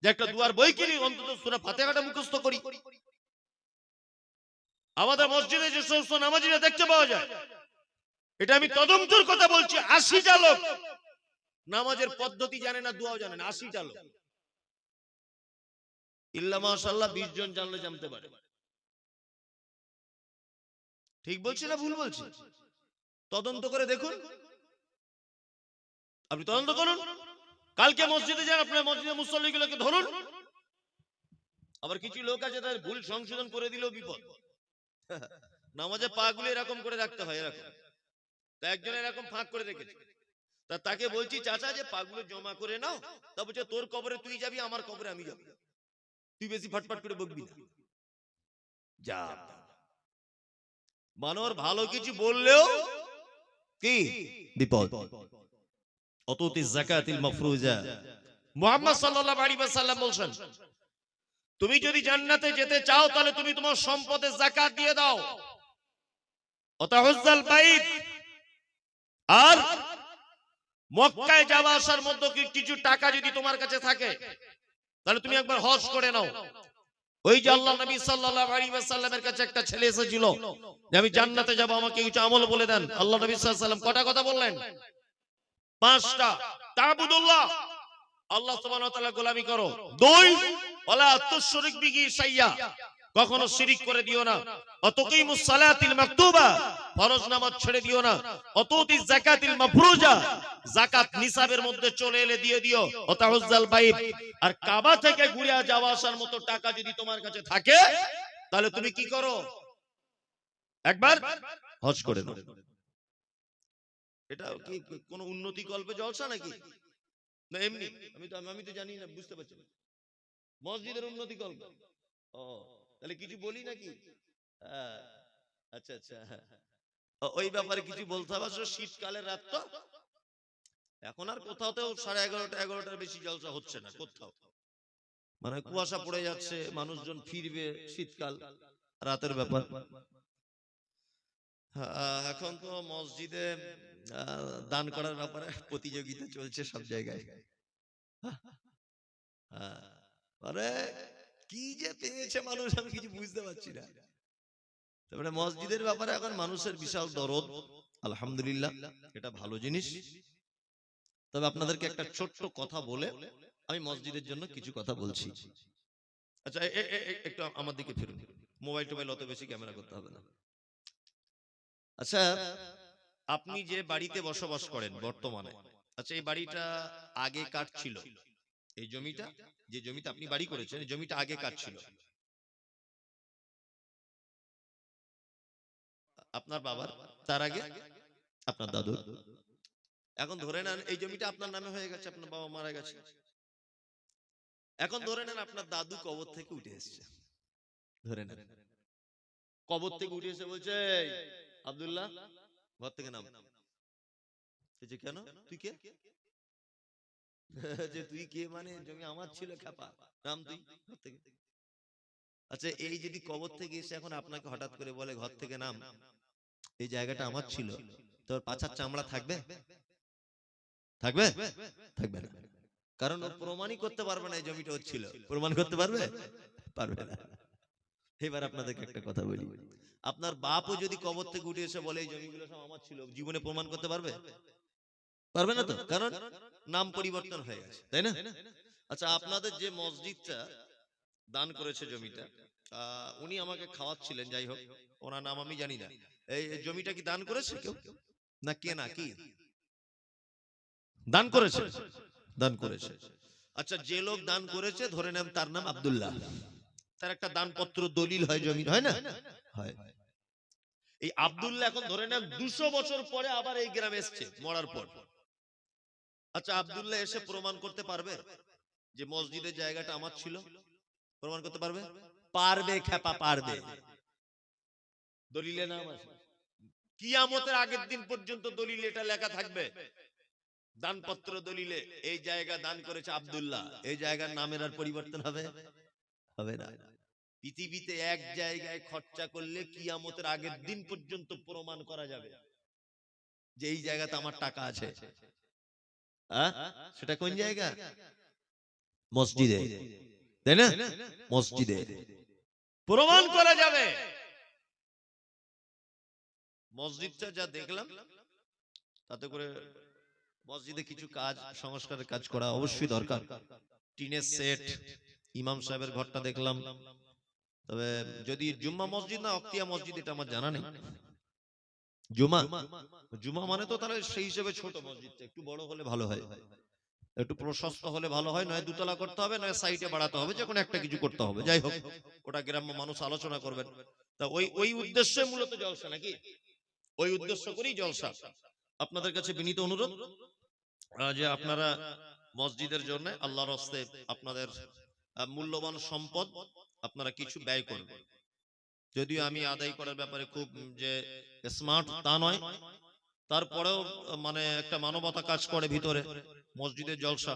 [SPEAKER 1] যে একটা দুয়ার বই কিনি, অন্তত সূরা ফাতিহাটা মুখস্থ করি। আমাদের মসজিদে যে সমস্ত নামাজিরা দেখতে পাওয়া যায়, এটা আমি তদন্তর কথা বলছি, 80টা লোক নামাজের পদ্ধতি জানে না, দোয়াও জানে না, 80টা লোক। ইল্লা মাশাআল্লাহ 20 জন জানলে জানতে পারে। ঠিক বলছি না ভুল বলছি? তদন্ত করে দেখুন, আপনি তদন্ত করুন। কালকে মসজিদে যান, আপনার মসজিদে মুসল্লিগুলোকে ধরুন। আবার কিছু লোক আছে তাদের ভুল সংশোধন করে দিলেও বিপদ। নামাজে পা গুলো এরকম করে রাখতে হয়, এরকম। তা একজন এরকম ফাঁক করে রেখেছে, তা তাকে বলছি চাচা যে পা গুলো জমা করে নাও। তা বলছে তোর কবরে তুই যাবি, আমার কবরে আমি যাবো, তুই বেশি ফটফট করে বকবি না। যা মানর ভালো কিছু বললেও কি বিপদ। অততি যাকাতিল মাফরুজা, মুহাম্মদ সাল্লাল্লাহু আলাইহি ওয়াসাল্লাম বলেন, তুমি যদি জান্নাতে যেতে চাও তাহলে তুমি তোমার সম্পদের যাকাত দিয়ে দাও। ওয়াতাহুজ্জাল বাইত, আর মক্কায় যাওয়া আসার মধ্যে কিছু টাকা যদি তোমার কাছে থাকে তাহলে তুমি একবার হজ করে নাও। ওই যে আল্লাহ নবী সাল্লাল্লাহু আলাইহি ওয়াসাল্লামের কাছে একটা ছেলে এসেছিল যে আমি জান্নাতে যাব, আমাকে কিছু আমল বলে দেন। আল্লাহ নবী সাল্লাল্লাহু আলাইহি ওয়াসাল্লাম কটা কথা বললেন? 5টা। তা'বুদুল্লাহ, আল্লাহ সুবহানাহু ওয়া তাআলা গোলামি করো। 2, ওয়ালা তুশরিক বিহি শাইয়্যা, কখনো শিরিক করে দিও না। অতকিমুস সালাতিল মাকতুবা, ফরজ নামাজ ছেড়ে দিও না। অতুতিজ যাকাতিল মাফরুজা, যাকাত নিসাবের মধ্যে চলে এলে দিয়ে দিও। ওতাউজ্জাল বাইত, আর কাবা থেকে ঘুরে যাওয়া আসার মতো টাকা যদি তোমার কাছে থাকে তাহলে তুমি কি করো, একবার হজ করে নাও। এটা কি কোন উন্নতি কল্পে জলসা নাকি, না এমনি? আমি তো জানি না, বুঝতে পারছি না। মসজিদের উন্নতি কল্প, ও তাহলে কিছু বলি নাকি? হ্যাঁ, আচ্ছা আচ্ছা, ওই ব্যাপারে কিছু বলতে হবে। আসলে শীতকালের রাত তো, এখন আর কোথাও 11:30 11টার বেশি জলসা হচ্ছে না কোথাও, মানে কুয়াশা পড়ে যাচ্ছে, মানুষজন ফিরবে, শীতকাল, রাতের ব্যাপার। এখন তো মসজিদে দান করার ব্যাপারে প্রতিযোগিতা চলছে সব জায়গায়। আরে কি যে পেয়েছে মানুষ, আমি কিছু বুঝতে পারছি না। তারপরে মসজিদের ব্যাপারে এখন মানুষের বিশাল দরদ, আলহামদুলিল্লাহ, এটা ভালো জিনিস। তবে আপনাদেরকে একটা ছোট্ট কথা বলে আমি মসজিদের জন্য কিছু কথা বলছি। আচ্ছা, একটু আমার দিকে ফিরুন, মোবাইল টোবাইল অত বেশি ক্যামেরা করতে হবে না। আচ্ছা, আপনি যে বাড়িতে বসবাস করেন বর্তমানে, আচ্ছা এই বাড়িটা আগে কার ছিল? এই জমিটা, যে জমিতে আপনি বাড়ি করেছেন, এই জমিটা আগে কার ছিল? আপনার বাবার, তার আগে আপনার দাদুর। এখন ধরে নেন এই জমিটা আপনার নামে হয়ে গেছে, আপনার বাবা মারা গেছে। এখন ধরে নেন আপনার দাদু কবর থেকে উঠে এসেছে, ধরে নেন কবর থেকে উঠে এসে বলছে, "এই আব্দুল্লাহ, ঘর থেকে নাম।" বলছে, "কেন? তুই কে?" যে তুই কে মানে, জমি আমার ছিল খেপা, নাম তুই ঘর থেকে। আচ্ছা, এই যদি কবর থেকে এসে এখন আপনাকে হঠাৎ করে বলে ঘর থেকে নাম, এই জায়গাটা আমার ছিল, তোর পাছার চামড়া থাকবে? থাকবে? থাকবে না। কারণ ও প্রমাণই করতে পারবে না এই জমিটা ওর ছিল। প্রমাণ করতে পারবে? পারবে না। এবার আপনাদেরকে একটা কথা বলি, আপনার বাপও যদি কবর থেকে উঠে এসে বলে এই জমিগুলো সব আমার ছিল, জীবনে প্রমাণ করতে পারবে? পারবে না তো, কারণ নাম পরিবর্তন হয়ে গেছে, তাই না? আচ্ছা, আপনাদের যে মসজিদটা দান করেছে জমিটা, উনি আমাকে খাওয়াচ্ছিলেন, যাই হোক, ওনার নাম আমি জানি না। এই জমিটা কি দান করেছে কেউ, না কে, না কি দান করেছে? দান করেছে। আচ্ছা, যে লোক দান করেছে ধরে নেন তার নাম আব্দুল্লাহ, তার একটা দানপত্র দলিল হয় জমির, হয় না? হয়। এই আব্দুল্লাহ এখন ধরে নেন 200 বছর পরে আবার এই গ্রামে এসছে মরার পর। আচ্ছা, আব্দুল্লাহ এসে প্রমাণ করতে পারবে যে মসজিদের জায়গাটা আমার ছিল? প্রমাণ করতে পারবে? পারবে খেপা, পারবে। দলিলে নাম আছে, কিয়ামতের আগের দিন পর্যন্ত দলিলে এটা লেখা থাকবে, দানপত্র দলিলে এই জায়গা দান করেছে আব্দুল্লাহ, এই জায়গার নামের আর পরিবর্তন হবে? হবে না। পৃথিবীতে এক জায়গায় খরচা করলে কিয়ামতের আগের দিন পর্যন্ত প্রমাণ করা যাবে যে এই জায়গাতে আমার টাকা আছে। সেটা কোন জায়গা? মসজিদে, তাই না? মসজিদে প্রমাণ করা যাবে। মসজিদটা যা দেখলাম, তাতে করে মসজিদে কিছু কাজ, সংস্কারের কাজ করা অবশ্যই দরকার। টিনের সেট, ইমাম সাহেবের ঘরটা দেখলাম, তবে যদি জুম্মা মসজিদ না অক্তিয়া মসজিদ এটা আমার জানা নেই। জুমা, জুমা মানে তো তাহলে সেই হিসেবে ছোট মসজিদটা একটু বড় হলে ভালো হয়, একটু প্রশস্ত হলে ভালো হয়, নয় দুতলা করতে হবে, নয় সাইডে বাড়াতে হবে, যে কোনো একটা কিছু করতে হবে। যাই হোক, ওটা গ্রাম্য মানুষ আলোচনা করবেন। তা ওই উদ্দেশ্যে মূলত জলসা নাকি, ওই উদ্দেশ্য করেই জলসা। আপনাদের কাছে বিনীত অনুরোধ যে আপনারা মসজিদের জন্য আল্লাহর রাস্তে আপনাদের মূল্যবান সম্পদ আপনারা কিছু ব্যয় করবেন। যদিও আমি আদায় করার ব্যাপারে খুব যে স্মার্ট তা নয়, তারপরেও মানে একটা মানবতা কাজ করে ভিতরে মসজিদের জলসা।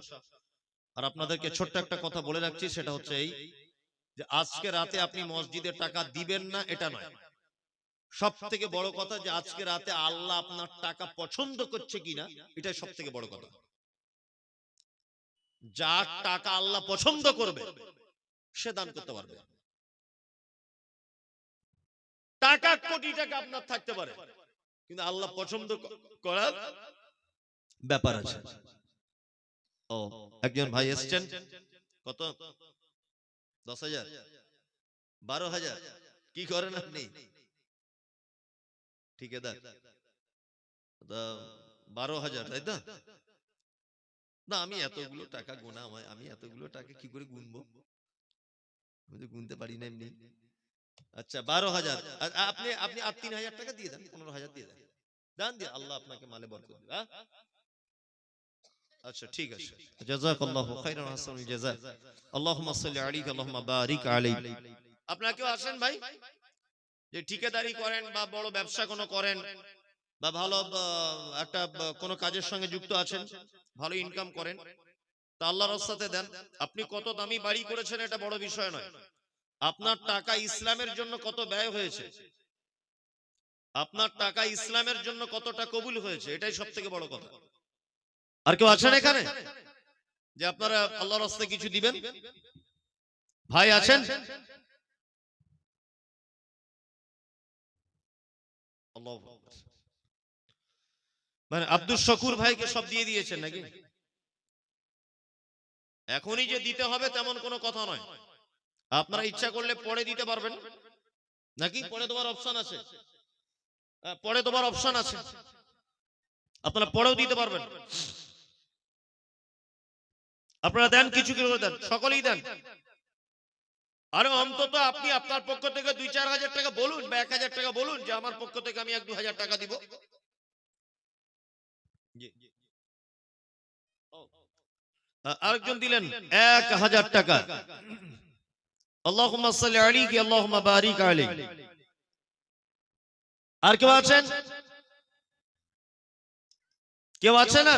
[SPEAKER 1] আর আপনাদেরকে ছোট্ট একটা কথা বলে রাখছি, সেটা হচ্ছে এই যে আজকে রাতে আপনি মসজিদে টাকা দিবেন না এটা নয়, সব থেকে বড় কথা যে আজকে রাতে আল্লাহ আপনার টাকা পছন্দ করছে কিনা, এটাই সব থেকে বড় কথা। যার টাকা আল্লাহ পছন্দ করবে সে দান করতে পারবে। টাকা কোটি টাকা আপনার থাকতে পারে, কিন্তু আল্লাহ পছন্দ করার ব্যাপার আছে। ও, একজন ভাই এসছেন, কত? 10,000। 12,000 কি করেন আপনি? ঠিকাদার। 12,000 তাই তো? না, আমি এতগুলো টাকা গোনা আমি এতগুলো টাকা কি করে গুনবো? আমি তো গুনতে পারি না এমনি। আচ্ছা 12,000। আপনি আপনি আর 3,000 টাকা দিয়ে দেন, 15,000 দিয়ে দেন। দান দিয়ে আল্লাহ আপনাকে মালে বরকত দিবে। হ্যাঁ? আচ্ছা ঠিক আছে। জাযাকাল্লাহু খাইরান হাসানুল জাযা। আল্লাহুম্মা সাল্লি আলাইহি আল্লাহুম্মা বারিক আলাইহি। আপনারা কেউ আছেন ভাই? যে ঠিকাদারি করেন বা বড় ব্যবসা কোনো করেন বা ভালো একটা কোনো কাজের সঙ্গে যুক্ত আছেন, ভালো ইনকাম করেন, তা আল্লাহর রাস্তাতে দেন। আপনি কত দামি বাড়ি করেছেন এটা বড় বিষয় নয়। আপনার টাকা ইসলামের জন্য কত ব্যয় হয়েছে, আপনার টাকা ইসলামের জন্য কতটা কবুল হয়েছে, এটাই সবথেকে বড় কথা। আর কেউ আছেন এখানে যে আপনারা আল্লাহর রাস্তায় কিছু দিবেন? ভাই আছেন? আল্লাহু আকবার। মানে আব্দুল শকুর ভাইকে সব দিয়ে দিয়েছেন নাকি? এখনই যে দিতে হবে তেমন কোনো কথা নয়। আপনারা ইচ্ছা করলে পরে দিতে পারবেন, নাকি পরে তোমার অপশন আছে? পরে তোমার অপশন আছে, আপনারা পরেও দিতে পারবেন। আপনারা দেন, কিছু কিছু দেন, সকলেই দেন। আরে অন্তত আপনি আপনার পক্ষ থেকে 2-4 হাজার টাকা বলুন বা 1,000 টাকা বলুন যে আমার পক্ষ থেকে আমি 1-2 হাজার টাকা দিব। আরেকজন দিলেন 1,000 টাকা। আল্লাহুম্মা সাল্লি আলাইহি আল্লাহুম্মা বারিক আলাইহি। আর কেউ আছেন? কেউ আছেন না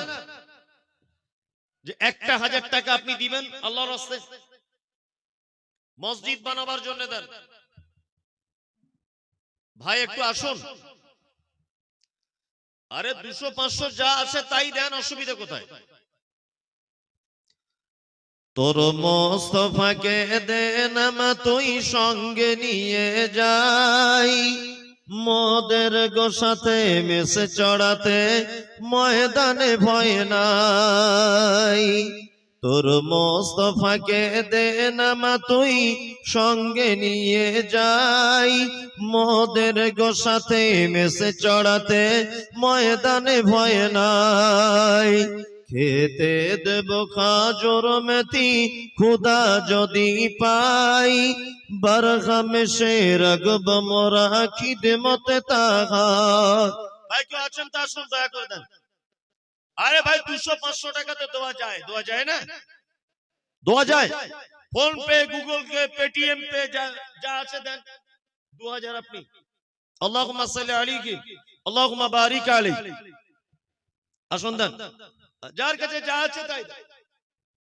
[SPEAKER 1] যে 1,000 টাকা আপনি দিবেন আল্লাহর রাস্তায়? মসজিদ বানাবার জন্য দেন। ভাই একটু আসুন। আরে 200-500 যা আছে তাই দেন, অসুবিধা কোথায়? তোর মোস্তফাকে দে নাম তুই সঙ্গে নিয়ে যাই, মোদের গোসাতে মেসে চড়াতে ময়দানে ভয় নাই। তোর মোস্তফাকে দে নাম তুই সঙ্গে নিয়ে যাই, মোদের গোসাতে মেসে চড়াতে ময়দানে ভয় নাই। খেতে দেব খাজর মেথি খুদা যদি পাই, বারগামে সে রাগব মোরা খিদমতে তাহার। ভাই কেউ আছেন তা আসুন, দয়া করে দেন। আরে ভাই 200-500 টাকা তো দেওয়া যায়, দেওয়া যায় না? দেওয়া যায়। Phone pay, Google pay, Paytm pay যা আছে দেন। 2,000 আপনি। আল্লাহুম্মা সাল্লি আলাইহি আল্লাহুম্মা বারিক আলাইহি। আসুন দেন, যার কাছে যা আছে তাই দেন।